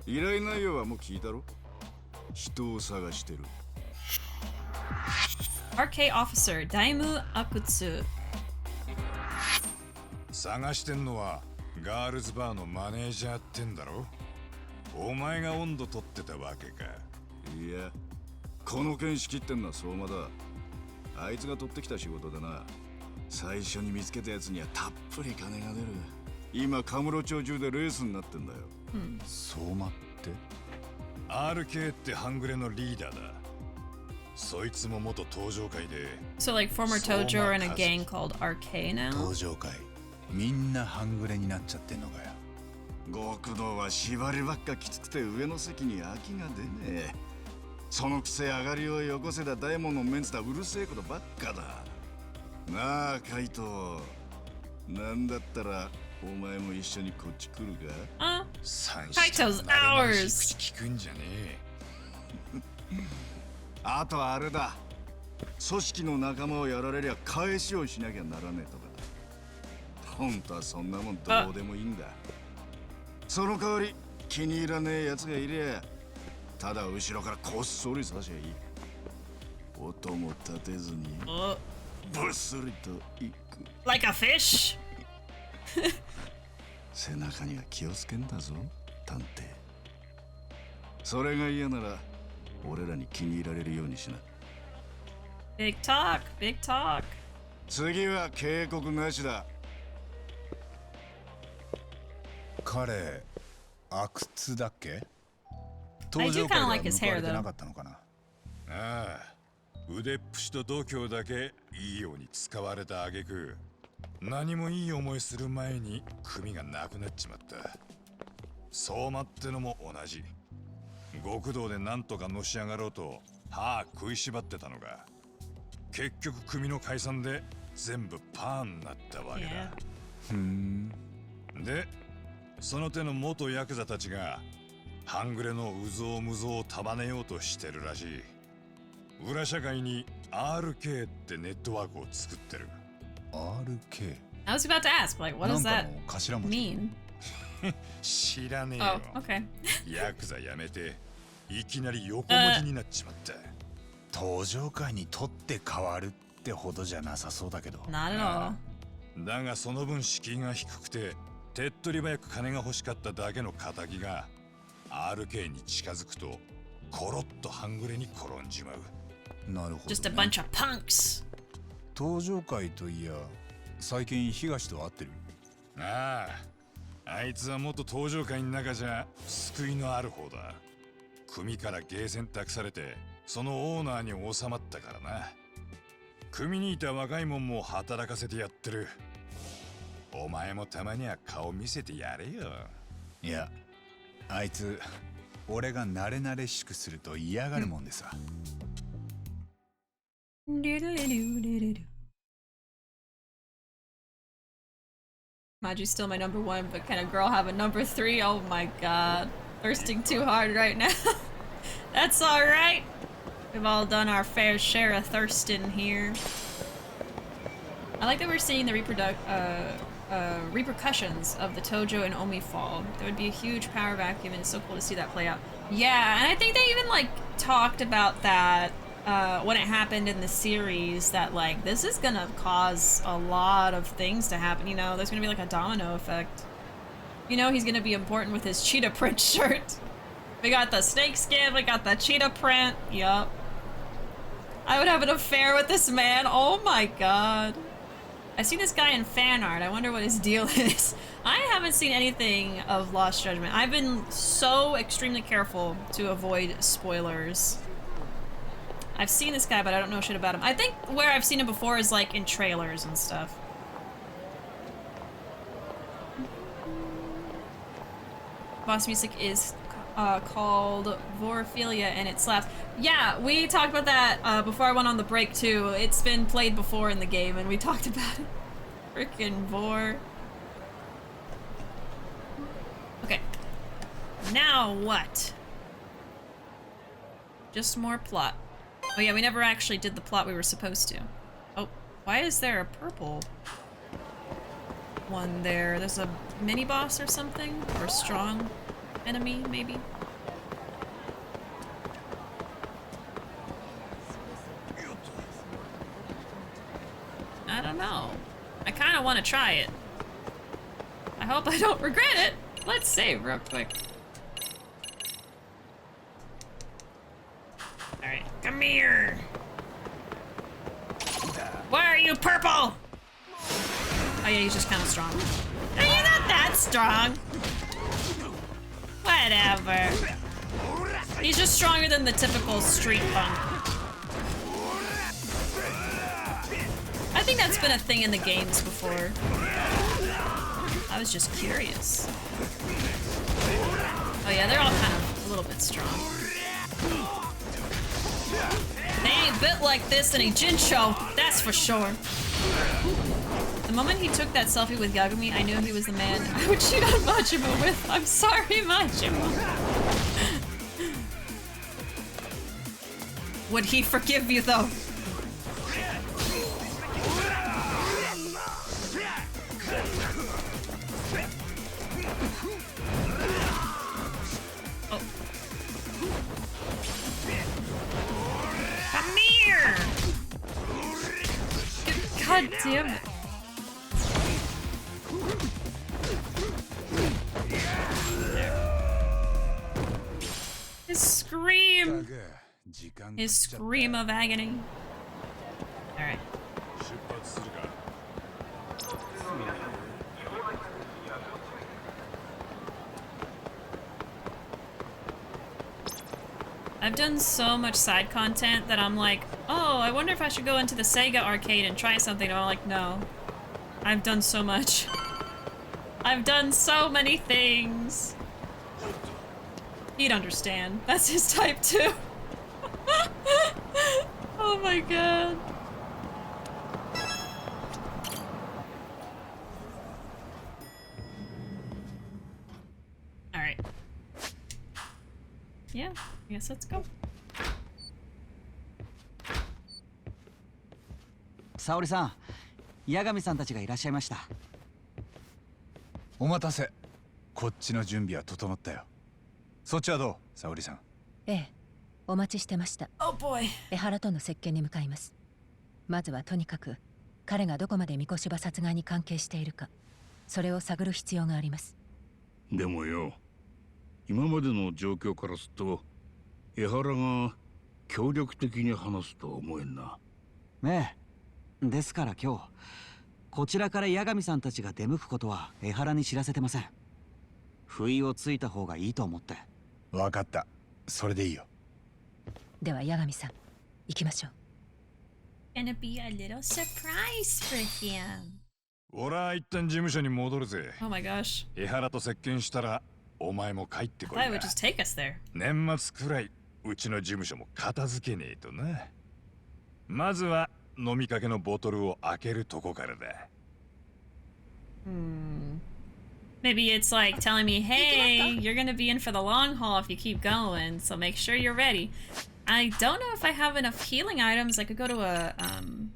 [SPEAKER 3] 依頼内容はもう聞いたろ。人を探してる。
[SPEAKER 1] RK Officer, Daimu Akutsu.
[SPEAKER 3] 探してんのはガールズバーのマネージャーってんだろ。お前が温度取ってたわけか。いや、この件仕切ってんのは相馬だ。あいつが取ってきた仕事だな。最初に見つけたやつにはたっぷり金が出る。今カムロ町中でレースになってんだよ。
[SPEAKER 6] 相馬って？
[SPEAKER 3] RK って半グレのリーダーだ。そいつも元登場会で。
[SPEAKER 1] So like former Tojo are in a gang called RK now?
[SPEAKER 6] 登場会。みんな半グレになっちゃってんのかよ。
[SPEAKER 3] 極道は縛りばっかきつくて上の席に空きが出ねえ。そのくせ上がりをよこせだ大門のメンツだうるせえことばっかだ。なあカイト、なんだったらお前も一緒にこっち来るか。
[SPEAKER 1] Kaito's ours.
[SPEAKER 3] 口聞くんじゃねえ。あとはあれだ。組織の仲間をやられりゃ返しをしなきゃならねえとか。本当はそんなもんどうでもいいんだ。その代わり気に入らねえやつがいりゃただ後ろからこっそり刺しゃいい。音も立てずにぶっすりといく。
[SPEAKER 1] Like a fish?
[SPEAKER 3] 背中には気をつけんだぞ探偵。それが嫌なら俺らに気に入られるようにしな。
[SPEAKER 1] Big talk, big talk.
[SPEAKER 8] 次は警告なしだ。
[SPEAKER 6] 彼阿久津だっけ？
[SPEAKER 1] I
[SPEAKER 6] 登
[SPEAKER 1] do
[SPEAKER 6] 場
[SPEAKER 1] kinda
[SPEAKER 6] 会では
[SPEAKER 1] like his
[SPEAKER 6] 報わ
[SPEAKER 1] hair
[SPEAKER 6] れてな
[SPEAKER 1] though.
[SPEAKER 6] かったのかな。
[SPEAKER 3] ああ、腕っぷしと度胸だけいいように使われた挙句、何もいい思いする前に組がなくなっちまった。相馬ってのも同じ。極道でなんとかのし上がろうと歯食いしばってたのが、結局組の解散で全部パーになったわけだ。
[SPEAKER 6] ふん。
[SPEAKER 3] で、その手の元ヤクザたちが半グレのうぞうむぞうを束ねようとしてるらしい。裏社会に RK ってネットワークを作ってる。
[SPEAKER 6] RK？
[SPEAKER 1] I was about to ask, like, what
[SPEAKER 6] な
[SPEAKER 1] does
[SPEAKER 6] んか
[SPEAKER 1] that
[SPEAKER 6] の頭文字。
[SPEAKER 1] mean?
[SPEAKER 3] 知らねえ
[SPEAKER 1] Oh,
[SPEAKER 3] よ。
[SPEAKER 1] okay.
[SPEAKER 3] ヤクザ辞めていきなり横文字になっちまった。
[SPEAKER 6] 登場会に取って変わるってほどじゃなさそうだけど。
[SPEAKER 1] Not at all.
[SPEAKER 3] だがその分敷居が低くて手っ取り早く金が欲しかっただけの仇が RK に近づくとコロッと半グレに転んじまう。
[SPEAKER 6] なるほど、ね。
[SPEAKER 1] Just a bunch of punks.
[SPEAKER 6] 登場会といや、最近東と会ってる。
[SPEAKER 3] ああ、あいつは元登場会の中じゃ救いのある方だ。組からゲーセン託されてそのオーナーに収まったからな。組にいた若いもんも働かせてやってる。お前もたまには顔見せてやれよ。
[SPEAKER 6] いや、あいつ俺が慣れ慣れしくすると嫌がるもんでさ。
[SPEAKER 1] Maju's still my number one, but can a girl have a number 3? Oh my god. Thirsting too hard right now. That's alright. We've all done our fair share of thirsting here. I like that we're seeing the repercussions of the Tojo and Omi fall. There would be a huge power vacuum, and it's so cool to see that play out. Yeah, and I think they even like talked about that when it happened in the series, that like this is gonna cause a lot of things to happen. You know, there's gonna be like a domino effect. You know, he's gonna be important with his cheetah print shirt. We got the snake skin, we got the cheetah print. Yup. I would have an affair with this man. Oh my god. I've seen this guy in fan art. I wonder what his deal is. I haven't seen anything of Lost Judgment. I've been so extremely careful to avoid spoilers. I've seen this guy, but I don't know shit about him. I think where I've seen him before is like in trailers and stuff. Boss music is called Vorophilia, and it slaps. Yeah, we talked about that before I went on the break too. It's been played before in the game, and we talked about it. Frickin' Vor. Okay. Now what? Just more plot. Oh yeah, we never actually did the plot we were supposed to. Oh, why is there a purple one there? There's a mini-boss or something? Or a strong enemy, maybe? I don't know. I kind of want to try it. I hope I don't regret it. Let's save real quick. Alright, come here. Why are you purple? Oh yeah, he's just kind of strong. No, you're not that strong. Whatever. He's just stronger than the typical street punk. I think that's been a thing in the games before. I was just curious. Oh yeah, they're all kind of a little bit strong. They ain't built like this in a Jinsho, that's for sure. The moment he took that selfie with Yagami, I knew he was the man I would cheat on Majima with. I'm sorry, Majima. Would he forgive you, though? Oh. Come here! God damn it. His scream! His scream of agony. Alright.
[SPEAKER 3] 出発するか。
[SPEAKER 1] I've done so much side content that I'm like, oh, I wonder if I should go into the SEGA arcade and try something. And I'm like, no. I've done so much. I've done so many things. He'd understand. That's his type too. Oh my god. Alright. Yeah, I guess let's go.
[SPEAKER 9] 沙織さん、八神さんたちがいらっしゃいました。
[SPEAKER 6] お待たせ。こっちの準備は整ったよ。そっちはどう、沙織さん。
[SPEAKER 10] ええ、お待ちしてました。
[SPEAKER 1] Oh boy.
[SPEAKER 10] 江原との接見に向かいます。まずはとにかく彼がどこまで三越柴殺害に関係しているか、それを探る必要があります。
[SPEAKER 11] でもよ、今までの状況からすると江原が協力的に話すとは思えんな。
[SPEAKER 9] ええ、ですから今日こちらから八神さんたちが出向くことは江原に知らせてません。不意をついた方がいいと思って。
[SPEAKER 6] 分かった。それでいいよ。
[SPEAKER 10] では八神さん、行きましょう。
[SPEAKER 1] Gonna be a little surprise for him.
[SPEAKER 3] 俺は一旦事務所に戻るぜ。
[SPEAKER 1] Oh my gosh.
[SPEAKER 3] 江原と接見したらお前も帰ってこい
[SPEAKER 1] I
[SPEAKER 3] な。
[SPEAKER 1] would just take us there.
[SPEAKER 3] 年末くらいうちの事務所も片付けねえとな。まずは飲みかけのボトルを開けるとこからだ。
[SPEAKER 1] Maybe it's like telling me, hey, you're gonna be in for the long haul if you keep going, so make sure you're ready. I don't know if I have enough healing items. I could go to a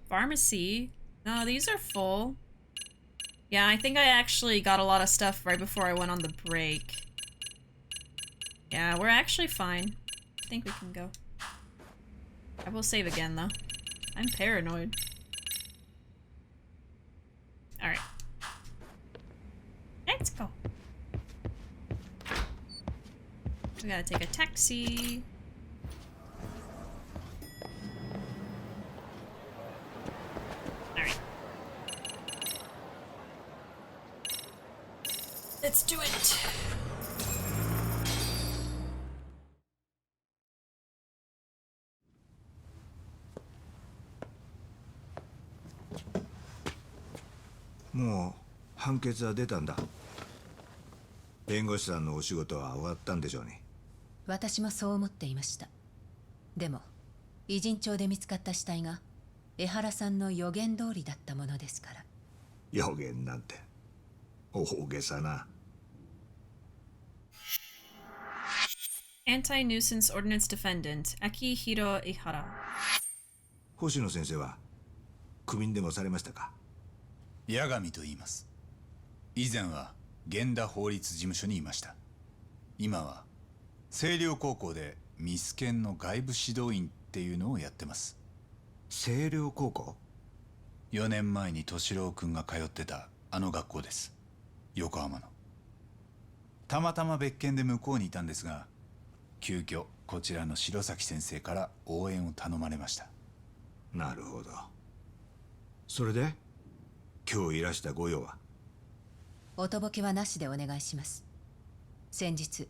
[SPEAKER 1] pharmacy. No, these are full. Yeah, I think I actually got a lot of stuff right before I went on the break. Yeah, we're actually fine. I think we can go. I will save again, though. I'm paranoid. Alright. Let's go. We gotta take a taxi. Alright. Let's do it.
[SPEAKER 8] Mo, 判決は出たんだ。弁護士さんのお仕事は終わったんでしょうね。
[SPEAKER 10] 私もそう思っていました。でも偉人帳で見つかった死体が江原さんの予言通りだったものですから。
[SPEAKER 8] 予言なんて大げさな。
[SPEAKER 1] Anti-nuisance ordinance defendant, Akihiro Ehara.
[SPEAKER 8] 星野先生はクビにでもされましたか？
[SPEAKER 6] 八神と言います。以前は源田法律事務所にいました。今は星稜高校でミスケンの外部指導員っていうのをやってます。
[SPEAKER 8] 星稜高校
[SPEAKER 6] ？4年前に敏郎君が通ってたあの学校です。横浜の。たまたま別件で向こうにいたんですが、急遽こちらの白崎先生から応援を頼まれました。
[SPEAKER 8] なるほど。それで今日いらしたご用は？
[SPEAKER 10] おとぼけはなしでお願いします。先日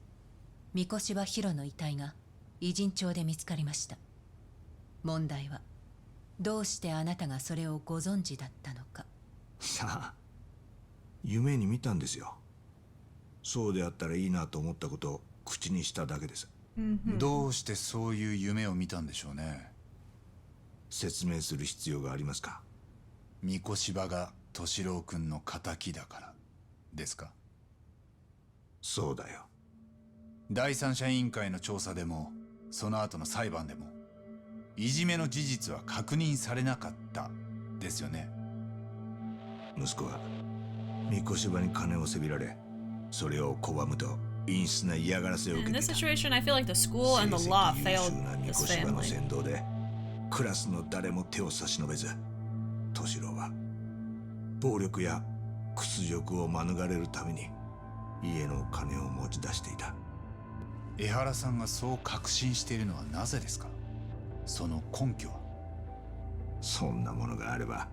[SPEAKER 10] 三越場ヒロの遺体が偉人帳で見つかりました。問題はどうしてあなたがそれをご存知だったのか。
[SPEAKER 8] さあ、夢に見たんですよ。そうであったらいいなと思ったことを口にしただけです。
[SPEAKER 6] どうしてそういう夢を見たんでしょうね。
[SPEAKER 8] 説明する必要がありますか？
[SPEAKER 6] 三越場が敏郎君の敵だからですか？
[SPEAKER 8] そうだよ。
[SPEAKER 6] 第三者委員会の調査でもその後の裁判でもいじめの事実は確認されなかったですよね。
[SPEAKER 8] 息子は三越場に金をせびられ、それを拒むと陰湿な嫌がらせを受け
[SPEAKER 1] In
[SPEAKER 8] て
[SPEAKER 1] this
[SPEAKER 8] いた。
[SPEAKER 1] situation, I feel like the school and the law
[SPEAKER 8] 成績優
[SPEAKER 1] failed
[SPEAKER 8] 秀な三
[SPEAKER 1] this
[SPEAKER 8] 越場の
[SPEAKER 1] family.
[SPEAKER 8] 先導でクラスの誰も手を差し伸べず、敏郎は暴力や屈辱を免れるために家の金を持ち出していた。
[SPEAKER 6] 江原さんがそう確信しているのはなぜですか？その根拠は？
[SPEAKER 8] そんなものがあれば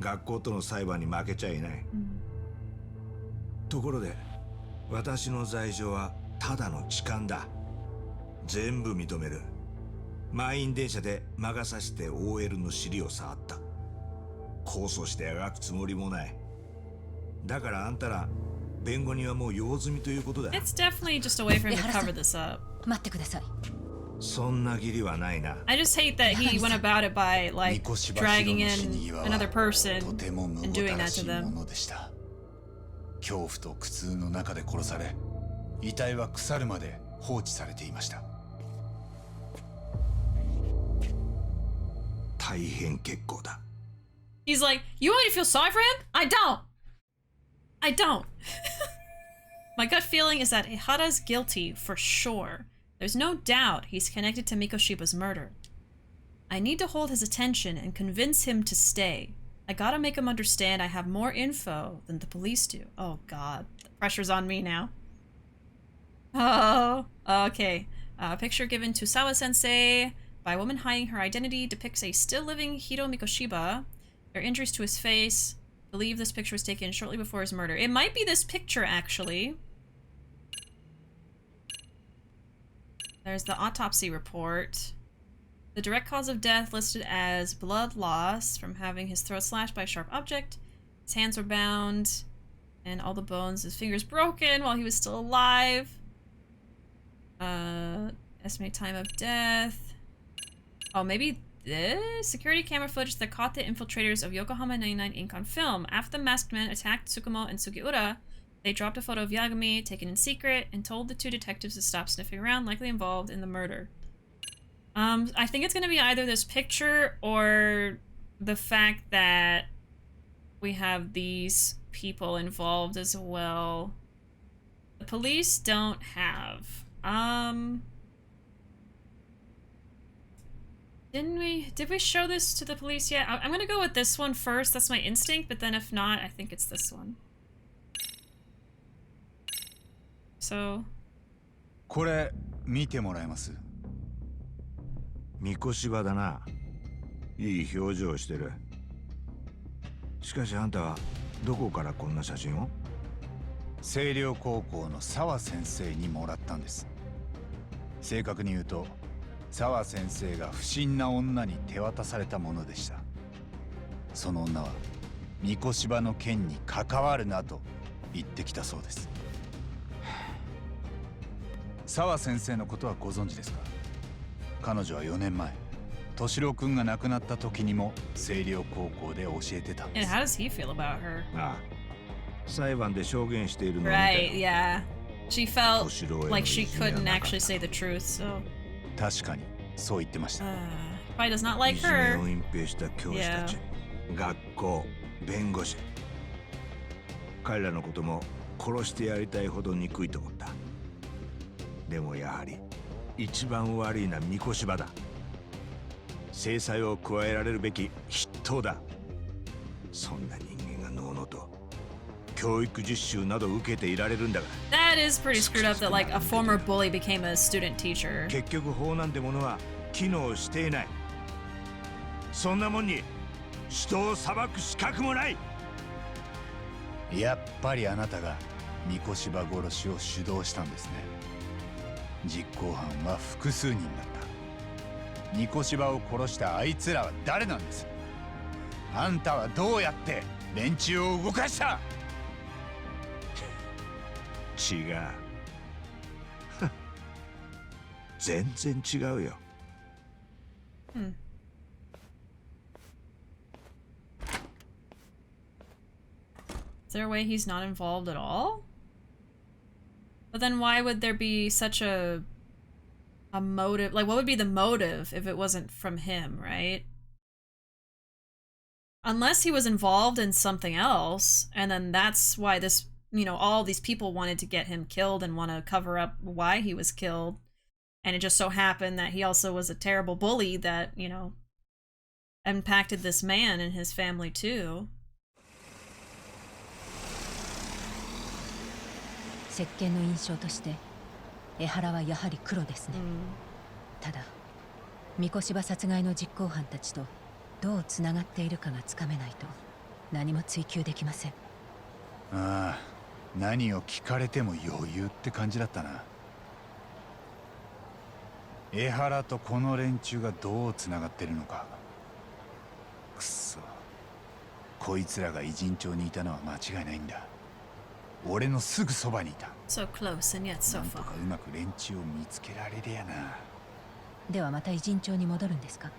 [SPEAKER 8] 学校との裁判に負けちゃいない。ところで私の罪状はただの痴漢だ。全部認める。満員電車で魔が差して OL の尻を触った。控訴してあがくつもりもない。だからあんたら弁護人はもう用済みということだ。
[SPEAKER 1] It's definitely just a way for him to cover this up.
[SPEAKER 10] 待ってください。
[SPEAKER 8] そんな義理はないな。
[SPEAKER 1] I just hate that he went about it by like dragging in another person and doing that to them.
[SPEAKER 6] 恐怖と苦痛の中で殺され、遺体は腐るまで放置されていました。
[SPEAKER 8] 大変結構だ。
[SPEAKER 1] He's like, you want me to feel sorry for him? I don't. I don't. My gut feeling is that Ehara's guilty for sure. There's no doubt he's connected to Mikoshiba's murder. I need to hold his attention and convince him to stay. I gotta make him understand I have more info than the police do. Oh god, the pressure's on me now. Oh, okay. A picture given to Sawa-sensei by a woman hiding her identity depicts a still-living Hiro Mikoshiba. There are injuries to his face. I believe this picture was taken shortly before his murder. It might be this picture, actually. There's the autopsy report. The direct cause of death listed as blood loss from having his throat slashed by a sharp object. His hands were bound, and all the bones, his fingers broken while he was still alive. Estimate time of death. Oh, maybe this? Security camera footage that caught the infiltrators of Yokohama 99 Inc. on film. After the masked men attacked Tsukumo and Sugiura, they dropped a photo of Yagami, taken in secret, and told the two detectives to stop sniffing around, likely involved in the murder. I think it's gonna be either this picture or the fact that we have these people involved as well. The police don't have. Did we show this to the police yet? I'm gonna go with this one first. That's my instinct, but then if not, I think it's this one. So.
[SPEAKER 6] これ見てもらえます？
[SPEAKER 8] 三越芝だな。いい表情してる。しかしあんたはどこからこんな写真を？
[SPEAKER 6] 星稜高校の澤先生にもらったんです。正確に言うと澤先生が不審な女に手渡されたものでした。その女は三越芝の件に関わるなと言ってきたそうです。澤先生のことはご存知ですか？彼女は4年前、敏郎君が亡くなった時にも星稜高校で教えてたんです。
[SPEAKER 1] And how does he feel about her?
[SPEAKER 8] ああ、裁判で証言しているのを見たよ。
[SPEAKER 1] Right, yeah. She felt like she couldn't actually say the truth, so.
[SPEAKER 6] 確かにそう言ってました。
[SPEAKER 1] Probably does not like
[SPEAKER 8] いじめ
[SPEAKER 1] her.
[SPEAKER 8] を隠蔽した教師たち、学校、弁護士。彼らのことも殺してやりたいほど憎いと思った。でもやはり一番悪いのは三越芝だ。制裁を加えられるべき筆頭だ。そんな人間がのうのうと教育実習など受けていられるんだから。
[SPEAKER 1] That is pretty screwed up that like a former bully became a student teacher.
[SPEAKER 8] 結局法なんてものは機能していない。そんなもんに人を裁く資格もない。
[SPEAKER 6] やっぱりあなたが三越芝殺しを主導したんですね。実行犯は複数人だった。三越芝を殺したあいつらは誰なんです？あんたはどうやって連中を動かした？
[SPEAKER 8] 違う。全然違うよ。
[SPEAKER 1] Is there a way he's not involved at all? But then why would there be such a motive? Like, what would be the motive if it wasn't from him, right? Unless he was involved in something else, and then that's why this, you know, all these people wanted to get him killed and want to cover up why he was killed. And it just so happened that he also was a terrible bully that, you know, impacted this man and his family too.
[SPEAKER 10] 石鹸の印象として江原はやはり黒ですね。ただ三越芝殺害の実行犯たちとどうつながっているかがつかめないと何も追求できません。
[SPEAKER 6] ああ、何を聞かれても余裕って感じだったな。江原とこの連中がどうつながってるのか。くそ、こいつらが偉人町にいたのは間違いないんだ。俺のすぐそばにいた。
[SPEAKER 1] So close and yet so
[SPEAKER 6] なんと
[SPEAKER 1] far.
[SPEAKER 6] かうまく連中を見つけられりゃな。
[SPEAKER 10] ではまた偉人町に戻るんですか？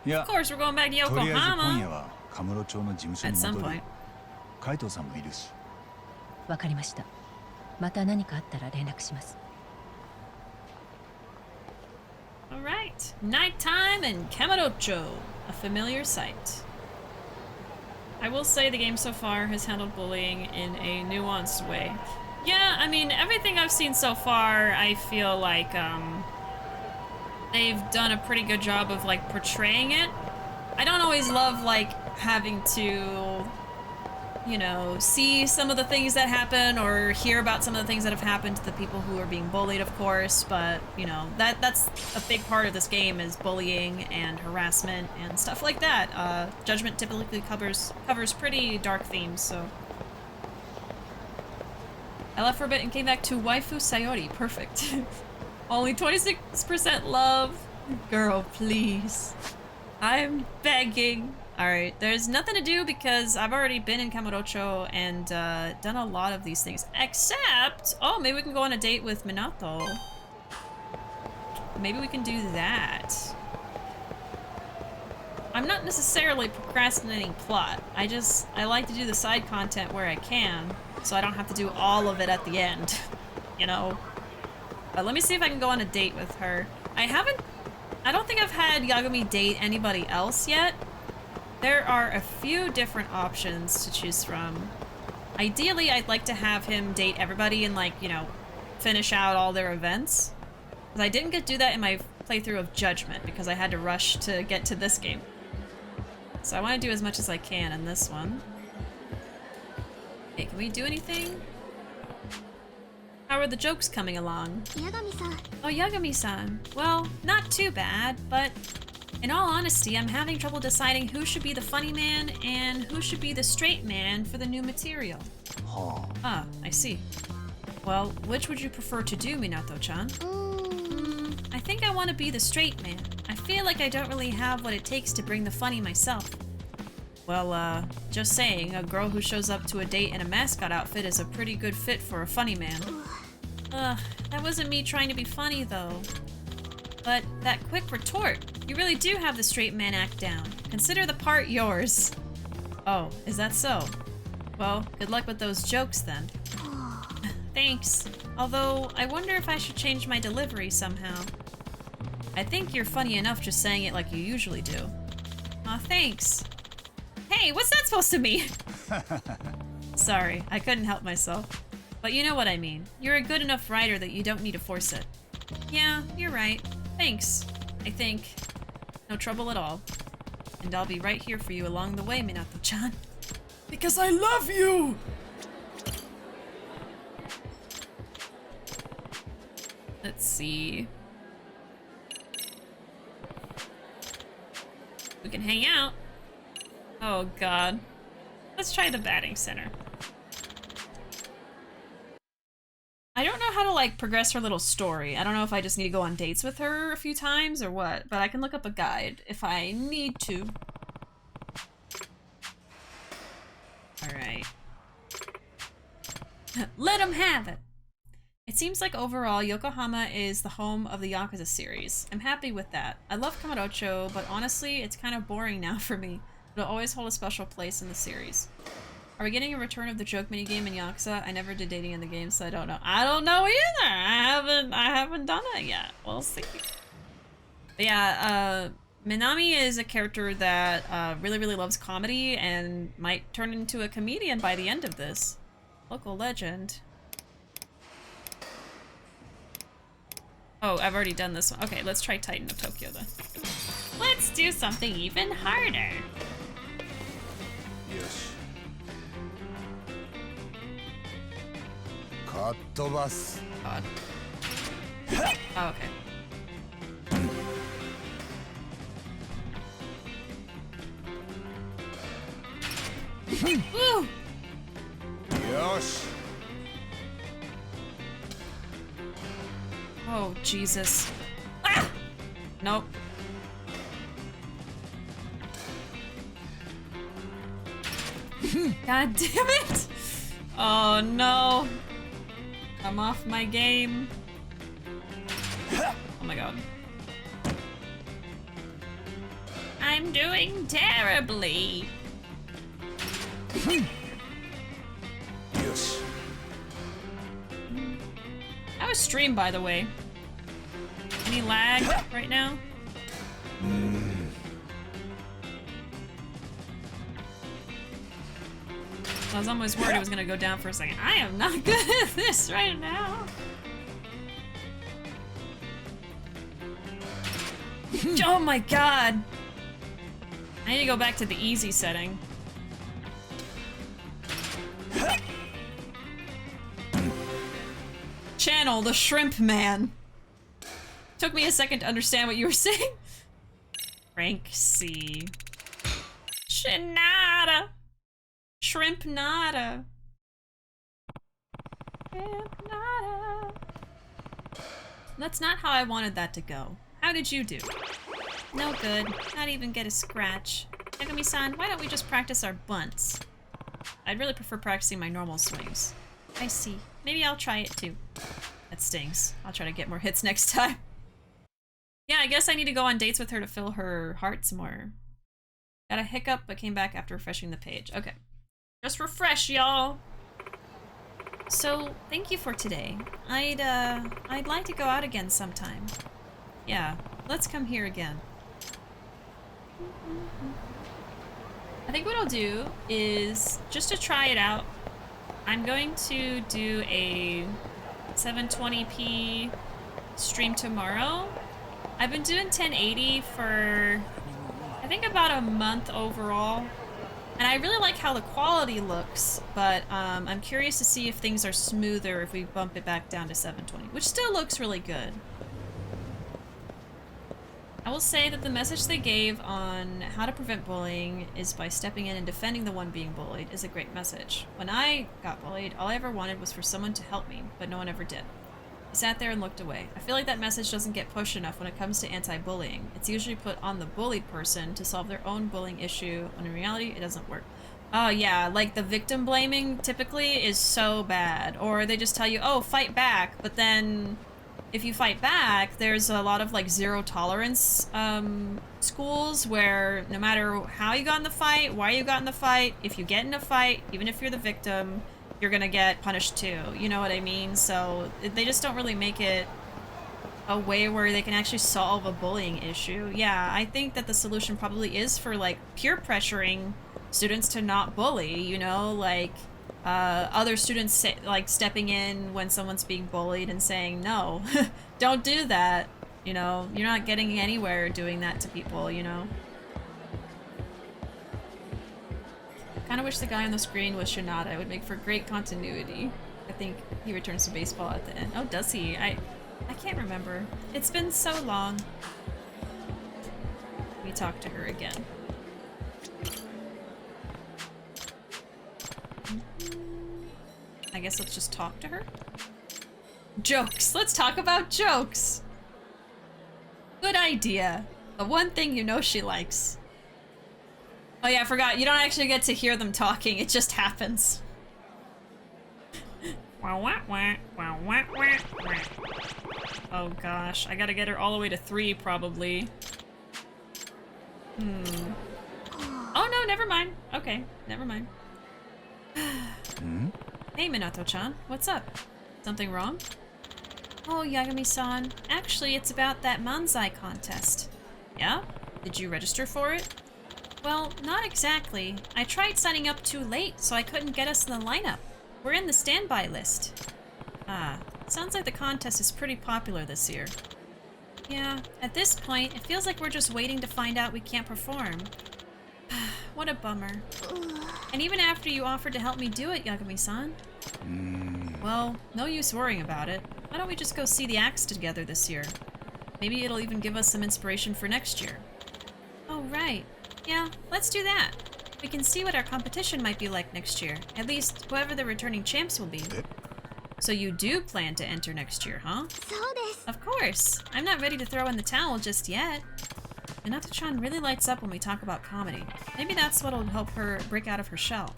[SPEAKER 6] いや、
[SPEAKER 1] Of course, we're going back to
[SPEAKER 6] とりあえず今夜
[SPEAKER 1] Yokohama
[SPEAKER 6] はカムロ町の事務所
[SPEAKER 1] at
[SPEAKER 6] に
[SPEAKER 1] some
[SPEAKER 6] 戻る
[SPEAKER 1] point.
[SPEAKER 6] よ。カイトさんもいるし。
[SPEAKER 10] わかりました。また何かあったら連絡します。
[SPEAKER 1] Alright. Nighttime in Kamurocho, a familiar sight. I will say the game so far has handled bullying in a nuanced way. Yeah, I mean, everything I've seen so far, I feel like, they've done a pretty good job of, like, portraying it. I don't always love, like, having to, you know, see some of the things that happen or hear about some of the things that have happened to the people who are being bullied, of course, but, you know, that's a big part of this game is bullying and harassment and stuff like that. Judgment typically covers pretty dark themes, so... I left for a bit and came back to Waifu Saori. Perfect. Only 26% love. Girl, please. I'm begging. Alright, there's nothing to do because I've already been in Kamurocho and done a lot of these things. Except, oh, maybe we can go on a date with Minato. Maybe we can do that. I'm not necessarily procrastinating plot. I like to do the side content where I can, so I don't have to do all of it at the end, you know? But let me see if I can go on a date with her. I don't think I've had Yagami date anybody else yet. There are a few different options to choose from. Ideally, I'd like to have him date everybody and, like, you know, finish out all their events. Because I didn't get to do that in my playthrough of Judgment because I had to rush to get to this game. So I want to do as much as I can in this one. Hey, can we do anything? How are the jokes coming along?
[SPEAKER 12] Yagami-san.
[SPEAKER 1] Oh, Yagami-san. Well, not too bad, but in all honesty, I'm having trouble deciding who should be the funny man and who should be the straight man for the new material.
[SPEAKER 5] Huh.
[SPEAKER 1] Ah, I see. Well, which would you prefer to do, Minato-chan? I think I want to be the straight man. I feel like I don't really have what it takes to bring the funny myself. Well, just saying, a girl who shows up to a date in a mascot outfit is a pretty good fit for a funny man. That wasn't me trying to be funny, though. But that quick retort, you really do have the straight man act down. Consider the part yours. Oh, is that so? Well, good luck with those jokes, then. Thanks. Although, I wonder if I should change my delivery somehow. I think you're funny enough just saying it like you usually do. Aw, thanks. Hey, what's that supposed to mean? Sorry, I couldn't help myself. But you know what I mean. You're a good enough writer that you don't need to force it. Yeah, you're right. Thanks. I think. No trouble at all. And I'll be right here for you along the way, Minato-chan. Because I love you! Let's see. We can hang out. Oh god. Let's try the batting center. I don't know how to, like, progress her little story. I don't know if I just need to go on dates with her a few times or what, but I can look up a guide if I need to. Alright. Let him have it! It seems like overall, Yokohama is the home of the Yakuza series. I'm happy with that. I love Kamurocho, but honestly, it's kind of boring now for me. It'll always hold a special place in the series. Are we getting a return of the joke minigame in Yakuza? I never did dating in the game, so I don't know. I don't know either! I haven't done it yet. We'll see. But yeah, Minami is a character that really, really loves comedy and might turn into a comedian by the end of this. Local legend. Oh, I've already done this one. Okay, let's try Titan of Tokyo then. Let's do something even harder.
[SPEAKER 6] Yoshi. Kattobas.
[SPEAKER 1] God. Oh, okay. Woo!
[SPEAKER 6] Yosh.
[SPEAKER 1] Oh, Jesus. Ah! Nope. God damn it! Oh no. I'm off my game. Oh my god. I'm doing terribly.
[SPEAKER 6] Yosh.
[SPEAKER 1] How is stream, by the way? Any lag right now? I was almost worried it was gonna go down for a second. I am not good at this right now. Oh my god. I need to go back to the easy setting. Channel the shrimp man. Took me a second to understand what you were saying. Rank C. Shinada. Shrimp nada. Shrimp nada. That's not how I wanted that to go. How did you do? No good. Not even get a scratch. Yagami-san, why don't we just practice our bunts? I'd really prefer practicing my normal swings. I see. Maybe I'll try it too. That stings. I'll try to get more hits next time. Yeah, I guess I need to go on dates with her to fill her hearts more. Got a hiccup, but came back after refreshing the page. Okay. Just refresh, y'all. So, thank you for today. I'd like to go out again sometime. Yeah, let's come here again. I think what I'll do is, just to try it out, I'm going to do a 720p stream tomorrow. I've been doing 1080 for, I think, about a month overall. And I really like how the quality looks, but I'm curious to see if things are smoother if we bump it back down to 720, which still looks really good. I will say that the message they gave on how to prevent bullying is by stepping in and defending the one being bullied is a great message. When I got bullied, all I ever wanted was for someone to help me, but no one ever did. I sat there and looked away. I feel like that message doesn't get pushed enough when it comes to anti-bullying. It's usually put on the bullied person to solve their own bullying issue, when in reality, it doesn't work. Oh yeah, like the victim blaming typically is so bad. Or they just tell you, oh, fight back, but then if you fight back, there's a lot of like zero tolerance schools where no matter how you got in the fight, why you got in the fight, if you get in a fight, even if you're the victim, you're gonna get punished too. You know what I mean? So they just don't really make it a way where they can actually solve a bullying issue. Yeah, I think that the solution probably is for like peer pressuring students to not bully, you know, like other students like stepping in when someone's being bullied and saying, no, don't do that. You know, you're not getting anywhere doing that to people, you know? Kind of wish the guy on the screen was Shinada. It would make for great continuity. I think he returns to baseball at the end. Oh, does he? I can't remember. It's been so long. We talk to her again. I guess let's just talk to her. Jokes. Let's talk about jokes. Good idea. The one thing you know she likes. Oh yeah, I forgot. You don't actually get to hear them talking. It just happens. Oh gosh, I gotta get her all the way to 3 probably. Oh no, never mind. Okay, never mind. Hey Minato-chan, what's up? Something wrong? Oh, Yagami-san. Actually, it's about that Manzai contest. Yeah? Did you register for it? Well, not exactly. I tried signing up too late, so I couldn't get us in the lineup. We're in the standby list. Ah, sounds like the contest is pretty popular this year. Yeah, at this point, it feels like we're just waiting to find out we can't perform. What a bummer. And even after you offered to help me do it, Yagami-san. Well, no use worrying about it. Why don't we just go see the acts together this year? Maybe it'll even give us some inspiration for next year. Oh, right. Yeah, let's do that. We can see what our competition might be like next year. At least, whoever the returning champs will be. So you do plan to enter next year, huh? Of course. I'm not ready to throw in the towel just yet. Minato-chan really lights up when we talk about comedy. Maybe that's what'll help her break out of her shell.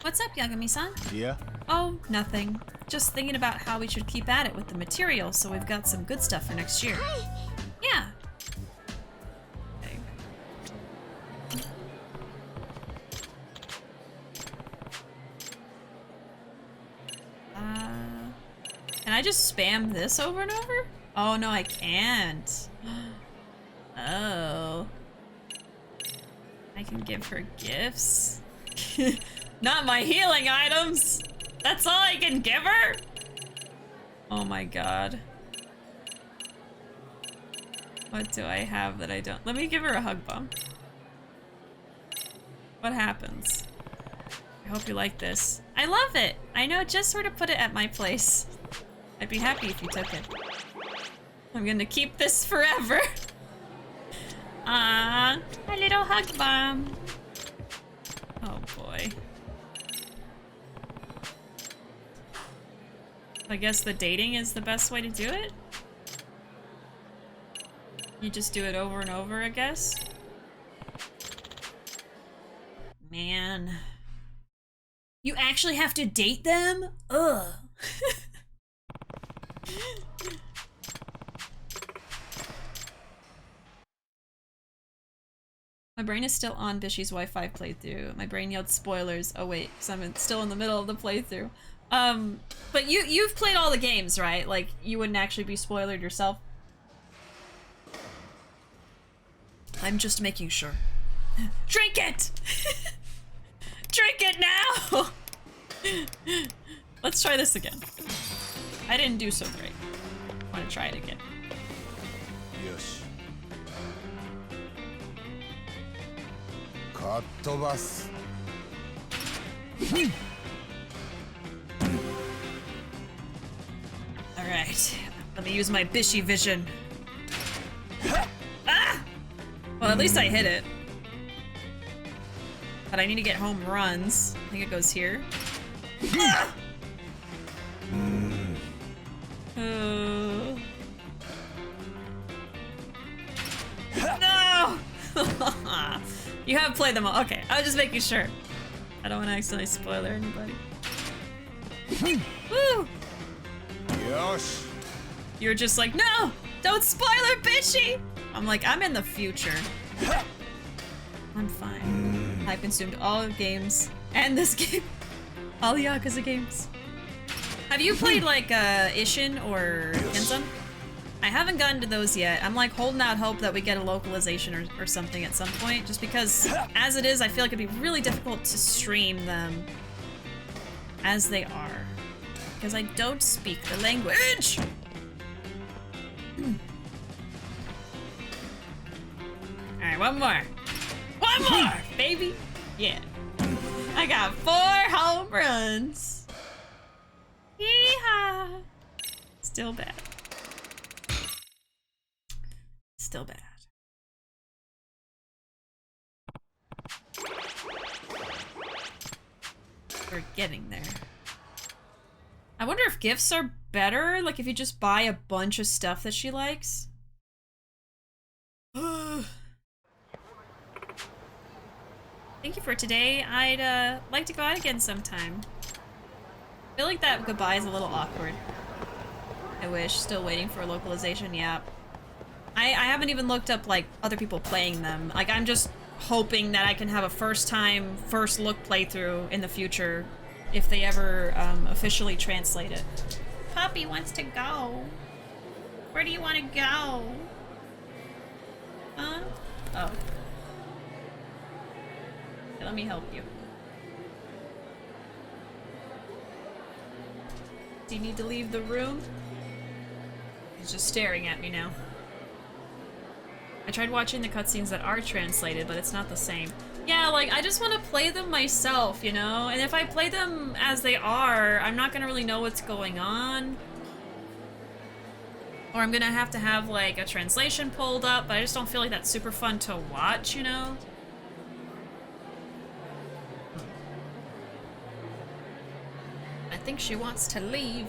[SPEAKER 1] What's up, Yagami-san?
[SPEAKER 6] Yeah?
[SPEAKER 1] Oh, nothing. Just thinking about how we should keep at it with the material so we've got some good stuff for next year. Yeah. Okay. Can I just spam this over and over? Oh, no, I can't. Oh. I can give her gifts. Not my healing items! That's all I can give her? Oh my god. What do I have that I don't? Let me give her a hug bomb. What happens? I hope you like this. I love it! I know, just sort of put it at my place. I'd be happy if you took it. I'm gonna keep this forever. Ah, a little hug bomb. Oh boy. I guess the dating is the best way to do it? You just do it over and over, I guess? Man. You actually have to date them? Ugh. My brain is still on Bishi's Wi-Fi playthrough. My brain yelled spoilers. Oh wait, because I'm still in the middle of the playthrough. But you've played all the games, right? Like, you wouldn't actually be spoilered yourself? I'm just making sure. Drink it! Drink it now! Let's try this again. I didn't do so great. I want to try it again.
[SPEAKER 6] Yosh. Kattobas.
[SPEAKER 1] Alright, let me use my Bishi vision. Ah! Well, at least I hit it. But I need to get home runs. I think it goes here. Ah! No! You have played them all. Okay, I was just making sure. I don't want to accidentally spoiler anybody. Woo!
[SPEAKER 6] Yosh.
[SPEAKER 1] You're just like, no! Don't spoiler Bishi! I'm like, I'm in the future. I'm fine. I consumed all the games. And this game. All the Yakuza games. Have you played like Ishin or Genshin? I haven't gotten to those yet. I'm like holding out hope that we get a localization or something at some point. Just because, as it is, I feel like it'd be really difficult to stream them as they are. Because I don't speak the language! Alright, one more. One more, baby! Yeah. I got 4 home runs. Yeehaw! Still bad. Still bad. We're getting there. I wonder if gifts are better, like if you just buy a bunch of stuff that she likes. Thank you for today. I'd like to go out again sometime. I feel like that goodbye is a little awkward. I wish. Still waiting for a localization, yeah. I haven't even looked up like other people playing them. Like I'm just hoping that I can have a first look playthrough in the future if they ever officially translate it. Puppy wants to go. Where do you want to go? Huh? Oh. Okay, let me help you. Do you need to leave the room? He's just staring at me now. I tried watching the cutscenes that are translated, but it's not the same. Yeah, like, I just want to play them myself, you know? And if I play them as they are, I'm not gonna really know what's going on. Or I'm gonna have to have, like, a translation pulled up, but I just don't feel like that's super fun to watch, you know? think she wants to leave.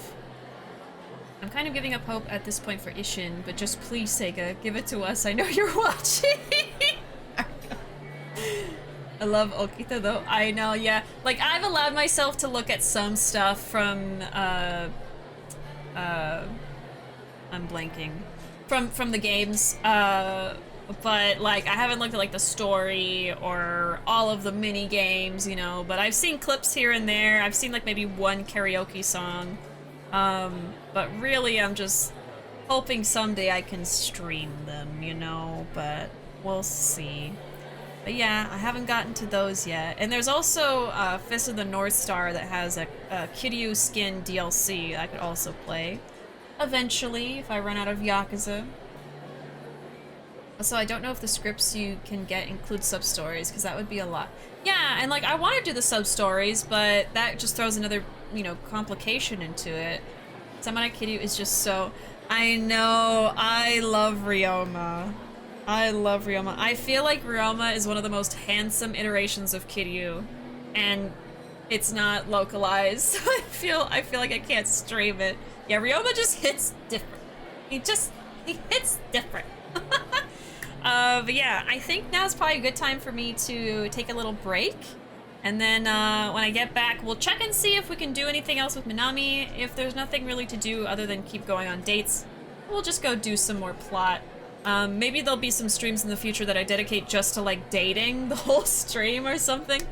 [SPEAKER 1] I'm kind of giving up hope at this point for Ishin, but just please, Sega, give it to us. I know you're watching. I love Okita though. I know, yeah. Like, I've allowed myself to look at some stuff from, I'm blanking. From the games, but like, I haven't looked at like the story or all of the mini games, you know, but I've seen clips here and there. I've seen like maybe one karaoke song. But really I'm just hoping someday I can stream them, you know, but we'll see. But yeah, I haven't gotten to those yet. And there's also Fist of the North Star that has a Kiryu skin DLC I could also play eventually if I run out of Yakuza. Also, I don't know if the scripts you can get include sub-stories, because that would be a lot. Yeah, and like, I want to do the sub-stories, but that just throws another, you know, complication into it. Samurai Kiryu is just so... I know, I love Ryoma. I love Ryoma. I feel like Ryoma is one of the most handsome iterations of Kiryu, and it's not localized. I feel like I can't stream it. Yeah, Ryoma just hits different. He hits different. But yeah, I think now's probably a good time for me to take a little break. And then when I get back, we'll check and see if we can do anything else with Minami. If there's nothing really to do other than keep going on dates, we'll just go do some more plot. Maybe there'll be some streams in the future that I dedicate just to like dating the whole stream or something.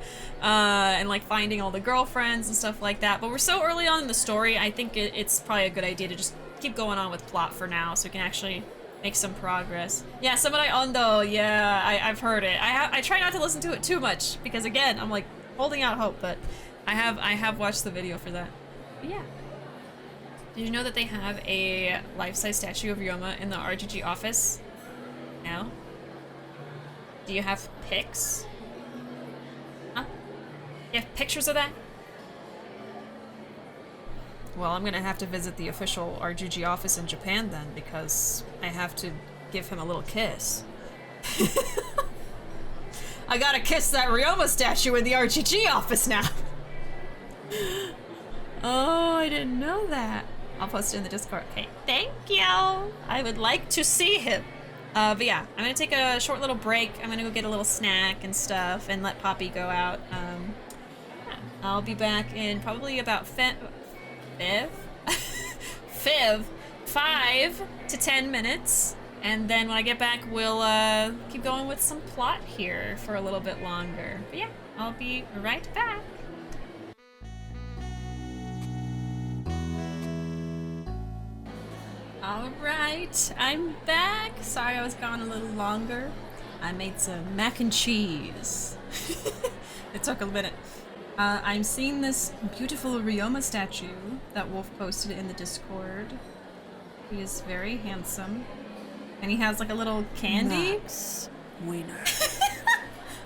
[SPEAKER 1] And like finding all the girlfriends and stuff like that. But we're so early on in the story, I think it's probably a good idea to just keep going on with plot for now so we can actually make some progress. Yeah, Samurai Ondo, yeah, I've heard it. I try not to listen to it too much because again, I'm like holding out hope, but I have watched the video for that. But yeah. Did you know that they have a life-size statue of Ryoma in the RGG office? No? Do you have pics? Huh? You have pictures of that? Well, I'm gonna have to visit the official RGG office in Japan then, because I have to give him a little kiss. I gotta kiss that Ryoma statue in the RGG office now! Oh, I didn't know that. I'll post it in the Discord. Okay, thank you! I would like to see him. But yeah, I'm gonna take a short little break. I'm gonna go get a little snack and stuff and let Poppy go out. Yeah, I'll be back in probably about 5 to 10 minutes. And then when I get back, we'll keep going with some plot here for a little bit longer. But yeah, I'll be right back. Alright, I'm back. Sorry I was gone a little longer. I made some mac and cheese. It took a minute. I'm seeing this beautiful Ryoma statue that Wolf posted in the Discord. He is very handsome. And he has like a little candy.
[SPEAKER 2] Max Wiener.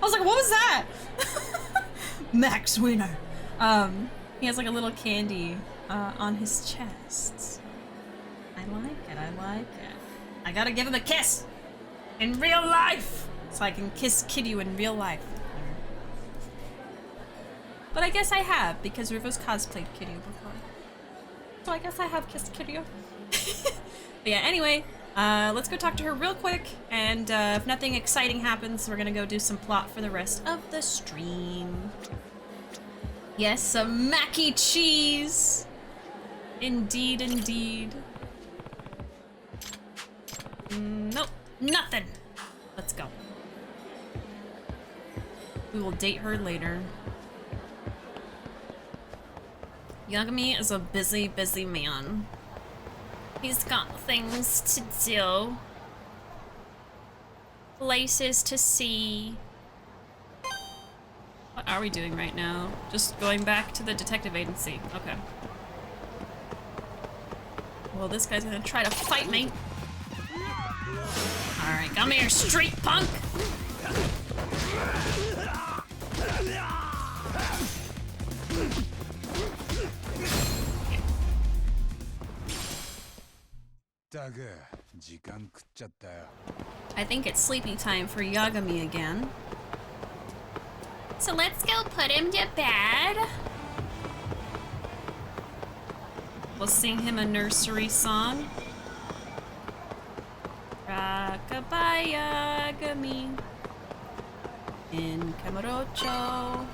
[SPEAKER 1] I was like, what was that? Max Wiener. He has like a little candy on his chest. I like it, I like it. I gotta give him a kiss! In real life! So I can kiss Kiryu in real life. But I guess I have, because Ruuvo's cosplayed Kiryu before. So I guess I have kissed Kiryu. But yeah, anyway, let's go talk to her real quick, and if nothing exciting happens, we're gonna go do some plot for the rest of the stream. Yes, some mac-y cheese! Indeed, indeed. Nope, nothing. Let's go. We will date her later. Yagami is a busy, busy man. He's got things to do. Places to see. What are we doing right now? Just going back to the detective agency. Okay. Well, this guy's gonna try to fight me. Alright, come here, street punk! I think it's sleepy time for Yagami again. So let's go put him to bed. We'll sing him a nursery song. Rockabye Yagami in Kamurocho.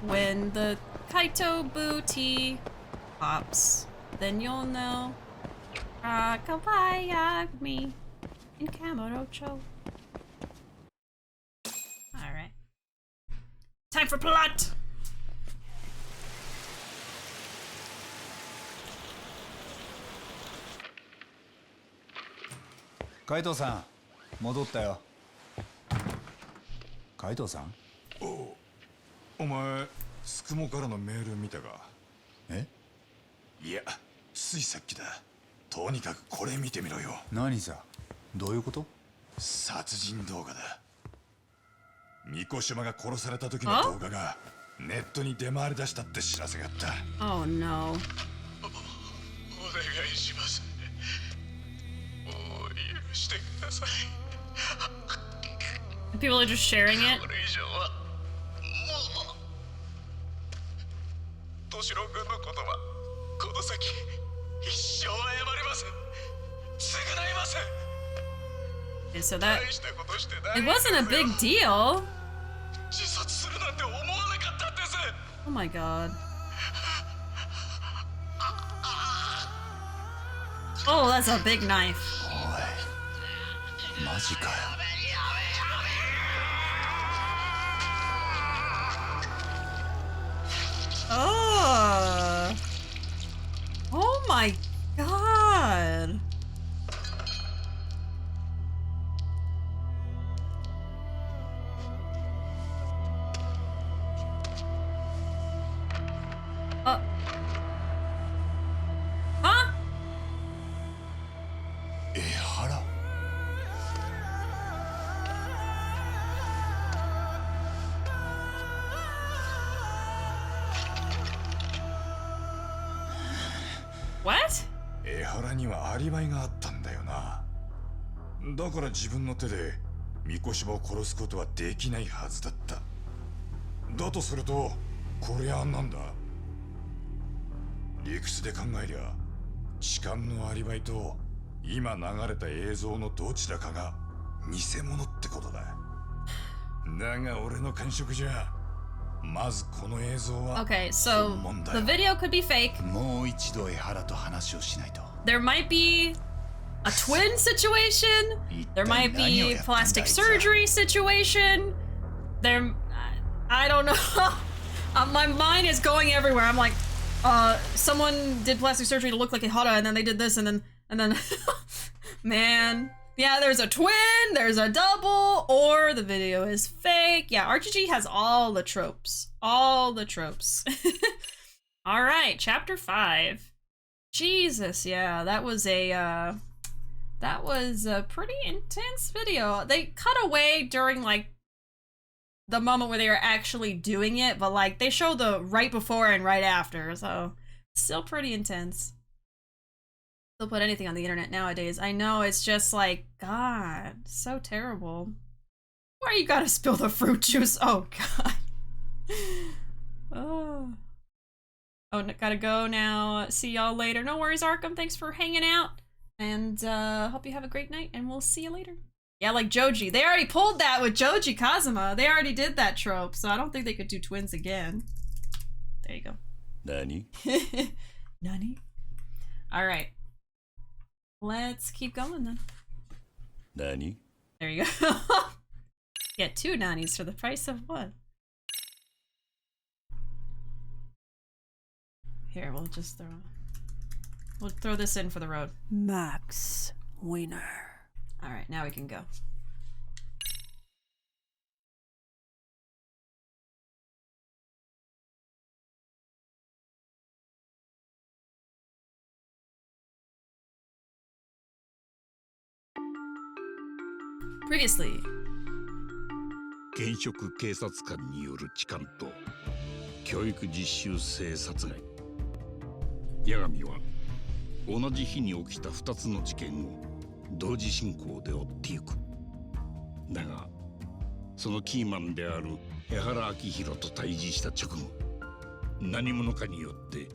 [SPEAKER 1] When the Kaito booty pops, then you'll know. Rockabye Yagami in Kamurocho. Alright. Time for plot!
[SPEAKER 6] Kaito さん、戻ったよ。カイトさん？
[SPEAKER 3] お前、スクモからのメール見たか？
[SPEAKER 6] え？
[SPEAKER 3] いや、ついさっきだ。とにかくこれ見てみろよ。
[SPEAKER 6] 何さ？どういうこと？
[SPEAKER 3] 殺人動画だ。三越島が殺された時の動画がネットに出回り出したって知らせがあった。
[SPEAKER 1] Oh no.
[SPEAKER 3] お願いします。もう許してください。
[SPEAKER 1] People are just sharing it.
[SPEAKER 3] これ以上はもう。敏郎君のことはこの先一生謝りません。償いません。
[SPEAKER 1] Okay, so that it wasn't a big deal.
[SPEAKER 3] 自殺するなんて思わなかったんです。
[SPEAKER 1] Oh my god. Oh, that's a big knife.
[SPEAKER 6] おい、マジかよ。
[SPEAKER 1] Oh. Oh my god. Huh?
[SPEAKER 6] Ehara?
[SPEAKER 1] What?
[SPEAKER 3] 江原にはアリバイがあったんだよな。だから自分の手で三越島を殺すことはできないはずだった。だとするとこりゃなんだ。理屈で考えりゃ痴漢のアリバイと今流れた映像のどちらかが偽物ってことだ。だが俺の感触じゃまずこの映像は
[SPEAKER 1] Okay, so the video could be fake.
[SPEAKER 6] もう一度江原と話をしないと。
[SPEAKER 1] There might be a twin situation. There might be plastic surgery situation. There, I don't know. My mind is going everywhere. I'm like, someone did plastic surgery to look like Ehara, and then they did this, and then, man. Yeah, there's a twin, there's a double, or the video is fake. Yeah, RGG has all the tropes. All the tropes. All right, chapter 5. Jesus, yeah, that was a pretty intense video. They cut away during, like, the moment where they were actually doing it, but, like, they show the right before and right after, so still pretty intense. They'll put anything on the internet nowadays. I know, it's just like, God, so terrible. Why you gotta spill the fruit juice? Oh, God. Oh, gotta go now. See y'all later. No worries, Arkham. Thanks for hanging out. And hope you have a great night, and we'll see you later. Yeah, like Joji. They already pulled that with Joji Kazuma. They already did that trope, so I don't think they could do twins again. There you go.
[SPEAKER 11] Nani?
[SPEAKER 1] Nani? Alright. Let's keep going then.
[SPEAKER 11] Nani?
[SPEAKER 1] There you go. Get 2 nannies for the price of 1. Here, we'll throw this in for the road.
[SPEAKER 2] Max Wiener.
[SPEAKER 1] Alright, now we can go. Previously.
[SPEAKER 11] 現職警察官による痴漢と教育実習生殺害。八神は同じ日に起きた2つの事件を同時進行で追ってゆく。だがそのキーマンである江原明宏と対峙した直後、何者かによって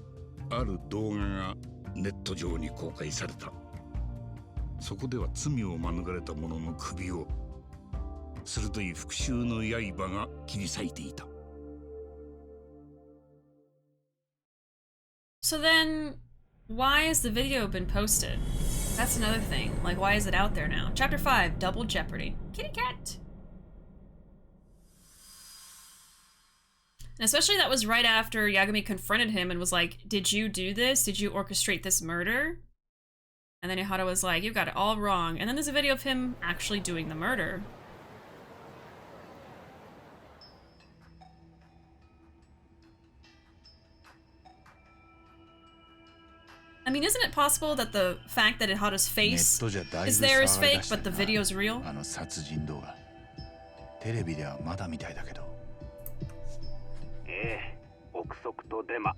[SPEAKER 11] ある動画がネット上に公開された。そこでは罪を免れた者の首を鋭い復讐の刃が切り裂いていた。
[SPEAKER 1] So then, why has the video been posted? That's another thing. Like, why is it out there now? Chapter 5, Double Jeopardy. Kitty cat! And especially that was right after Yagami confronted him and was like, did you do this? Did you orchestrate this murder? And then Ehara was like, you got it all wrong. And then there's a video of him actually doing the murder. I mean, isn't it possible that the fact that Ehara's face is there is fake, but the video's real?
[SPEAKER 6] あの殺人動画。テレビではまだみたいだけど。
[SPEAKER 4] 憶測とデマ、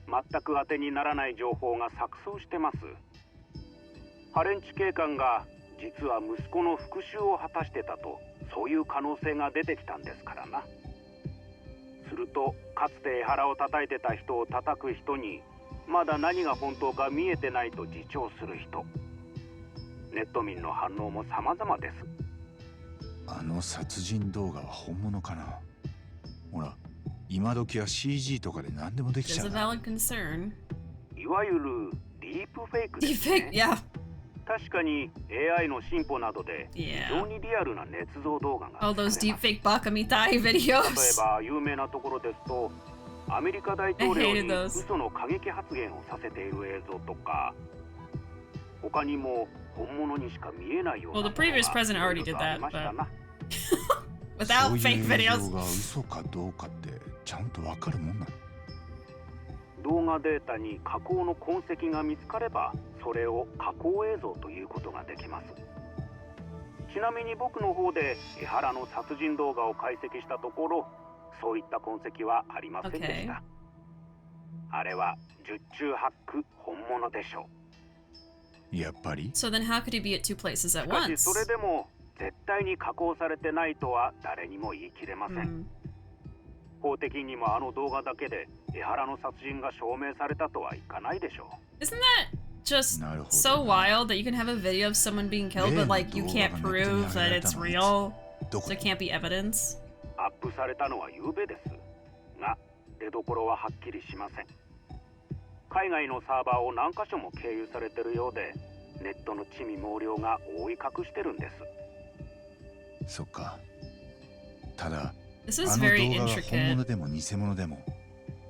[SPEAKER 4] 全く当てにならない情報が錯綜してます。ハレンチ警官が実は息子の復讐を果たしてたと、そういう可能性が出てきたんですからな。するとかつて江原を叩いてた人を叩く人に、まだ何が本当か見えてないと自重する人、ネット民の反応も様々です。
[SPEAKER 6] あの殺人動画は本物かな。ほら、今時は CG とかで何でもできちゃう。
[SPEAKER 1] There's a valid concern.
[SPEAKER 4] いわゆるディープフェイクですね。
[SPEAKER 1] Deepfake, yeah.
[SPEAKER 4] 確かに AI の進歩などで非常にリアルな捏造動画が
[SPEAKER 1] All those deepfake bakamitai videos.
[SPEAKER 4] 例えば有名なところですと、アメリカ大統領に嘘の過激発言をさせている映像とか、他にも本物にしか見えないような
[SPEAKER 1] Well, the previous president already did that,
[SPEAKER 4] ありましたな。
[SPEAKER 1] Without fake
[SPEAKER 6] そういう映
[SPEAKER 1] videos.
[SPEAKER 6] 像が嘘かどうかってちゃんとわかるもんなの？
[SPEAKER 4] 動画データに加工の痕跡が見つかれば、それを加工映像ということができます。ちなみに僕の方で江原の殺人動画を解析したところ、そういった痕跡はありませんでした。あれは十中八九本物でしょう。
[SPEAKER 6] やっぱり
[SPEAKER 1] So then how could he be at two places at
[SPEAKER 4] しかし
[SPEAKER 1] once?
[SPEAKER 4] それでも絶対に加工されてないとは誰にも言い切れません。法的にもあの動画だけで江原の殺人が証明されたとはいかないでしょう。
[SPEAKER 1] Isn't that just so wild that you can have a video of someone being killed, but like you can't prove that it's real? So it can't be evidence?
[SPEAKER 4] アップされたのは昨夜ですが、出どころははっきりしません。海外のサーバーを何箇所も経由されてるようで、ネットの地味猛量が覆い隠してるんです。
[SPEAKER 6] そっか。ただ、
[SPEAKER 1] This
[SPEAKER 6] あ
[SPEAKER 1] is
[SPEAKER 6] の
[SPEAKER 1] very
[SPEAKER 6] 動画が本
[SPEAKER 1] intricate.
[SPEAKER 6] 物でも偽物でも、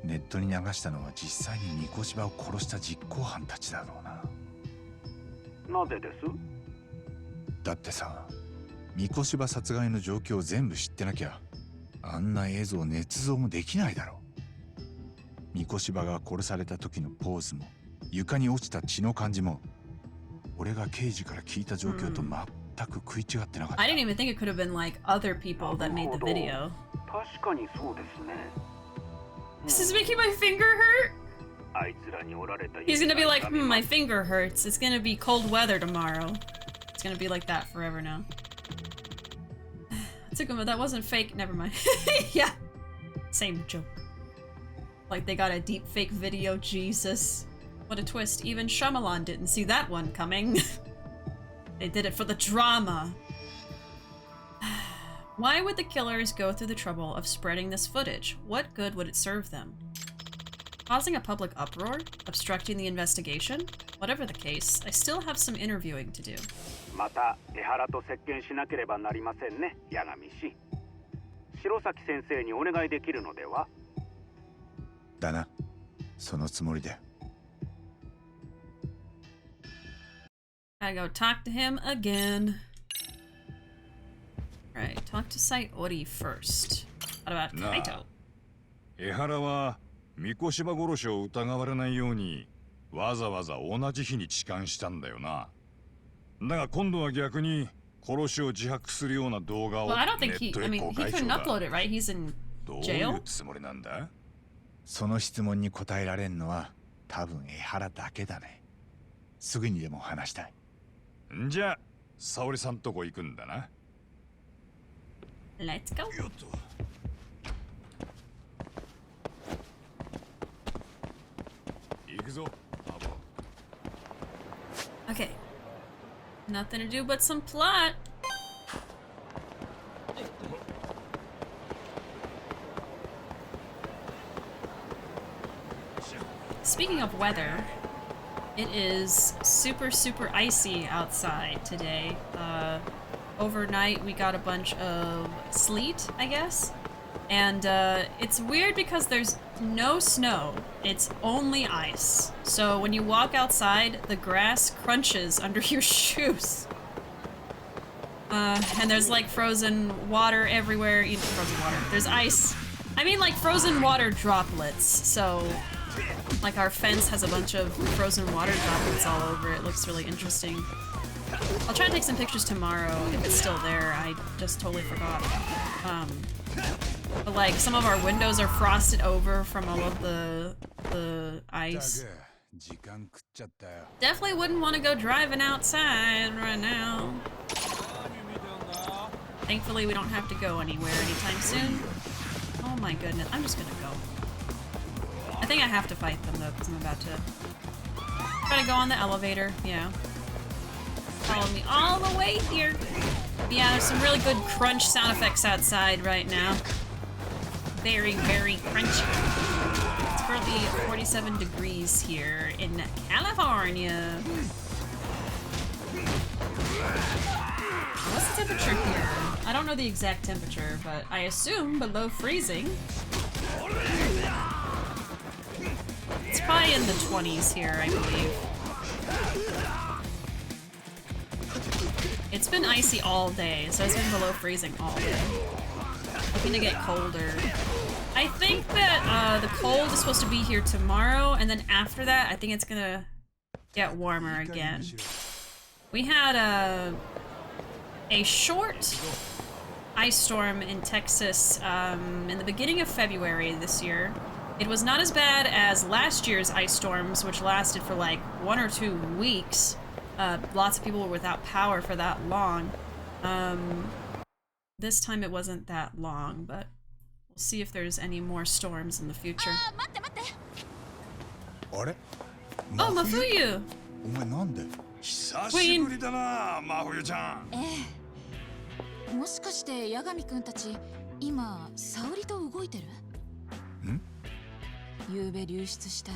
[SPEAKER 6] ネットに流したのは実際に三越場を殺した実行犯たちだろうな。
[SPEAKER 4] なぜです？
[SPEAKER 6] だってさ、三越場殺害の状況を全部知ってなきゃ、あんな映像捏造もできないだろう。三越場が殺された時のポーズも、床に落ちた血の感じも、俺が刑事から聞いた状況と全く食い違ってなかった。
[SPEAKER 1] I didn't even think it could have been like other people that made the video.
[SPEAKER 4] 確かにそうですね。
[SPEAKER 1] This is making my finger hurt.
[SPEAKER 4] あいつらにおられた
[SPEAKER 1] He's gonna be like, my finger hurts. It's gonna be cold weather tomorrow. It's gonna be like that forever now. Tsukuma, that wasn't fake. Never mind. Yeah. Same joke. Like they got a deep fake video. Jesus. What a twist. Even Shyamalan didn't see that one coming. They did it for the drama. Why would the killers go through the trouble of spreading this footage? What good would it serve them? Causing a public uproar? Obstructing the investigation? Whatever the case, I still have some interviewing to do.
[SPEAKER 4] また江原と接見しなければなりませんね、八神氏。白崎先生にお願いできるのでは？
[SPEAKER 6] だな。そのつもりで。
[SPEAKER 1] Gotta go talk to him again. Alright, talk to Saori first. What about Kaito?
[SPEAKER 3] 江原は三越場殺しを疑われないようにわざわざ同じ日に痴漢したんだよな。だが今度は逆に殺しを自白するような動画を
[SPEAKER 1] Well, I
[SPEAKER 3] ネ
[SPEAKER 1] don't think
[SPEAKER 3] ッ
[SPEAKER 1] he,
[SPEAKER 3] ト
[SPEAKER 1] I
[SPEAKER 3] へ
[SPEAKER 1] mean,
[SPEAKER 3] 公
[SPEAKER 1] he
[SPEAKER 3] 開中
[SPEAKER 1] couldn't
[SPEAKER 3] だ。
[SPEAKER 1] upload it, right? He's in
[SPEAKER 3] どうい
[SPEAKER 1] jail?
[SPEAKER 3] うつもりなんだ？
[SPEAKER 6] その質問に答えられんのは多分江原だけだね。すぐにでも話したい。
[SPEAKER 3] んじゃ沙織さんとこ行くんだな。
[SPEAKER 1] Let's go.
[SPEAKER 3] よっと。行くぞ、アボ。
[SPEAKER 1] Okay. Nothing to do but some plot. Speaking of weather, it is super icy outside today. Overnight we got a bunch of sleet, I guess. And it's weird because there's no snow, it's only ice. So when you walk outside, the grass crunches under your shoes. And there's like frozen water everywhere. Frozen water. There's ice. I mean like frozen water droplets. So like our fence has a bunch of frozen water droplets all over it. Looks really interesting. I'll try to take some pictures tomorrow if it's still there. I just totally forgot. But like some of our windows are frosted over from all of the ice. Definitely wouldn't want to go driving outside right now. Thankfully we don't have to go anywhere anytime soon. Oh my goodness, I'm just gonna go. I think I have to fight them though, because I'm about to try to go on the elevator. Yeah. Follow me all the way here. Yeah, there's some really good crunch sound effects outside right now. Very crunchy. It's currently 47 degrees here in California. What's the temperature here? I don't know the exact temperature, but I assume below freezing. It's probably in the 20s here, I believe. It's been icy all day, so it's been below freezing all day. Looking to get colder. I think that the cold is supposed to be here tomorrow, and then after that, I think it's gonna get warmer again. We had a short ice storm in Texas in the beginning of February this year. It was not as bad as last year's ice storms, which lasted for like 1 or 2 weeks. Lots of people were without power for that long. This time it wasn't that long, but we'll see if there's any more storms in the future. Oh, Mafuyu! Queen!
[SPEAKER 12] もしかして八神くんたち今沙織と動いてる？ん？昨夜流出した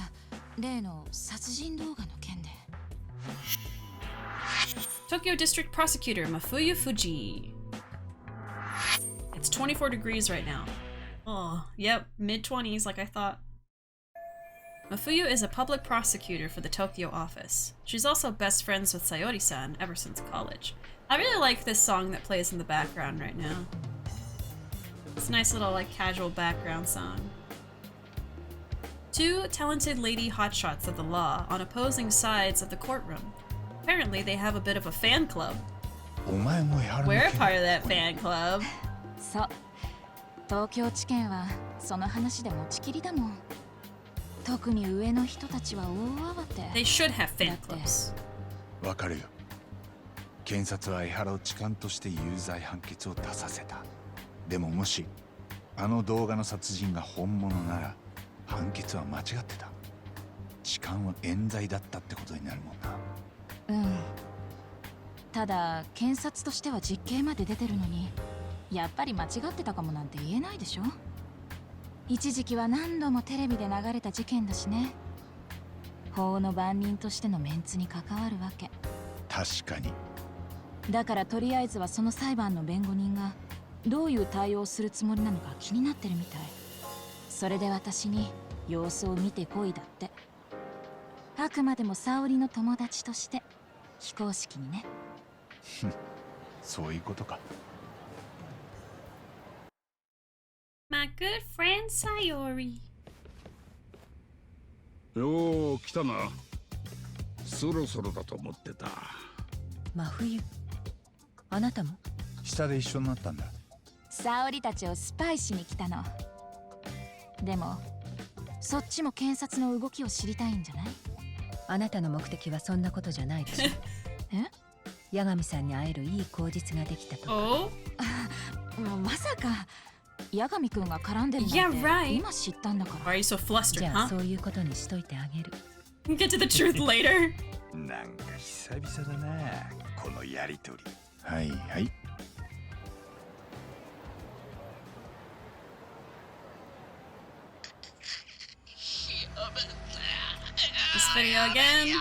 [SPEAKER 12] 例の殺人動画の件で。
[SPEAKER 1] Tokyo District Prosecutor Mafuyu Fuji. It's 24 degrees right now. Oh, yep, mid-20s like I thought. Mafuyu is a public prosecutor for the Tokyo office. She's also best friends with Saori-san ever since college. I really like this song that plays in the background right now. It's a nice little like casual background song. Two talented lady hotshots of the law on opposing sides of the courtroom. Apparently they have a bit of a fan club. We're a part of that fan club.
[SPEAKER 12] そう。東京地検はその話で持ちきりだもん。特に上の人たちは大慌て。
[SPEAKER 1] They should have fan clubs.
[SPEAKER 6] わかるよ。検察は江原を痴漢として有罪判決を出させた。でももしあの動画の殺人が本物なら判決は間違ってた。痴漢は冤罪だったってことになるもんな。
[SPEAKER 12] ただ検察としては実刑まで出てるのにやっぱり間違ってたかもなんて言えないでしょ。一時期は何度もテレビで流れた事件だしね。法の番人としてのメンツに関わるわけ。
[SPEAKER 6] 確かに。
[SPEAKER 12] だからとりあえずはその裁判の弁護人がどういう対応をするつもりなのか気になってるみたい。それで私に様子を見てこいだって。あくまでも沙織の友達として非公式にね。
[SPEAKER 6] そういうことか。
[SPEAKER 1] My good friend Saori.
[SPEAKER 11] よー来たな。そろそろだと思ってた。
[SPEAKER 10] 真冬。あなたも
[SPEAKER 6] 下で一緒になったんだ。
[SPEAKER 12] 沙織たちをスパイしに来たの。でもそっちも検察の動きを知りたいんじゃない？
[SPEAKER 10] あなたの目的はそんなことじゃないでしょ。
[SPEAKER 12] え？
[SPEAKER 10] 八神さんに会えるいい口実ができたとか。
[SPEAKER 1] Oh?
[SPEAKER 12] もうまさか八神くんが絡んでるなんて
[SPEAKER 1] Yeah, right.
[SPEAKER 12] 今知ったんだか
[SPEAKER 1] Why are you so
[SPEAKER 10] じ
[SPEAKER 1] flustered,
[SPEAKER 10] ゃあ
[SPEAKER 1] huh?
[SPEAKER 10] そういうことにしといてあげる。
[SPEAKER 1] Get to the truth later.
[SPEAKER 6] なんか久々だな、このやりとり。はいはい。
[SPEAKER 1] This video again.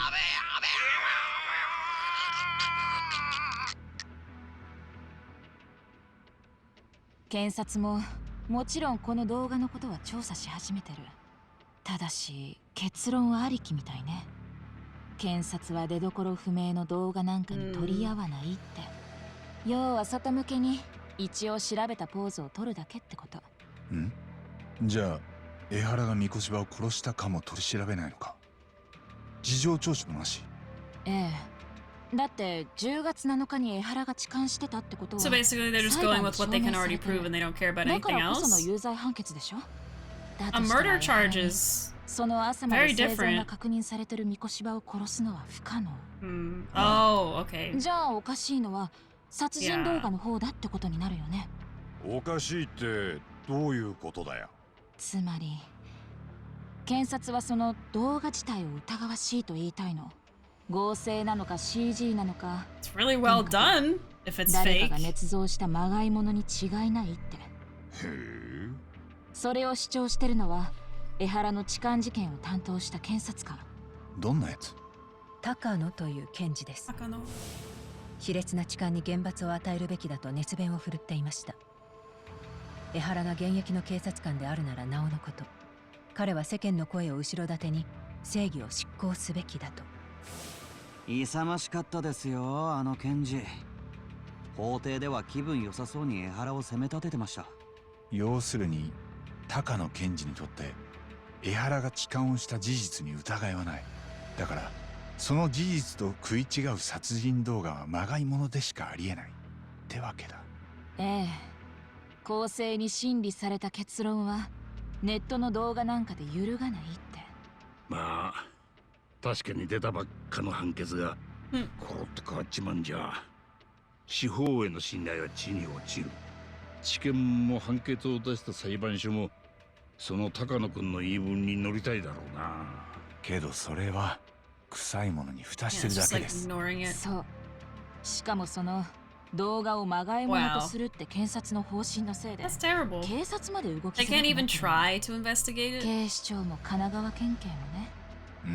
[SPEAKER 12] 検察ももちろんこの動画のことは調査し始めてる。ただし結論はありきみたいね。検察は出どころ不明の動画なんかに取り合わないって、要は外向けに一応調べたポーズを取るだけってこと。
[SPEAKER 6] ん？じゃあ江原が三越場を殺したかも取り調べないのか。事情聴取もなし。
[SPEAKER 12] ええ。だって10月7日に江原が痴漢してたってことは
[SPEAKER 1] So basically, they're just going with what they can already prove and they don't care about
[SPEAKER 12] だ
[SPEAKER 1] anything
[SPEAKER 12] からこその
[SPEAKER 1] else.
[SPEAKER 12] 有罪判決でしょ。だ
[SPEAKER 1] A
[SPEAKER 12] としたら
[SPEAKER 1] murder charge is
[SPEAKER 12] その朝まで
[SPEAKER 1] very
[SPEAKER 12] 生存
[SPEAKER 1] different.
[SPEAKER 12] が確認されてる三越場を殺すのは不可能。
[SPEAKER 1] Oh, okay.
[SPEAKER 12] じゃあおかしいのは殺人動画の方だってことになるよね。
[SPEAKER 3] おかしいってどういうことだよ。
[SPEAKER 12] つまり検察はその動画自体を疑わしいと言いたいの。合成なのか CG なのか。
[SPEAKER 1] It's really well done if it's
[SPEAKER 12] 誰か
[SPEAKER 1] fake.
[SPEAKER 12] が捏造したまがいものに違いないって。
[SPEAKER 3] へえ。
[SPEAKER 12] それを主張してるのは江原の痴漢事件を担当した検察官。
[SPEAKER 6] どんなやつ？
[SPEAKER 10] 高野という検事です。卑劣な痴漢に厳罰を与えるべきだと熱弁を振るっていました。江原が現役の警察官であるならなおのこと、彼は世間の声を後ろ盾に正義を執行すべきだと。
[SPEAKER 9] 勇ましかったですよ、あの検事。法廷では気分良さそうに江原を責め立ててました。
[SPEAKER 6] 要するに高野検事にとって江原が痴漢をした事実に疑いはない。だからその事実と食い違う殺人動画はまがいものでしかありえないってわけだ。
[SPEAKER 12] ええ。公正に審理された結論はネットの動画なんかで揺るがないって。
[SPEAKER 11] まあ確かに出たばっかの判決がコロッと変わっちまんじゃ司法への信頼は地に落ちる。地検も判決を出した裁判所もその高野君の言い分に乗りたいだろうな。
[SPEAKER 6] けどそれは臭いものに蓋してるだけです。
[SPEAKER 12] そう。しかもその動画をまがいものとするって検察の方針のせいで
[SPEAKER 1] That's terrible.
[SPEAKER 12] 警察まで動き
[SPEAKER 1] They
[SPEAKER 12] づら
[SPEAKER 1] can't
[SPEAKER 12] くな
[SPEAKER 1] even
[SPEAKER 12] ってる。
[SPEAKER 1] try to investigate it.
[SPEAKER 12] 警視庁も神奈川県警も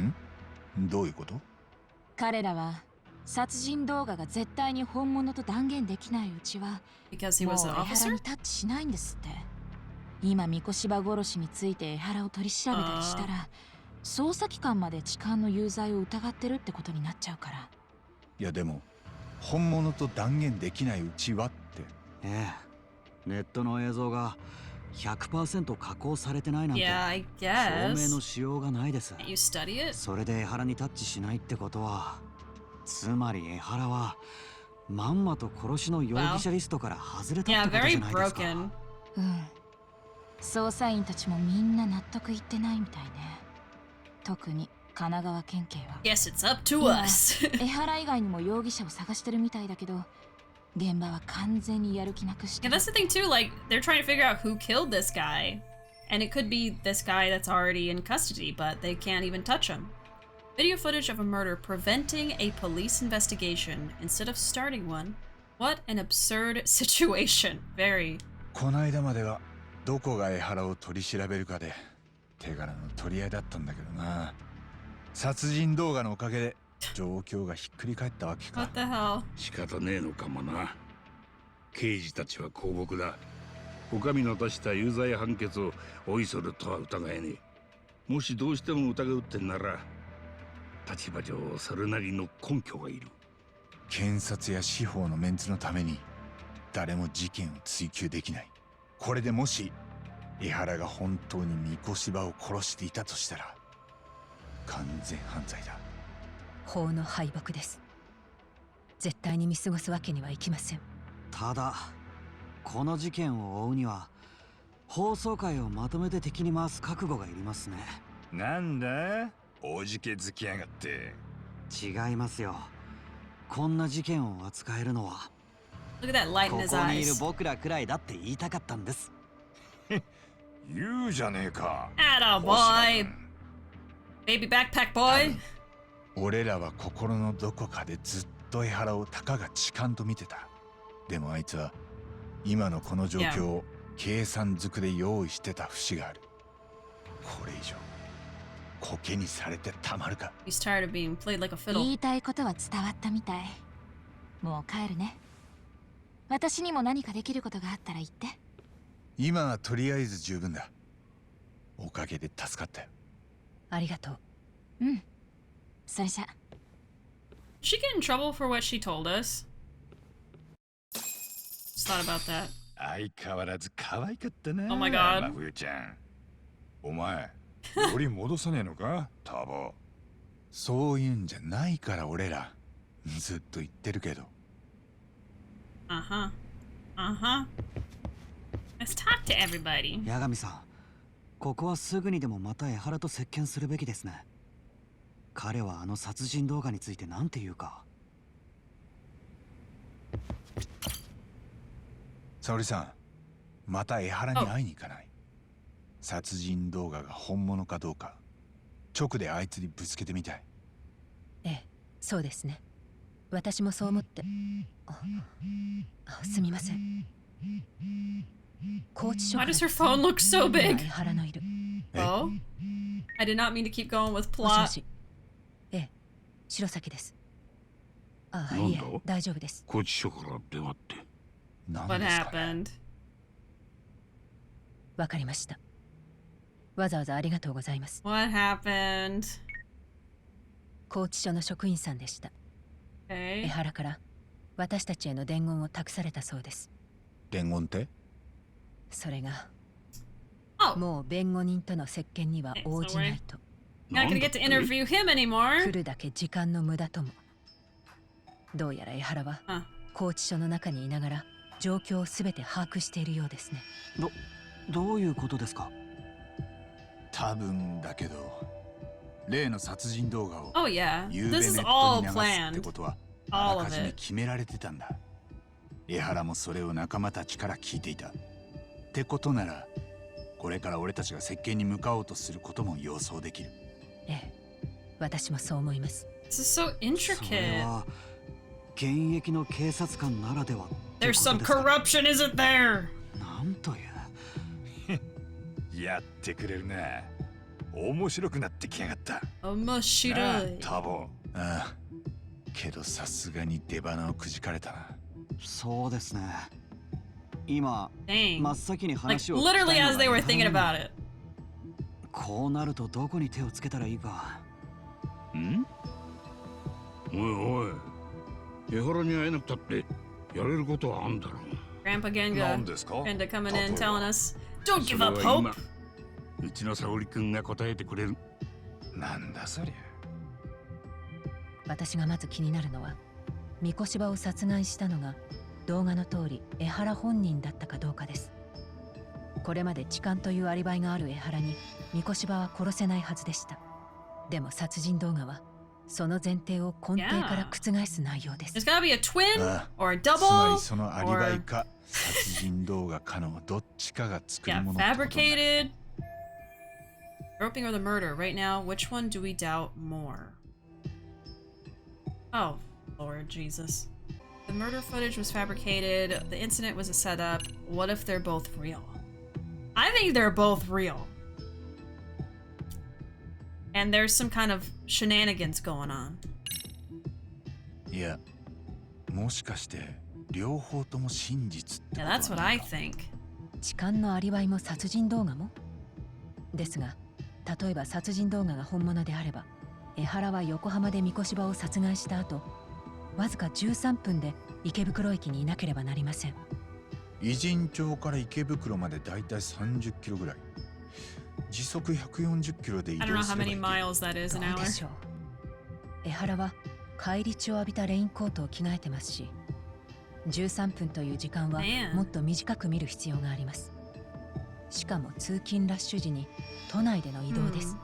[SPEAKER 12] ね。
[SPEAKER 6] どういうこと？
[SPEAKER 12] 彼らは殺人動画が絶対に本物と断言できないうちは
[SPEAKER 1] Because he
[SPEAKER 12] もう
[SPEAKER 1] was
[SPEAKER 12] 江
[SPEAKER 1] an
[SPEAKER 12] 原
[SPEAKER 1] officer?
[SPEAKER 12] にタッチしないんですって。今三越場殺しについて江原を取り調べたりしたら捜査機関まで痴漢の有罪を疑ってるってことになっちゃうから。
[SPEAKER 6] いやでも本物と断言できないうちはって。
[SPEAKER 9] ええ。ネットの映像が 100% 加工されてないなんて
[SPEAKER 1] Yeah, I
[SPEAKER 9] 証
[SPEAKER 1] guess.
[SPEAKER 9] 明のしようがないです。
[SPEAKER 1] You study it?
[SPEAKER 9] それで江原にタッチしないってことは、つまり江原はまんまと殺しの容疑者リストから外れた
[SPEAKER 1] Yeah,
[SPEAKER 9] ってことじ
[SPEAKER 1] very
[SPEAKER 9] ゃないですか。
[SPEAKER 1] broken.
[SPEAKER 12] 捜査員たちもみんな納得いってないみたいね。特に神奈川県警は。
[SPEAKER 1] Guess it's up to
[SPEAKER 12] 今
[SPEAKER 1] us.
[SPEAKER 12] 江原以外にも容疑者を探してるみたいだけど、現場は完全にやる気なくして
[SPEAKER 1] Yeah,
[SPEAKER 12] る。
[SPEAKER 1] that's the thing too, like, they're trying to figure out who killed this guy. And it could be this guy that's already in custody, but they can't even touch him. Video footage of a murder preventing a police investigation instead of starting one. What an absurd situation. Very.
[SPEAKER 6] この間まではどこが江原を取り調べるかで手柄の取り合いだったんだけどな。殺人動画のおかげで状況がひっくり返ったわけか。
[SPEAKER 1] What the hell?
[SPEAKER 11] 仕方ねえのかもな。刑事たちは公僕だ。お上の出した有罪判決をおいそれとは疑えねえ。もしどうしても疑うってんなら立場上それなりの根拠がいる。
[SPEAKER 6] 検察や司法のメンツのために誰も事件を追及できない。これでもし江原が本当に三越場を殺していたとしたら完全犯罪だ。
[SPEAKER 10] 法の敗北です。絶対に見過ごすわけにはいきません。
[SPEAKER 9] ただこの事件を追うには放送回をまとめて敵に回す覚悟がいりますね。
[SPEAKER 3] なんだ？おじけづきやがって。
[SPEAKER 9] 違いますよ。こんな事件を扱えるのは
[SPEAKER 1] Look at that light
[SPEAKER 9] こ
[SPEAKER 1] in
[SPEAKER 9] こ
[SPEAKER 1] his
[SPEAKER 9] にいる
[SPEAKER 1] eyes.
[SPEAKER 9] 僕らくらいだって言いたかったんです。
[SPEAKER 3] 言うじゃねえか。
[SPEAKER 1] Atta boy. Baby backpack boy.
[SPEAKER 6] 俺らは心のどこかでずっと江原をたかが痴漢と見てた。でもあいつは今のこの状況を計算づくで用意してた節がある。これ以上コケにされてたまるか。
[SPEAKER 1] He's tired of being played like a
[SPEAKER 12] 言
[SPEAKER 1] fiddle.
[SPEAKER 12] いたいことは伝わったみたい。もう帰るね。私にも何かできることがあったら言って。
[SPEAKER 6] 今はとりあえず十分だ。おかげで助かったよ。
[SPEAKER 10] ありがとう。
[SPEAKER 12] うん。それじゃ。
[SPEAKER 1] Did she get in trouble for what she told us? Just thought about that.
[SPEAKER 3] 相変わらず可愛かったな。
[SPEAKER 1] Oh my god.
[SPEAKER 3] 真冬ちゃん。お前、より戻さねえのかタボ。
[SPEAKER 6] そういうんじゃないから俺らずっと言ってるけど。
[SPEAKER 1] Uh-huh. Uh-huh. Let's talk to everybody.
[SPEAKER 9] 八神さん、ここはすぐにでもまた江原と接見するべきですね。彼はあの殺人動画について何て言うか。
[SPEAKER 6] 沙織さん、また江原に会いに行かない？殺人動画が本物かどうか直であいつにぶつけてみたい。
[SPEAKER 10] ええ、そうですね。私もそう思って。すみません。拘置所
[SPEAKER 1] Why does her phone look so big?
[SPEAKER 10] 江原のいる。
[SPEAKER 1] Oh? I did not mean to keep going with
[SPEAKER 10] もしも
[SPEAKER 1] plot.
[SPEAKER 10] し。ええ、白崎です。あ、
[SPEAKER 11] なんだ
[SPEAKER 10] いえ、大丈夫です。
[SPEAKER 11] 拘置所から電話って。
[SPEAKER 6] 何
[SPEAKER 1] What
[SPEAKER 6] ですかね。
[SPEAKER 1] happened?
[SPEAKER 10] わかりました。わざわざありがとうございます。
[SPEAKER 1] What happened?
[SPEAKER 10] 拘置所の職員さんでした。江
[SPEAKER 1] Okay.
[SPEAKER 10] 原から私たちへの伝言を託されたそうです。
[SPEAKER 6] 伝言って？
[SPEAKER 10] それが
[SPEAKER 1] Oh,
[SPEAKER 10] もう弁護人との接見には応じないと。
[SPEAKER 1] not gonna get to interview him
[SPEAKER 10] 来
[SPEAKER 1] anymore.
[SPEAKER 10] るだけ時間の無駄とも。どうやら江原は
[SPEAKER 1] Huh.
[SPEAKER 10] 拘置所の中にいながら状況をすべて把握しているようですね。
[SPEAKER 9] どういうことですか？
[SPEAKER 6] 多分だけど、例の殺人動画を
[SPEAKER 1] Oh yeah.
[SPEAKER 6] 夕べ
[SPEAKER 1] This
[SPEAKER 6] ネ
[SPEAKER 1] is
[SPEAKER 6] ッ
[SPEAKER 1] all
[SPEAKER 6] トに流すって
[SPEAKER 1] planned.
[SPEAKER 6] ことは
[SPEAKER 1] All
[SPEAKER 6] あ
[SPEAKER 1] of
[SPEAKER 6] らかじめ
[SPEAKER 1] it.
[SPEAKER 6] 決められてたんだ。江原もそれを仲間たちから聞いていた。ってことなら、これから俺たちが接見に向かおうとすることも予想できる。
[SPEAKER 10] ええ、私もそう思います。
[SPEAKER 1] This is so
[SPEAKER 9] それ
[SPEAKER 1] intricate.
[SPEAKER 9] は現役の警察官ならではってこ
[SPEAKER 1] There's
[SPEAKER 9] と
[SPEAKER 1] some
[SPEAKER 9] ですか？
[SPEAKER 1] corruption, isn't there?
[SPEAKER 9] なんという。
[SPEAKER 3] やってくれるな。面白くなってきやがった。なあ
[SPEAKER 1] Omoshiroi.
[SPEAKER 3] タボ。
[SPEAKER 6] ああ、けどさすがに出花をくじかれたな。
[SPEAKER 9] そうですね。今
[SPEAKER 1] Dang.
[SPEAKER 9] 真っ先に
[SPEAKER 1] Like
[SPEAKER 9] 話を聞きたいの
[SPEAKER 1] literally
[SPEAKER 9] が
[SPEAKER 1] as they were thinking about it.
[SPEAKER 9] こうなるとどこに手をつけたらいいか。
[SPEAKER 11] ん？おいおい。江原に会えなくたってやれることはあんだろう。
[SPEAKER 1] Grandpa
[SPEAKER 3] 何
[SPEAKER 1] Genga
[SPEAKER 3] ですか？
[SPEAKER 1] Genga coming in
[SPEAKER 3] 例えば
[SPEAKER 1] telling us, don't
[SPEAKER 11] そ
[SPEAKER 1] give
[SPEAKER 11] れ
[SPEAKER 1] up
[SPEAKER 11] は
[SPEAKER 1] hope.
[SPEAKER 11] 今うちの沙織くんが答えてくれる。
[SPEAKER 3] なんだそりゃ。
[SPEAKER 10] 私がまず気になるのは、三越柴を殺害したのが動画の通り江原本人だったかどうかです。これまで痴漢というアリバイがある江原に三越柴は殺せないはずでした。でも殺人動画はその前提を根底から覆す内容です。
[SPEAKER 1] There's gotta be a twin
[SPEAKER 6] あ
[SPEAKER 1] or a
[SPEAKER 6] つまり
[SPEAKER 1] double
[SPEAKER 6] そのアリバイか殺人動画かのどっちかが作り
[SPEAKER 1] yeah,
[SPEAKER 6] 物ってことだ。
[SPEAKER 1] fabricated. Groping or the murder. Right now, which one do we doubt more? Oh, Lord Jesus. The murder footage was fabricated. The incident was a setup. What if they're both real? I think they're both real. And there's some kind of shenanigans going on.
[SPEAKER 6] いや、もしかして両方とも真実ってこと
[SPEAKER 1] Yeah,
[SPEAKER 6] なの
[SPEAKER 1] that's
[SPEAKER 6] か。
[SPEAKER 1] what I think.
[SPEAKER 10] 痴漢のアリバイも殺人動画もですが、例えば殺人動画が本物であれば、江原は横浜で三越柴を殺害した後、わずか13分で池袋駅にいなければなりません。
[SPEAKER 6] 偉人町から池袋までだいたい30キロぐらい。時速140キロで移
[SPEAKER 1] I don't
[SPEAKER 6] 動
[SPEAKER 1] know
[SPEAKER 6] す
[SPEAKER 1] how
[SPEAKER 6] ればい
[SPEAKER 1] many
[SPEAKER 6] い。
[SPEAKER 1] miles that is
[SPEAKER 10] ど
[SPEAKER 1] an
[SPEAKER 10] うで
[SPEAKER 1] hour.
[SPEAKER 10] しょう。江原は返り血を浴びたレインコートを着替えてますし、13分という時間は
[SPEAKER 1] Man.
[SPEAKER 10] もっと短く見る必要があります。しかも通勤ラッシュ時に都内での移動です。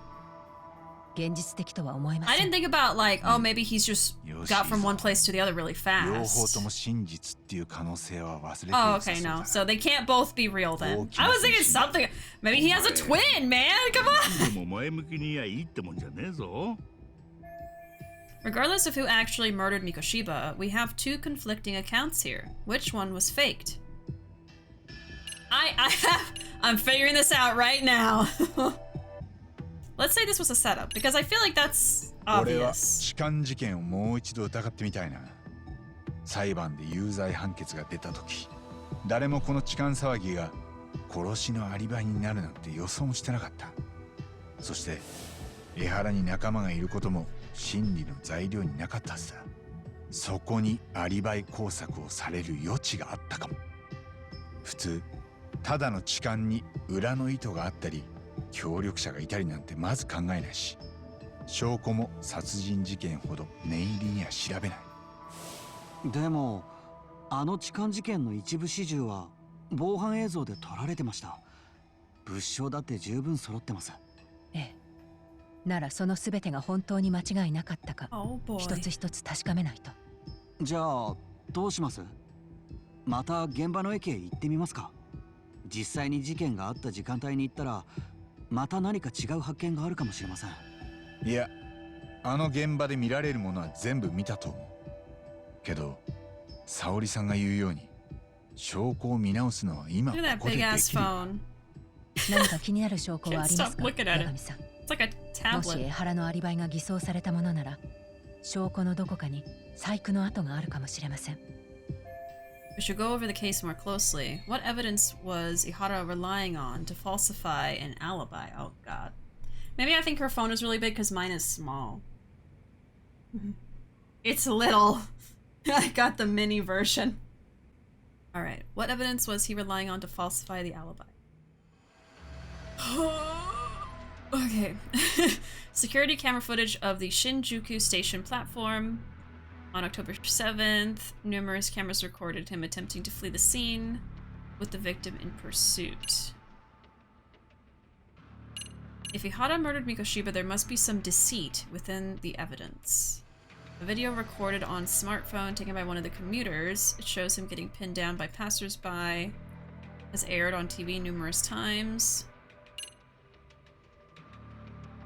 [SPEAKER 10] 現実的とは思えま
[SPEAKER 1] I
[SPEAKER 10] せん。
[SPEAKER 1] didn't think about like, oh, maybe he's just got from one place to the other really
[SPEAKER 6] 両方と
[SPEAKER 1] fast.
[SPEAKER 6] も真実っていう可能性は忘れている
[SPEAKER 1] Oh,
[SPEAKER 6] さ
[SPEAKER 1] okay,
[SPEAKER 6] そうだ
[SPEAKER 1] no. So they can't both be real then.
[SPEAKER 6] 大きな
[SPEAKER 1] I was thinking
[SPEAKER 6] 変身だ。
[SPEAKER 1] something. Maybe he has a twin, man. Come on.
[SPEAKER 11] でも前向きにはいいってもんじゃねえぞ。
[SPEAKER 1] Regardless of who actually murdered Mikoshiba, we have two conflicting accounts here. Which one was faked? I'm figuring this out right now. Let's say this was a setup, because I feel like that's
[SPEAKER 6] 俺は
[SPEAKER 1] obvious.
[SPEAKER 6] 痴漢事件をもう一度疑ってみたいな。裁判で有罪判決が出た時、誰もこの痴漢騒ぎが殺しのアリバイになるなんて予想もしてなかった。そして江原に仲間がいることも真理の材料になかったはずだ。そこにアリバイ工作をされる余地があったかも。普通ただの痴漢に裏の意図があったり協力者がいたりなんてまず考えないし、証拠も殺人事件ほど念入りには調べない。
[SPEAKER 9] でもあの痴漢事件の一部始終は防犯映像で撮られてました。物証だって十分揃ってます。
[SPEAKER 10] ええ。ならその全てが本当に間違いなかったか、
[SPEAKER 1] Oh boy.
[SPEAKER 10] 一つ一つ確かめないと。
[SPEAKER 9] じゃあどうします？また現場の駅へ行ってみますか？実際に事件があった時間帯に行ったらまた何か違う発見があるかもしれません。
[SPEAKER 6] いや、あの現場で見られるものは全部見たと思う。けど沙織さんが言うように証拠を見直すのは今
[SPEAKER 1] Look at
[SPEAKER 6] ここ
[SPEAKER 1] that
[SPEAKER 6] で
[SPEAKER 1] big
[SPEAKER 6] で
[SPEAKER 1] ass
[SPEAKER 6] きる。
[SPEAKER 1] phone.
[SPEAKER 10] 何か気になる証拠はあ
[SPEAKER 1] Can't
[SPEAKER 10] ります
[SPEAKER 1] stop
[SPEAKER 10] か、
[SPEAKER 1] looking at
[SPEAKER 10] 八
[SPEAKER 1] it.
[SPEAKER 10] 神さん。
[SPEAKER 1] It's like a
[SPEAKER 10] もし江
[SPEAKER 1] tablet.
[SPEAKER 10] 原のアリバイが偽装されたものなら、証拠のどこかに細工の跡があるかもしれません。
[SPEAKER 1] We should go over the case more closely. What evidence was Ehara relying on to falsify an alibi? Oh god. Maybe I think her phone is really big because mine is small. It's little. I got the mini version. Alright, what evidence was he relying on to falsify the alibi? Okay. Security camera footage of the Shinjuku station platform. On October 7th, numerous cameras recorded him attempting to flee the scene with the victim in pursuit. If Ehara murdered Mikoshiba, there must be some deceit within the evidence. A video recorded on smartphone taken by one of the commuters. It shows him getting pinned down by passersby. Has aired on TV numerous times.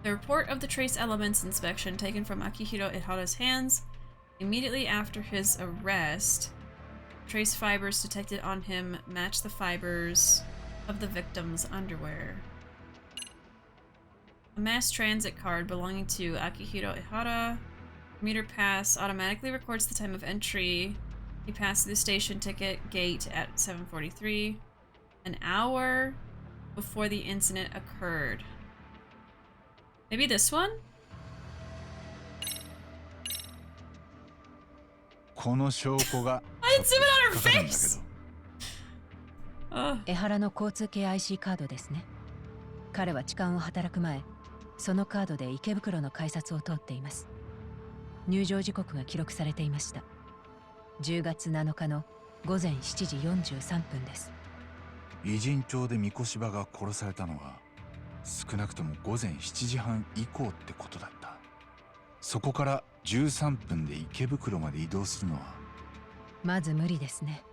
[SPEAKER 1] The report of the trace elements inspection taken from Akihiro Ehara's hands immediately after his arrest. Trace fibers detected on him match the fibers of the victim's underwear. A mass transit card belonging to Akihiro Ehara. Meter pass automatically records the time of entry. He passed through the station ticket gate at 7:43, an hour before the incident occurred. Maybe this one?
[SPEAKER 6] この証拠が
[SPEAKER 1] I didn't zoom in on her
[SPEAKER 6] 引っかかるんだけ
[SPEAKER 1] face!
[SPEAKER 6] ど、
[SPEAKER 10] 江原の交通系 IC カードですね。彼は痴漢を働く前、そのカードで池袋の改札を通っています。入場時刻が記録されていました。10月7日の午前7時43分です。
[SPEAKER 6] 偉人町で三越柴が殺されたのは少なくとも午前7時半以降ってことだった。そこから13分で池袋まで移動するのは
[SPEAKER 10] まず無理ですね。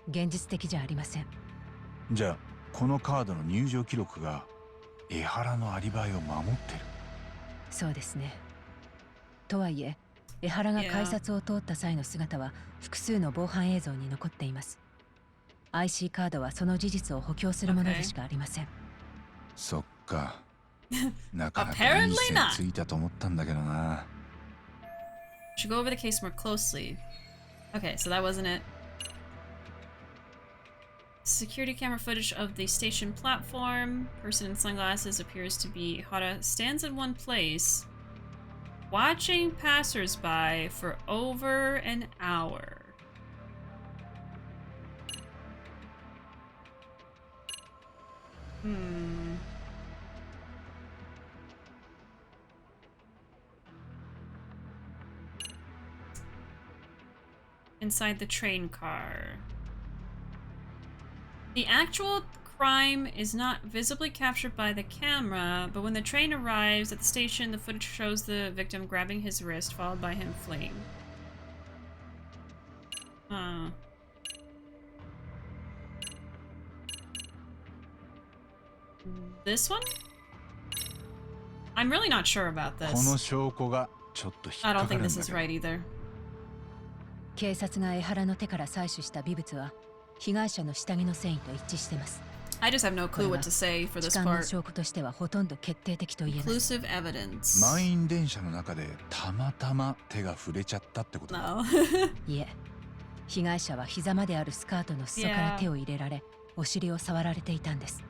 [SPEAKER 10] 現実的じゃありません。
[SPEAKER 6] じゃあこのカードの入場記録が江原のアリバイを守ってる。
[SPEAKER 10] そうですね。とはいえ江原が改札を通った際の姿は複数の防犯映像に残っています。IC カードはその事実を補強するものでしかありません。
[SPEAKER 6] そっか。なかなかいい線ついたと思ったんだけどな。
[SPEAKER 1] Should go over the case more closely. Okay, so that wasn't it. Security camera footage of the station platform. Person in sunglasses appears to be Ehara. Stands in one place, watching passersby for over an hour. Inside the train car. The actual crime is not visibly captured by the camera, but when the train arrives at the station, the footage shows the victim grabbing his wrist, followed by him fleeing. This one? I'm really not sure about this. I don't think this is right either.
[SPEAKER 10] 警察が江原の手から採取した微物は被害者の下着の繊維と一致しています。
[SPEAKER 1] I just have no clue what to say for this
[SPEAKER 10] 痴漢の
[SPEAKER 1] part.
[SPEAKER 10] 証拠としてはほとんど決定的と言えます。
[SPEAKER 1] Conclusive evidence.
[SPEAKER 6] 満員電車の中でたまたま手が触れちゃったってことだ。
[SPEAKER 1] No.
[SPEAKER 10] いえ、被害者は膝まであるスカートの裾から手を入れられ、お尻を触られていたんです。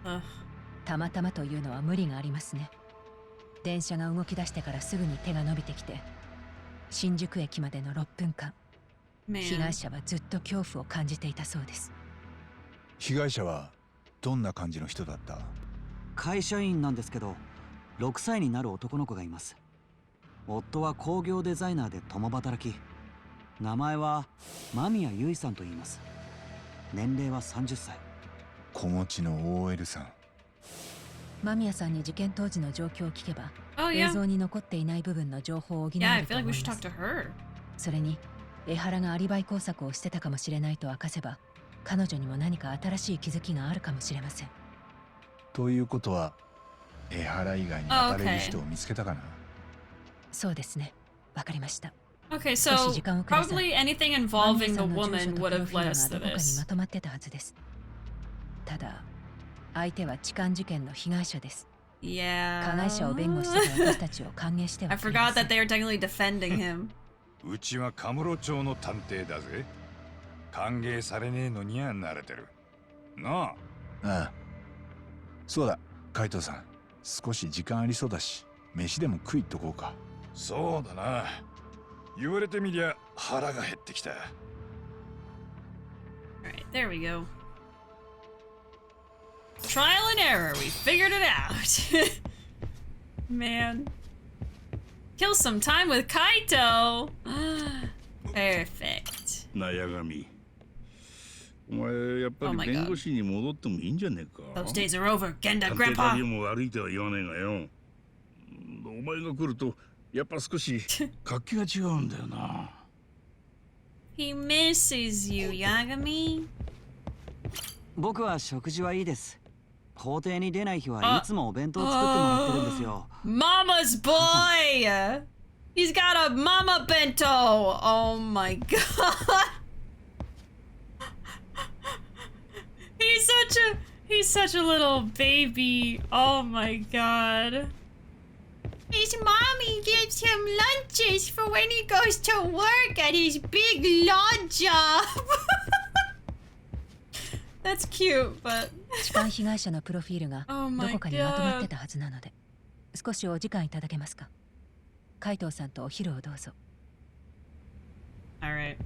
[SPEAKER 10] たまたまというのは無理がありますね。電車が動き出してからすぐに手が伸びてきて、新宿駅までの6分間、被害者はずっと恐怖を感じていたそうです。
[SPEAKER 6] 被害者はどんな感じの人だった？
[SPEAKER 9] 会社員なんですけど、6歳になる男の子がいます。夫は工業デザイナーで共働き。名前は間宮結衣さんと言います。年齢は30歳。
[SPEAKER 6] 子持ちの OL さん。
[SPEAKER 10] 間宮さんに事件当時の状況を聞けば、
[SPEAKER 1] yeah.
[SPEAKER 10] 映像に残っていない部分の情報を補え
[SPEAKER 1] Yeah, I
[SPEAKER 10] ると
[SPEAKER 1] feel
[SPEAKER 10] 思
[SPEAKER 1] like
[SPEAKER 10] い
[SPEAKER 1] we
[SPEAKER 10] ま
[SPEAKER 1] should
[SPEAKER 10] す。
[SPEAKER 1] talk to her.
[SPEAKER 10] それに、江原がアリバイ工作をしてたかもしれないと明かせば、彼女にも何か新しい気づきがあるかもしれません。
[SPEAKER 6] ということは、江原以外に当たれる人を見つけたかな？
[SPEAKER 10] そうですね。わかりました。
[SPEAKER 1] Okay, so probably anything involving the woman would have led us to
[SPEAKER 10] どこかに
[SPEAKER 1] this.
[SPEAKER 10] まとまってたはずです。ただ、相手は痴漢事件の被害者です。
[SPEAKER 1] Yeah.
[SPEAKER 10] 加害者を弁護してた私たちを歓迎しては
[SPEAKER 1] I
[SPEAKER 10] くれま
[SPEAKER 1] forgot
[SPEAKER 10] せん。
[SPEAKER 1] that they are technically defending him.
[SPEAKER 3] うちはカムロ町の探偵だぜ。歓迎されねえのには慣れてる。なあ。
[SPEAKER 6] ああ。そうだ、カイトさん。少し時間ありそうだし、飯でも食いっとこうか。
[SPEAKER 3] そうだな。言われてみりゃ腹が減ってきた。
[SPEAKER 1] Alright, there we go. Trial and error, we figured it out. Man. Kill some time with Kaito! Perfect.
[SPEAKER 11] なやがみ。お前やっぱり弁護士に戻ってもいいんじゃねえか。
[SPEAKER 1] Those days are over, Genda
[SPEAKER 11] 探偵
[SPEAKER 1] Grandpa!
[SPEAKER 11] 旅も悪いとは言わねえがよ。お前が来るとやっぱ少し活気が違うんだよな。
[SPEAKER 1] He misses you, Yagami.
[SPEAKER 9] 僕は食事はいいです。法廷に出ない日はいつもお弁当を作ってもらってるんですよ。
[SPEAKER 1] Mama's boy! He's got a mama bento! Oh my god! He's such a little baby. Oh my god. His mommy gives him lunches for when he goes to work at his big law job. That's cute, but
[SPEAKER 10] 痴漢被害者のプロフィールがどこかにまとまってたはずなので、少しお時間いただけますか。海藤さんとお昼をどうぞ。
[SPEAKER 1] Alright.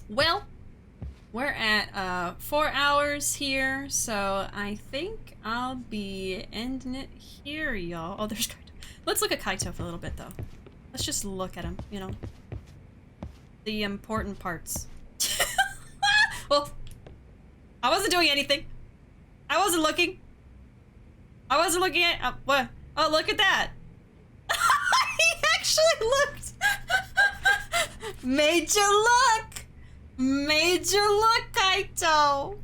[SPEAKER 1] Well, we're at 4 hours here, so I think I'll be ending it here, y'all. Oh, there's Kaito. Let's look at Kaito for a little bit, though. Let's just look at him, you know. The important parts. Well, I wasn't doing anything. I wasn't looking. I wasn't looking at... what? Oh, look at that. He actually looked. Made you look. Made you look, Kaito.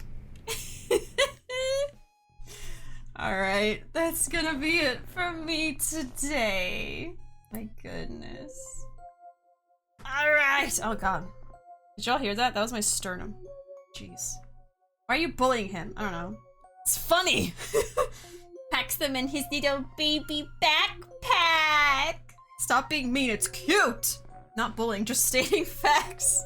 [SPEAKER 1] Alright, that's gonna be it for me today. My goodness. Alright. Oh god. Did y'all hear that? That was my sternum. Jeez. Why are you bullying him? I don't know. It's funny. Packs them in his little baby backpack. Stop being mean, it's cute. Not bullying, just stating facts.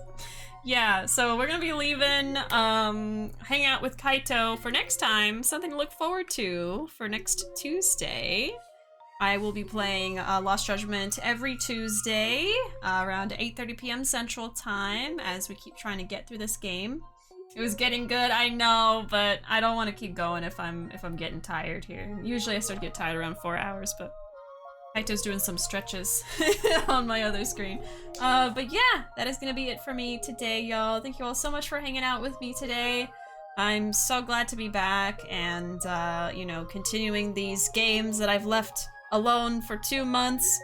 [SPEAKER 1] Yeah, so we're gonna be leaving, hang out with Kaito for next time. Something to look forward to for next Tuesday. I will be playing Lost Judgment every Tuesday around 8:30 p.m. Central Time as we keep trying to get through this game. It was getting good, I know, but I don't want to keep going if I'm getting tired here. Usually I start to get tired around 4 hours, but Kaito's doing some stretches on my other screen. But yeah, that is gonna be it for me today, y'all. Thank you all so much for hanging out with me today. I'm so glad to be back and, you know, continuing these games that I've left alone for 2 months.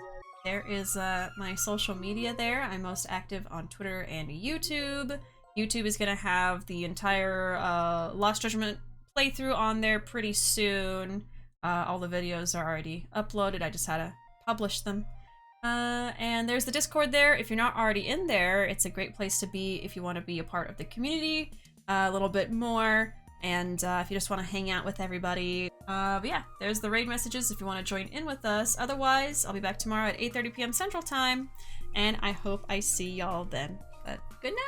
[SPEAKER 1] There is my social media there. I'm most active on Twitter and YouTube. YouTube is going to have the entire Lost Judgment playthrough on there pretty soon. All the videos are already uploaded. I just had to publish them. And there's the Discord there. If you're not already in there, it's a great place to be if you want to be a part of the community a little bit more. And if you just want to hang out with everybody. But yeah, there's the raid messages if you want to join in with us. Otherwise, I'll be back tomorrow at 8:30 p.m. Central Time. And I hope I see y'all then. But good night!